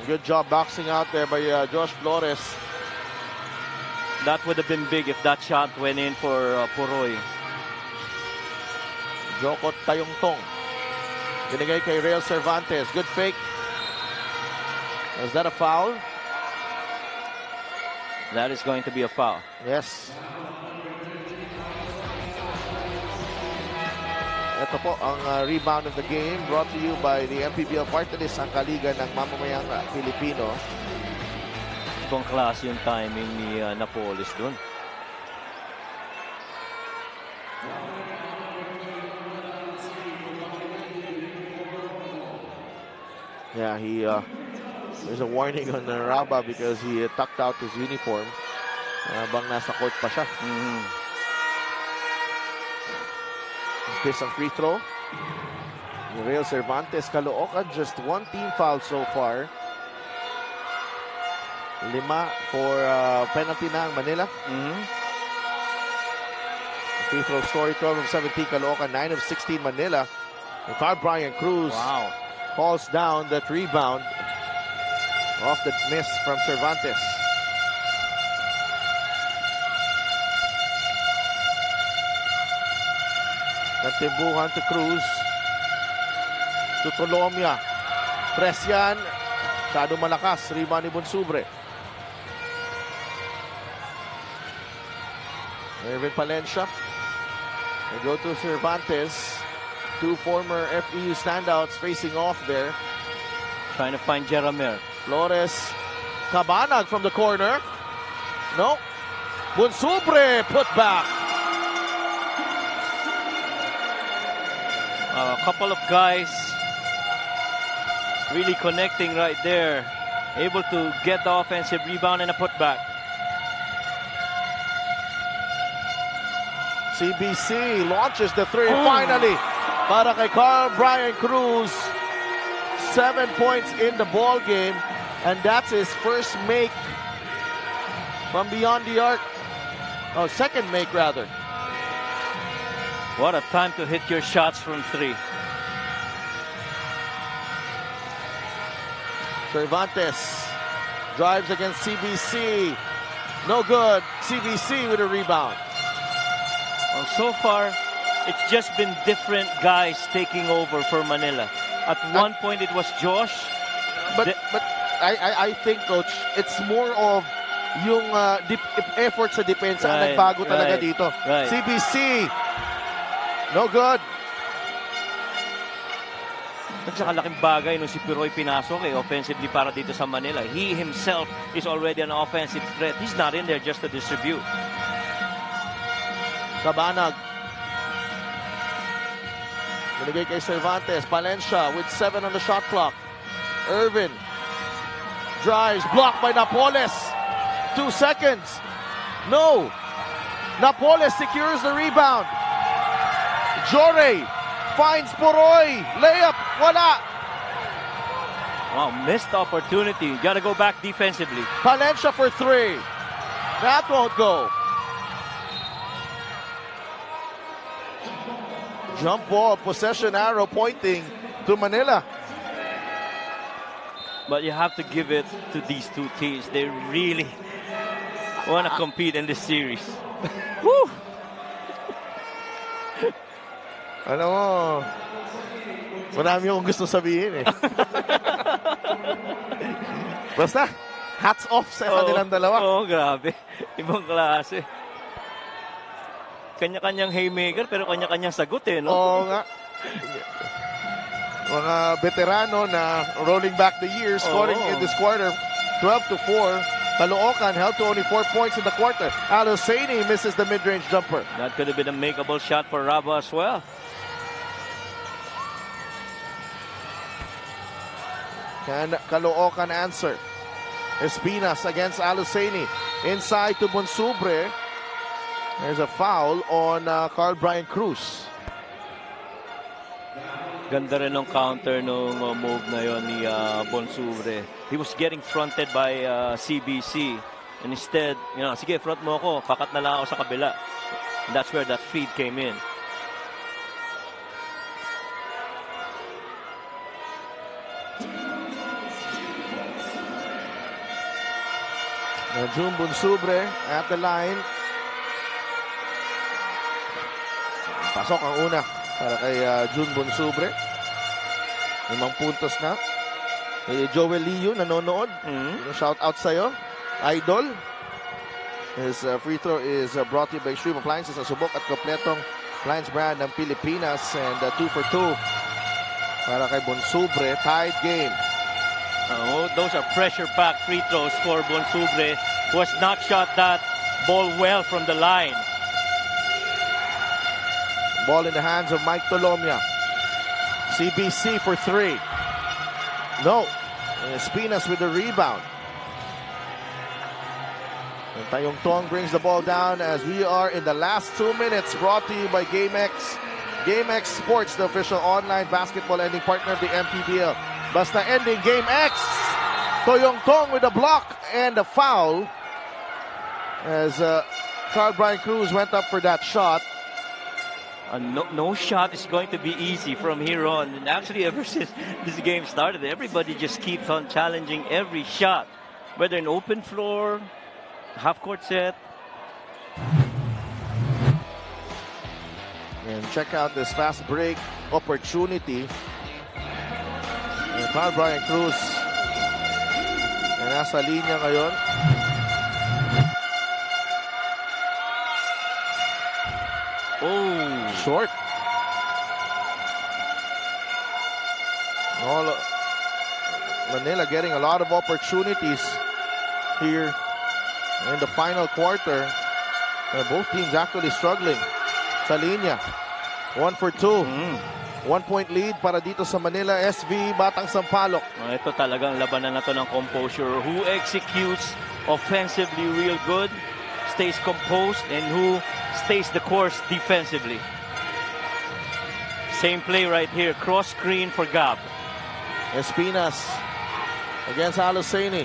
Good job boxing out there by Josh Flores. That would have been big if that shot went in for Puroy. Jokot Tayongtong. Binigay kay Real Cervantes. Good fake. Is that a foul? That is going to be a foul. Yes. Ito po ang rebound of the game brought to you by the MPBL Partners, ang kaliga ng mamamayang Pilipino. Ibang klase yung timing ni Napoles dun. Yeah, there's a warning on Raba because he tucked out his uniform. Habang nasa court pa siya. This ang free throw. Real Cervantes, Caloocan, just one team foul so far. 5 for penalty na ang Manila. Free throw story, 12 of 17 Caloocan, 9 of 16 Manila. And Brian Cruz falls down that rebound off the miss from Cervantes. Natimbuhan to Cruz. To Tolomia. Press yan. Masyado malakas. Rebound ni Bonsubre. Ervin Palencia. They go to Cervantes. 2 former FEU standouts facing off there. Trying to find Jeramir. Flores. Cabanag from the corner. No. Bonsubre put back. A couple of guys really connecting right there. Able to get the offensive rebound and a putback. CBC launches the three finally para kay Brian Cruz. 7 points in the ball game, and that's his first make from beyond the arc. Oh, second make rather. What a time to hit your shots from 3. Cervantes drives against CBC. No good. CBC with a rebound. Well, so far, it's just been different guys taking over for Manila. At one point, it was Josh. But I think, Coach, it's more of yung effort sa depensa ang nagbago talaga dito. CBC, no good. At saka laking bagay nung si Puroy pinasok offensively para dito sa Manila. He himself is already an offensive threat. He's not in there just to distribute. Cabanag. Binigay kay Cervantes. Palencia with 7 on the shot clock. Irvin drives, blocked by Napoles. 2 seconds. No. Napoles secures the rebound. Jore finds Puroy. Layup. Wala. Wow, missed opportunity. Got to go back defensively. Palencia for 3. That won't go. Jump ball, possession arrow pointing to Manila. But you have to give it to these two teams. They really want to compete in this series. Woo! Alam mo, marami akong gusto sabihin eh. Basta, hats off sa kanilang dalawa. Oh, grabe. Ibang klase. Kanya-kanyang haymaker pero kanya-kanyang sagot eh, no? Oo nga. Mga veterano na rolling back the years, scoring in this quarter, 12-4. Caloocan held to only 4 points in the quarter. Alosani misses the mid-range jumper. That could have been a makeable shot for Raba as well. Can Caloocan answer? Espinas against Alosani. Inside to Bonsubre. There's a foul on Carl Brian Cruz. Ganda rin ng counter nung move na yon ni Bonsubre. He was getting fronted by CBC. And instead, sige, front mo ako. Pakat na lang ako sa kabila. And that's where that feed came in. June Bonsubre at the line. Pasok ang una para kay June Bonsubre. 5 puntos na. Joel Liu nanonood. Shout out sa'yo, Idol. His free throw is brought to you by Extreme Appliances. Ang subok at kompletong appliance brand ng Pilipinas. And 2 for 2 para kay Bonsubre. Tied game. Those are pressure-packed free throws for Bonsubre, who has not shot that ball well from the line. Ball in the hands of Mike Tolomia. CBC for 3. No. Espinas with the rebound. And Tayong Tong brings the ball down as we are in the last 2 minutes. Brought to you by GameX. GameX Sports, the official online basketball ending partner of the MPBL. Basta ending Game X. Toyong Tong with a block and a foul. As Carl Brian Cruz went up for that shot. No shot is going to be easy from here on. And actually, ever since this game started, everybody just keeps on challenging every shot. Whether an open floor, half-court set. And check out this fast break opportunity. And Carl Brian Cruz. And nasa linya ngayon. Short. Manila getting a lot of opportunities here in the final quarter. Both teams actually struggling. Sa linya. 1 for 2. 1 point lead para dito sa Manila SV Batang Sampaloc. Ito talagang labanan na to ng composure. Who executes offensively real good, stays composed, and who stays the course defensively. Same play right here. Cross screen for Gab. Espinas against Alosani.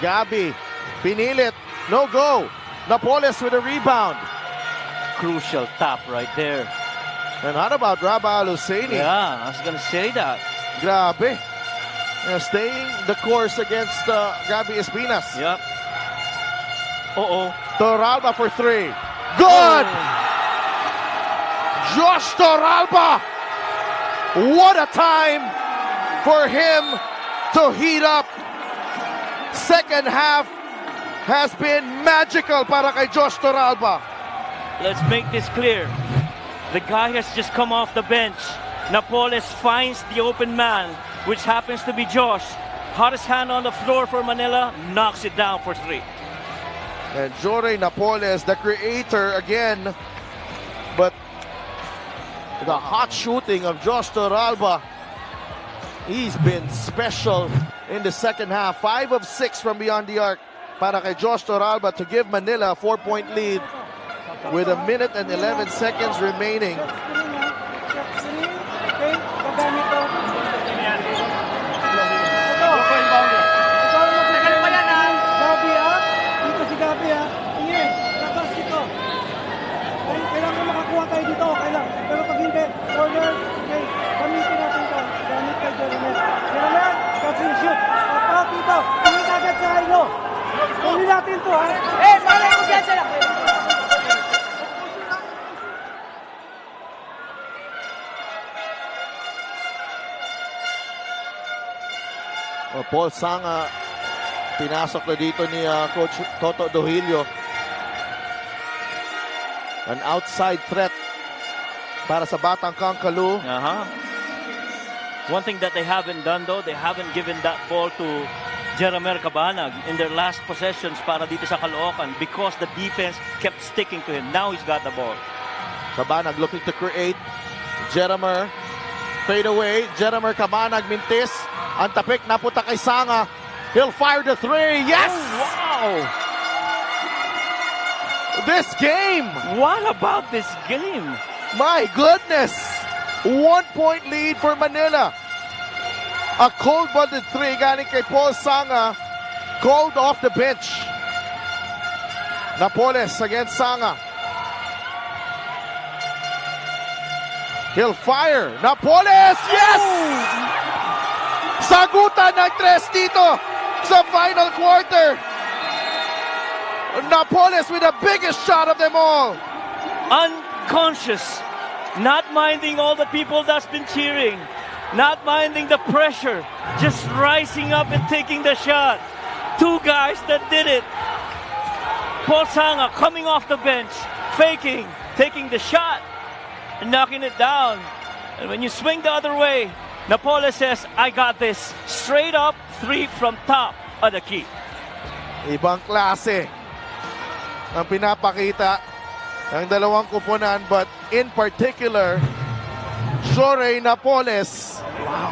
Gabi. Pinilit. No go. Napoles with a rebound. Crucial tap right there. And how about Raba Alosani? Yeah, I was going to say that. Grabe. Staying the course against Gabi Espinas. Yep. Toralba for 3. Good! Josh Toralba! What a time for him to heat up. Second half has been magical para kay Josh Toralba. Let's make this clear. The guy has just come off the bench. Napoles finds the open man, which happens to be Josh. Hottest hand on the floor for Manila, knocks it down for 3. And Jorge Napoles, the creator again. But the hot shooting of Josh Toralba, he's been special in the second half. 5 of 6 from beyond the arc para kay Josh Toralba to give Manila a 4-point lead with 1 minute and 11 seconds remaining. Kailangan makakuha tayo dito, pero pag hindi, corner, okay, gamitin natin ito. Gamit kay Jeremy. Jeremy, catch and shoot. Pag dito, hindi agad sa hilo. Kunin natin ito, ha? Malay mo dyan sila. Paul Sanga Pinasok na dito ni Coach Toto Dohilio. An outside threat para sa Batang Kangkalu. One thing that they haven't done though, they haven't given that ball to Jeramer Cabanag in their last possessions para dito sa Caloocan because the defense kept sticking to him. Now he's got the ball. Cabanag looking to create. Jeramer, fade away. Jeramer Cabanag, mintis. Ang tapik, napunta kay Sanga. He'll fire the three. Yes! Oh, wow! This game! What about this game? My goodness! 1-point lead for Manila. A cold-blooded three galing kay Paul Sanga. Called off the bench. Napoles against Sanga. He'll fire. Napoles! Yes! Sagutan ng tres dito sa final quarter. Napoles with the biggest shot of them all. Unconscious. Not minding all the people that's been cheering. Not minding the pressure. Just rising up and taking the shot. Two guys that did it. Paul Sanga coming off the bench. Faking. Taking the shot. And knocking it down. And when you swing the other way, Napoles says, I got this. Straight up, three from top of the key. Ibang klase ang pinapakita ng dalawang kupunan, but in particular, Jorey Napoles. Wow.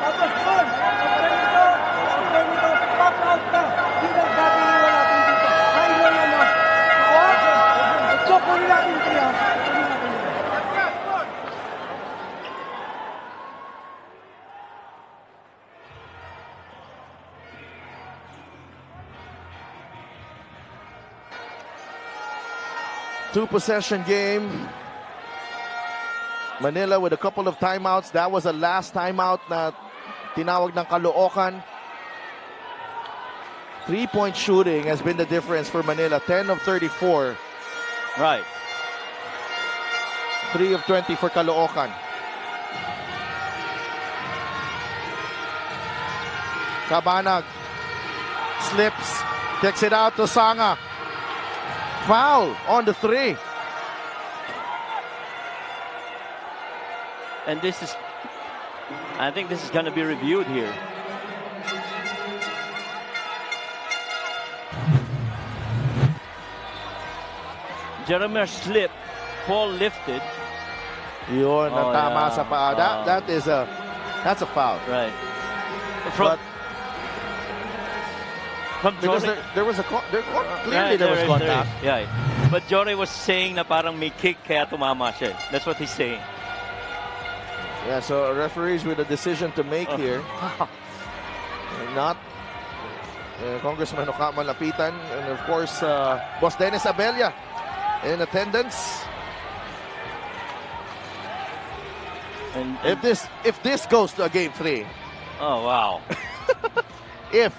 Tapos doon, after nito, pop out ka. Sino gagawin natin dito? Ay, no, yan, no. So, kunin natin ito yan. Two-possession game. Manila with a couple of timeouts. That was the last timeout na tinawag ng Caloocan. Three-point shooting has been the difference for Manila. 10 of 34. Right. 3 of 20 for Caloocan. Cabanag slips, kicks it out to Sanga. Foul on the three. And this is, I think this is going to be reviewed here. Jeramer slipped, Paul lifted. Yun, Oh, tama yeah. sa paa. That's a foul. Right. But From because Jorey, there was clearly there was is, contact. Yeah. But Jorey was saying na parang may kick kaya tumama siya. That's what he's saying. Yeah, so referees with a decision to make here. Not Congressman Okama Lapitan, and of course Boss Dennis Abella in attendance. And If this goes to a game 3, oh wow. if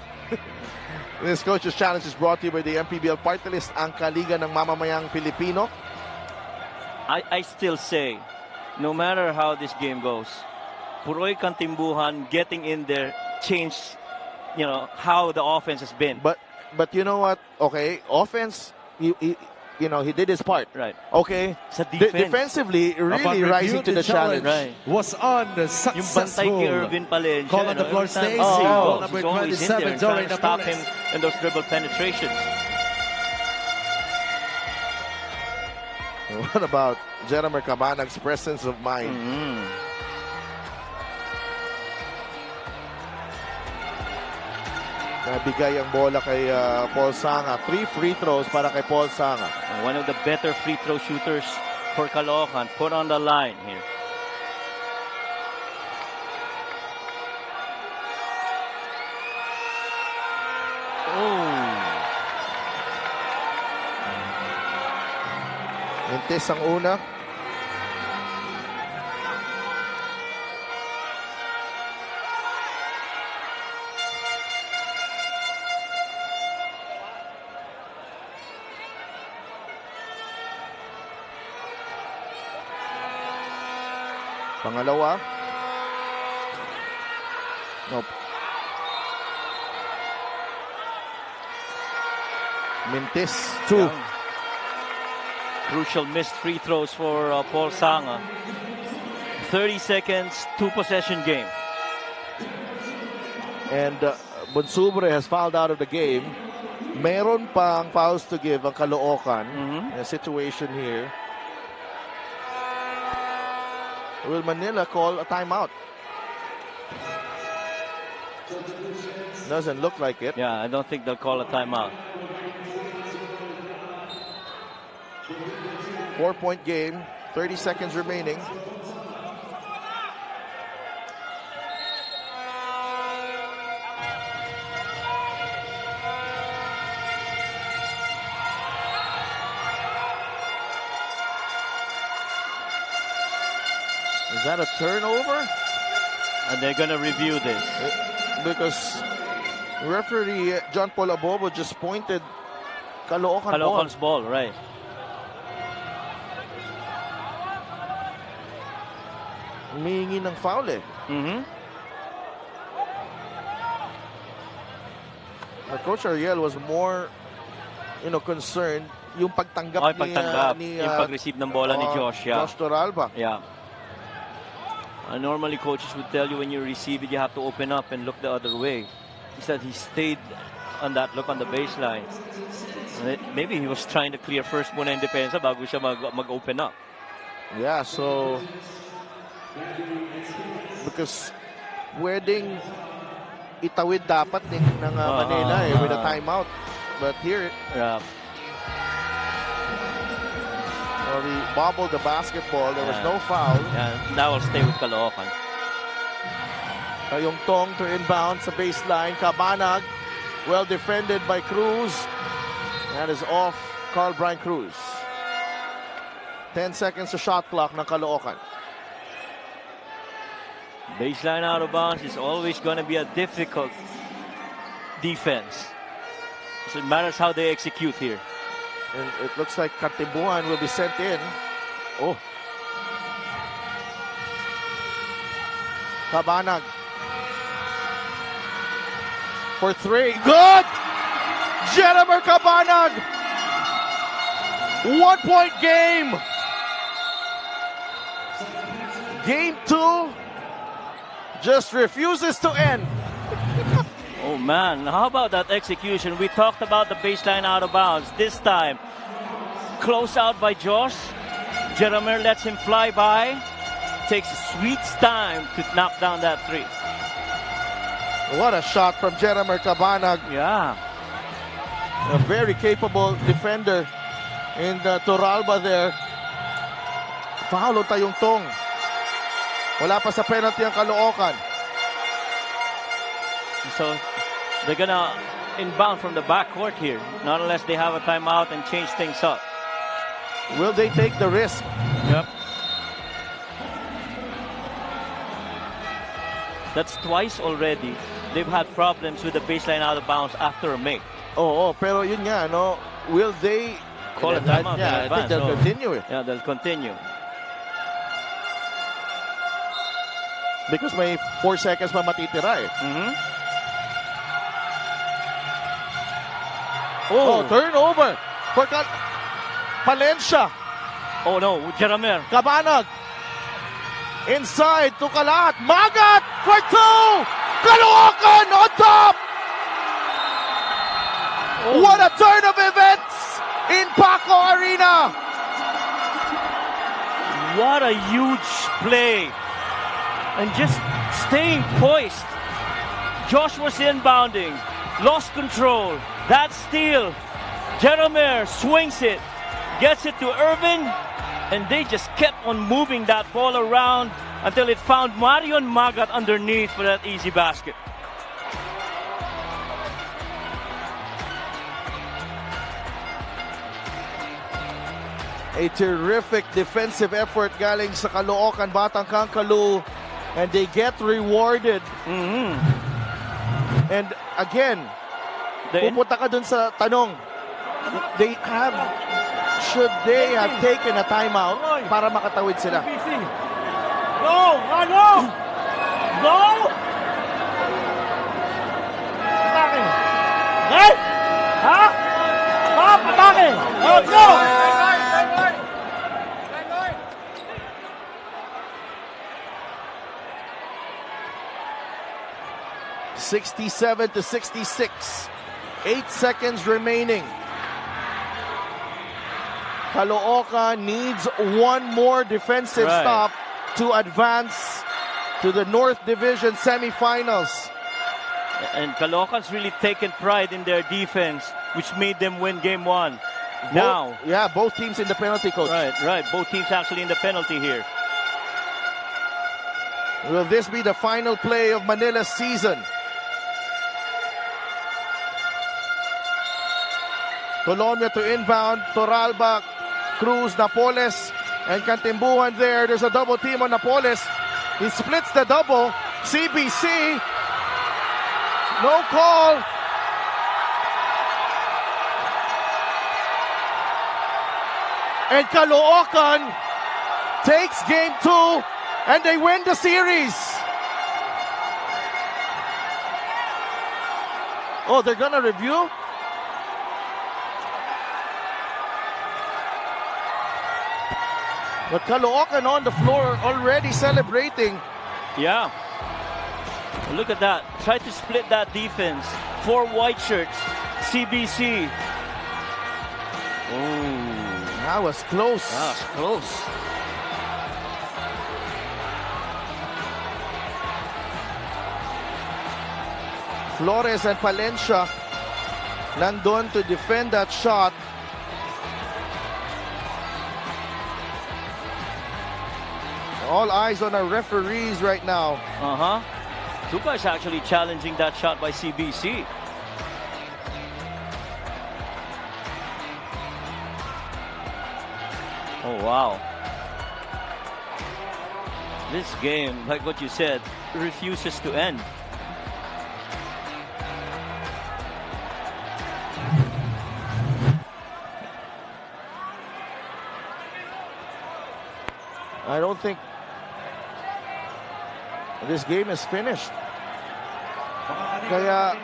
this coach's challenge is brought to you by the MPBL Party List, ang kaliga ng mamamayang Pilipino. I still say, no matter how this game goes, Puroy Kantimbuhan getting in there changed, how the offense has been. But you know what? Okay, offense, he did his part. Right. Okay. Sa defense. Defensively, really Upon rising to review, the challenge. Right. Was Yung bantay kay unsuccessful. Irvin Palencia. Call on the floor stays. Goal Number he's always in there 27, and trying to Jorey stop Napoles. him in those dribble penetrations. What about Jeramer Cabanag's presence of mind? Nabigay ang bola kay Paul Sanga. 3 free throws para kay Paul Sanga. One of the better free throw shooters for Caloocan. Put on the line here. Mintis ang una. Pangalawa. Nope. Mintis, 2. Crucial missed free throws for Paul Sanga. 30 seconds, 2-possession game. And Bonsubre has fouled out of the game. Meron pang fouls to give ang Caloocan in a situation here. Will Manila call a timeout? Doesn't look like it. Yeah, I don't think they'll call a timeout. 4-point game, 30 seconds remaining. Is that a turnover? And they're going to review this. Because referee John Paul Abobo just pointed Caloocan's ball, right. Humihingi ng foul eh. Coach Ariel was more, concerned yung pagtanggap yung pag-receive ng bola ni Josh. Yeah. Josh Toralba. Yeah. Normally coaches would tell you when you receive it, you have to open up and look the other way. Instead, he stayed on that look on the baseline. Maybe he was trying to clear first muna yung depensa bago siya mag-open up. Yeah, so because pwedeng itawid dapat ng Manila with a timeout. But here, he bobbled the basketball. There was no foul. Yeah, that will stay with Caloocan. Kayong Tong to inbound sa baseline. Cabanag, well defended by Cruz. That is off Carl Brian Cruz. 10 seconds to shot clock ng Caloocan. Baseline out of bounds is always going to be a difficult defense. So it matters how they execute here. And it looks like Katibuan will be sent in. Oh. Cabanag. For 3. Good! Jennifer Cabanag! 1-point game! Game 2 just refuses to end. Oh man, how about that execution? We talked about the baseline out of bounds. This time, close out by Josh. Jeremiah lets him fly by. Takes sweet time to knock down that 3. What a shot from Jeremiah Cabanag. Yeah. A very capable defender in the Toralba there. Foul tayong Tong. Wala pa sa penalty ang Caloocan. So they're gonna inbound from the backcourt here, not unless they have a timeout and change things up. Will they take the risk? Yep. That's twice already. They've had problems with the baseline out of bounds after a make. Oo, pero yun nga, no? Will they call a timeout? Yeah, I think they'll continue it. Yeah, they'll continue. Because may 4 seconds pa matitira eh. Oh, turnover for Palencia. Oh no, Jeremiah. Cabanag. Inside to Kalat. Magat for 2. Caloocan on top. Oh. What a turn of events in Paco Arena. What a huge play. And just staying poised. Josh was inbounding. Lost control. That steal. Jeremiah swings it. Gets it to Irvin. And they just kept on moving that ball around until it found Marion Magat underneath for that easy basket. A terrific defensive effort galing sa Caloocan Batang Kangkalu, and they get rewarded. And again, pupunta ka dun sa tanong, should they have taken a timeout para makatawid sila? Go! Go! Go! Bakit? Ha? Ha? Atake! Oh, go! 67-66. 8 seconds remaining. Caloocan needs one more defensive stop to advance to the North Division semifinals. And Caloocan's really taken pride in their defense, which made them win game one. Now, both teams in the penalty, coach. Right. Both teams actually in the penalty here. Will this be the final play of Manila's season? Colombia to inbound. Toralba, Cruz, Napoles, and Cantimbuhan there. There's a double team on Napoles. He splits the double. CBC. No call. And Caloocan takes game 2 and they win the series. Oh, they're gonna review? But Caloocan on the floor already celebrating. Yeah. Look at that. Try to split that defense. 4 white shirts. CBC. Oh. That was close. That was close. Flores and Palencia nandun to defend that shot. All eyes on our referees right now. Two guys actually challenging that shot by CBC. Oh, wow. This game, like what you said, refuses to end. I don't think this game is finished. Kaya,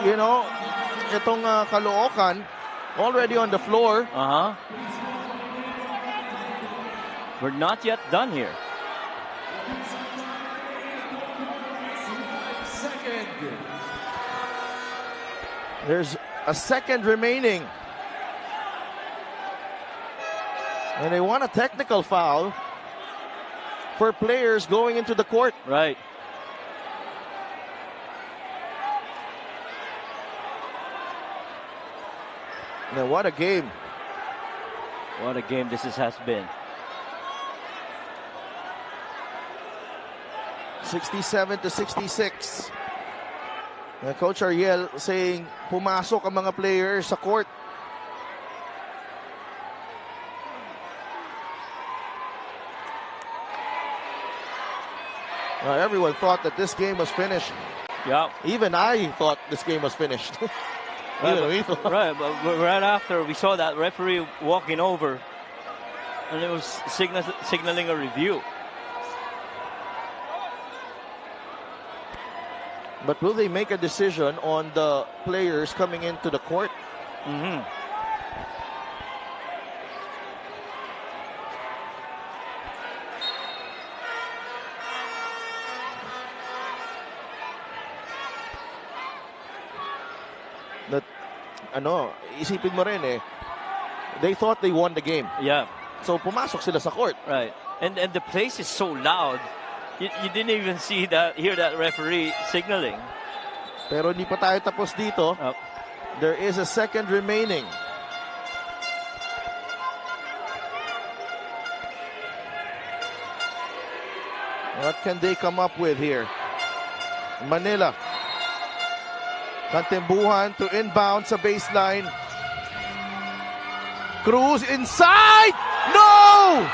you know, itong Caloocan already on the floor. We're not yet done here. There's a second remaining. And they want a technical foul for players going into the court. Right. Now, what a game. What a game this has been. 67-66. Coach Ariel saying, pumasok ang mga players sa court. Everyone thought that this game was finished. Yeah. Even I thought this game was finished. Right, but right after we saw that referee walking over, and it was signaling a review. But will they make a decision on the players coming into the court? That, isipin mo rin they thought they won the game. Yeah. So pumasok sila sa court. Right. And the place is so loud. You didn't even hear that referee signaling. Pero hindi pa tayo tapos dito. There is a second remaining. What can they come up with here? Manila. Cantimbuhan to inbound sa baseline. Cruz inside! No!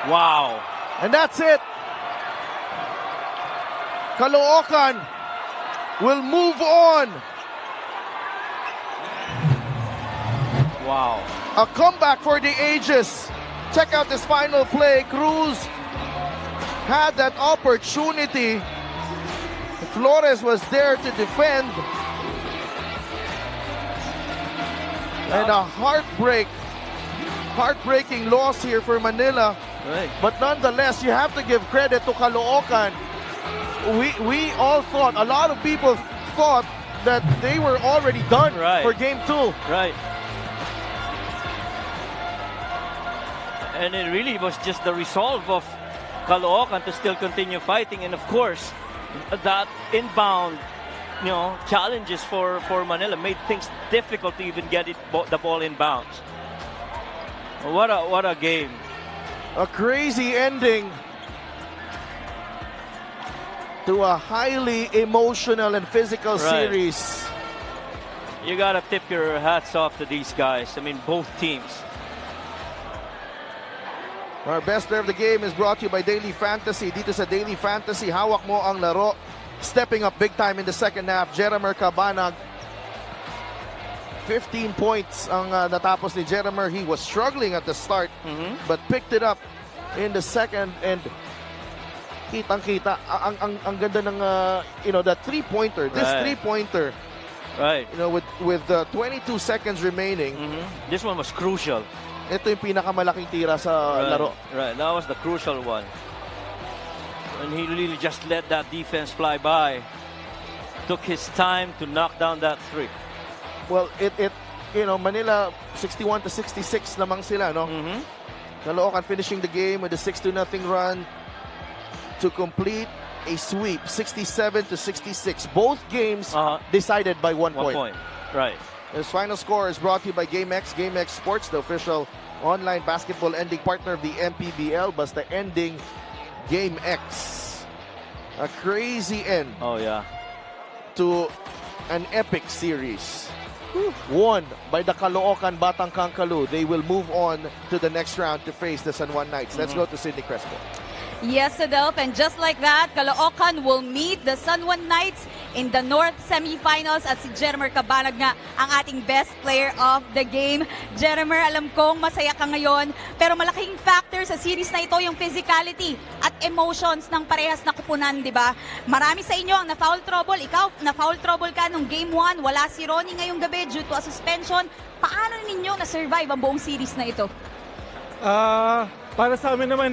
Wow. And that's it. Caloocan will move on. Wow. A comeback for the ages. Check out this final play. Cruz had that opportunity. Flores was there to defend. And a heartbreaking loss here for Manila. Right. But nonetheless, you have to give credit to Caloocan. We all thought, a lot of people thought that they were already done for game 2. Right. And it really was just the resolve of Caloocan to still continue fighting. And of course, that inbound, challenges for Manila made things difficult to even get the ball in bounds. What a game. A crazy ending to a highly emotional and physical series. You gotta tip your hats off to these guys. I mean, both teams. Our best player of the game is brought to you by Daily Fantasy. Dito sa Daily Fantasy, hawak mo ang laro. Stepping up big time in the second half, Jeremer Cabanag. 15 points ang natapos ni Jeremer. He was struggling at the start, but picked it up in the second, and kitang-kita ang ganda ng that three-pointer. This three-pointer, with 22 seconds remaining. This one was crucial. Ito yung pinakamalaking tira sa laro. Right, that was the crucial one. And he really just let that defense fly by. Took his time to knock down that three. Well, Manila 61-66 lamang sila, no? Caloocan finishing the game with a 6-0 run to complete a sweep, 67-66. Both games decided by 1 point. Right. This final score is brought to you by GameX. GameX Sports, the official online basketball ending partner of the MPBL. Basta ending GameX. A crazy end. Oh, yeah. To an epic series. Won by the Caloocan Batang Kankalu. They will move on to the next round to face the San Juan Knights. Let's go to Sydney Crespo. Yes, Adelph, and just like that, Caloocan will meet the San Juan Knights in the North semifinals at si Jeremer Cabanag nga ang ating best player of the game. Jeremer, alam kong masaya ka ngayon, pero malaking factor sa series na ito yung physicality at emotions ng parehas na kupunan, di ba? Marami sa inyo ang na-foul trouble. Ikaw, na-foul trouble ka nung game 1. Wala si Ronnie ngayong gabi due to a suspension. Paano ninyo na-survive ang buong series na ito? Para sa amin naman,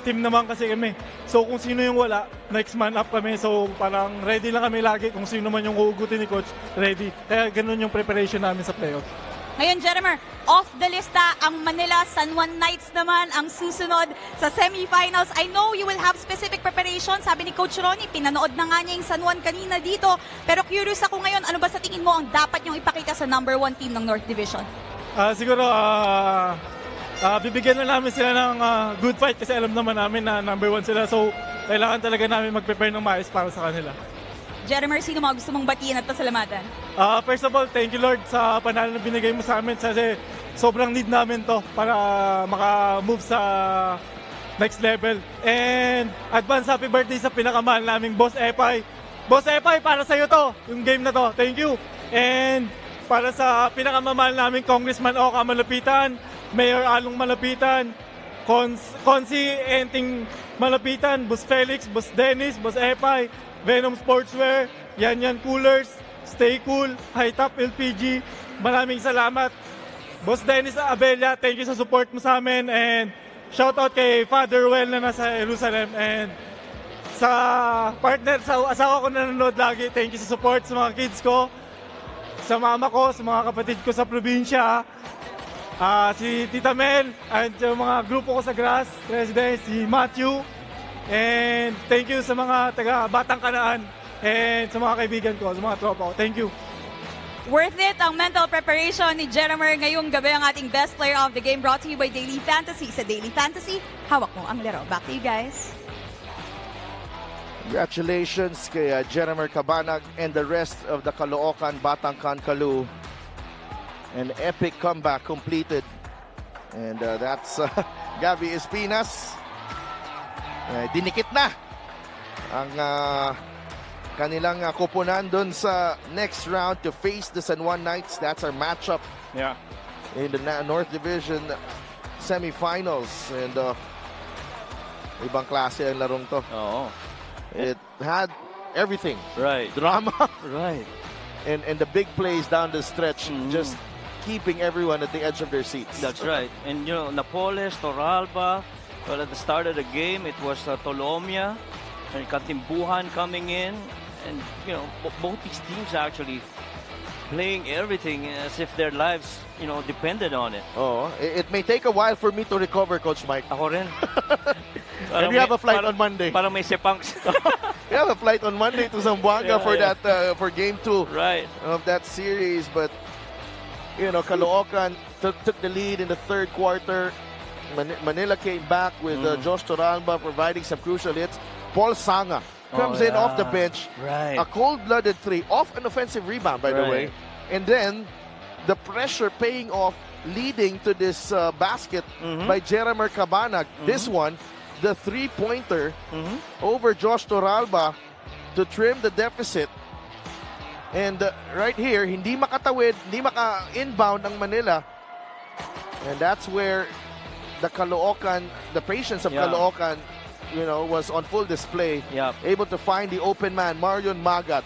team naman kasi kami. So kung sino yung wala, next man up kami. So parang ready lang kami lagi kung sino man yung hugutin ni Coach, ready. Kaya ganun yung preparation namin sa playoff. Ngayon, Jeremer, off the lista ang Manila San Juan Knights naman ang susunod sa semifinals. I know you will have specific preparation. Sabi ni Coach Ronnie, pinanood na nga niya yung San Juan kanina dito. Pero curious ako ngayon, ano ba sa tingin mo ang dapat niyong ipakita sa number 1 team ng North Division? Siguro, bibigyan na namin sila ng good fight kasi alam naman namin na number 1 sila. So, kailangan talaga namin mag-prepare ng maayos para sa kanila. Jeremer, sino mga gusto mong batiin at pasalamatan? First of all, thank you Lord sa panalo na binigay mo sa amin kasi sobrang need namin to para maka-move sa next level. And advance happy birthday sa pinakamahal naming Boss Epay. Boss Epay, para sa'yo to, yung game na to. Thank you. And para sa pinakamamahal naming Congressman Oka Malapitan, Mayor Along Malapitan, Consi Enting Malapitan, Boss Felix, Boss Dennis, Boss Epay, Venom Sportswear, Yan Coolers, Stay Cool, High Top LPG, maraming salamat. Boss Dennis Abella, thank you sa support mo sa amin, and shout out kay Father Well na nasa Jerusalem, and sa partner, sa asawa ko na nanonood lagi, thank you sa support sa mga kids ko, sa mama ko, sa mga kapatid ko sa probinsya, si Tita Mel, at yung mga grupo ko sa Grass Residence, si Matthew, and thank you sa mga taga Batang Kanaan, and sa mga kaibigan ko, sa mga tropa ko. Thank you. Worth it ang mental preparation ni Jeremer ngayong gabi, ang ating best player of the game, brought to you by Daily Fantasy. Sa Daily Fantasy, hawak mo ang laro. Back to you guys. Congratulations kay Jeremer Cabanag and the rest of the Caloocan Batang Kankalu. An epic comeback completed. And that's Gabby Espinas. Dinikit na ang kanilang kupunan dun sa next round to face the San Juan Knights. That's our matchup in the North Division semifinals. And ibang klase ang larong to. It had everything. Right. Drama. Right. And the big plays down the stretch just keeping everyone at the edge of their seats. That's right. And you know, Napoles, Torralba, well, at the start of the game, it was Tolomia and Katimbuhan coming in. And, you know, both these teams actually playing everything as if their lives, you know, depended on it. Oh, it may take a while for me to recover, Coach Mike. Ako rin. And we have a flight on Monday. Parang may sepangs. We have a flight on Monday to Zamboanga for game 2 right. of that series. But, you know, Caloocan took the lead in the third quarter. Manila came back with Josh Toralba providing some crucial hits. Paul Sanga comes in off the bench. Right. A cold-blooded 3 off an offensive rebound, by the way. And then the pressure paying off, leading to this basket by Jeremer Cabanag. This one, the 3-pointer over Josh Toralba to trim the deficit. And right here, hindi makatawid, hindi maka-inbound ng Manila. And that's where the Caloocan, the patience of Caloocan, you know, was on full display. Able to find the open man, Marion Magat,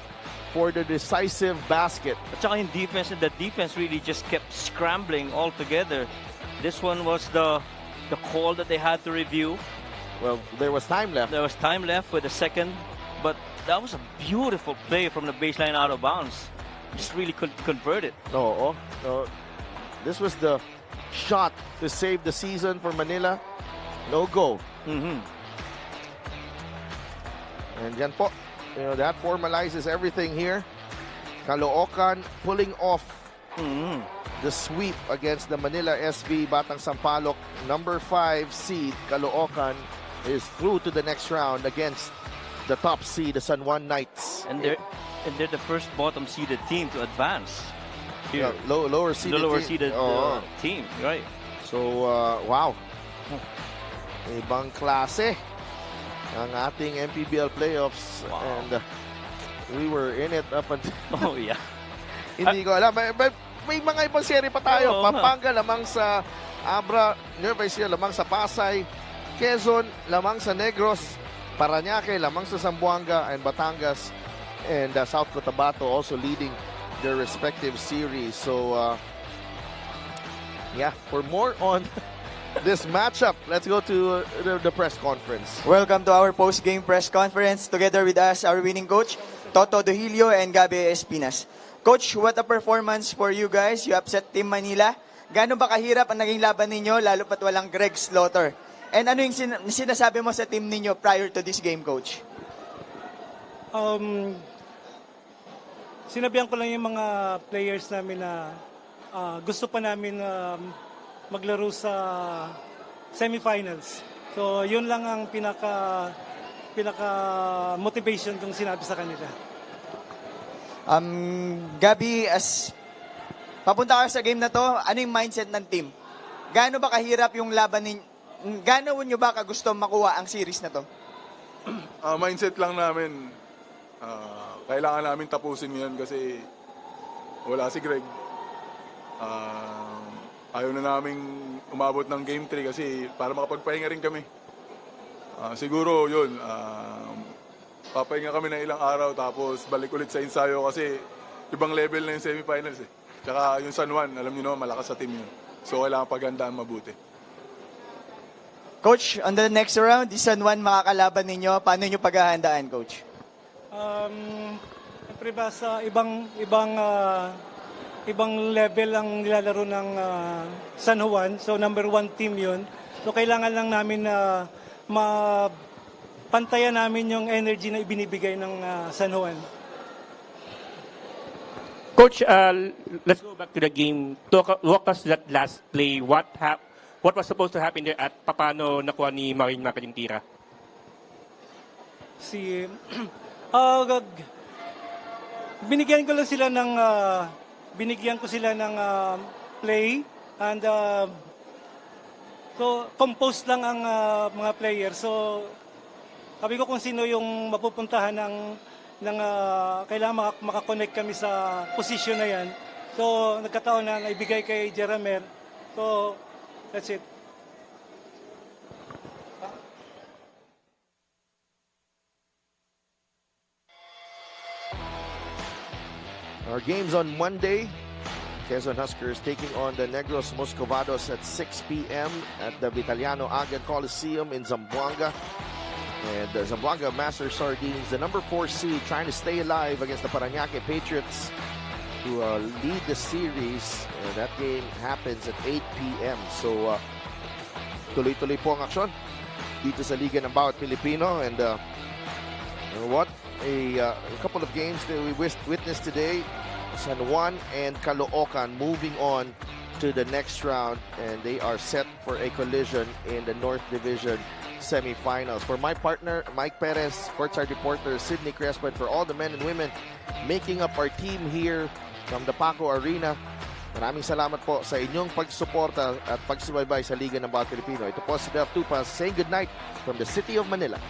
for the decisive basket. At saka yung defense, and the defense really just kept scrambling altogether. This one was the call that they had to review. Well, there was time left. There was time left with the second, but that was a beautiful play from the baseline out of bounds. Just really couldn't convert it. No, this was the shot to save the season for Manila. No go. And yan po, you know, that formalizes everything here. Caloocan pulling off the sweep against the Manila SV Batang Sampaloc. Number 5 seed Caloocan is through to the next round against the top seed, the San Juan Knights. And they're the first bottom seeded team to advance. Here. Lower seeded, team, right? So, wow. Ibang klase ang ating MPBL playoffs. And we were in it up until... Oh, yeah. Hindi ko alam. May mga ibang seri pa tayo. Pampanga lamang sa Abra, Nueva Ecija lamang sa Pasay, Quezon lamang sa Negros, Parañaque lamang sa Zamboanga, and Batangas and South Cotabato also leading their respective series. So, yeah, for more on this matchup, let's go to the press conference. Welcome to our post-game press conference. Together with us, our winning coach, Toto Duhilio and Gabi Espinas. Coach, what a performance for you guys. You upset Team Manila. Gaano ba kahirap ang naging laban ninyo, lalo pat walang Greg Slaughter? And ano yung sinasabi mo sa team ninyo prior to this game, Coach? Sinabihan ko lang yung mga players namin na gusto pa namin maglaro sa semifinals. So, yun lang ang pinaka motivation kong sinabi sa kanila. Gabi, as papunta kayo sa game na to, ano yung mindset ng team? Gaano ba kahirap yung laban ninyo? Gaano nyo ba kagusto makuha ang series na to? Mindset lang namin. Kailangan namin tapusin yan kasi wala si Greg. Ayaw na naming umabot ng game 3 kasi para makapagpahinga rin kami. Siguro yun, papahinga kami ng ilang araw tapos balik ulit sa ensayo kasi ibang level na yung semifinals eh. Tsaka yung San Juan, alam niyo naman, malakas sa team yun. So kailangan paghandaan mabuti. Coach, on the next round, di San Juan makakalaban ninyo. Paano nyo paghahandaan, Coach? Siyempre ba sa ibang level ang nilalaro ng San Juan. So number 1 team yun. So kailangan lang namin na mapantayan namin yung energy na ibinibigay ng San Juan. Coach, let's go back to the game. Walk us that last play. What was supposed to happen there at paano nakuha ni Marin Mac yung tira? Binigyan ko sila ng play and so composed lang ang mga players. So sabi ko kung sino yung mapupuntahan ng kailangan makakonect kami sa position na yan. So nagkataon na naibigay kay Jeremer. So that's it. Our games on Monday. Quezon Huskers taking on the Negros Moscovados at 6 p.m. at the Vitaliano Agan Coliseum in Zamboanga. And the Zamboanga Master Sardines, the number 4 seed, trying to stay alive against the Parañaque Patriots to lead the series. And that game happens at 8 p.m. So, tuloy-tuloy po ang aksyon dito sa Liga ng Bawat Pilipino. And what a couple of games that we witnessed today. San Juan and Caloocan moving on to the next round, and they are set for a collision in the North Division semifinals. For my partner, Mike Perez, courtside reporter Sydney Crespo, and for all the men and women making up our team here from the Paco Arena, maraming salamat po sa inyong pagsuporta at pagsubaybay sa Liga ng Bawat Pilipino. Ito po si Dev Tupas saying good night from the City of Manila.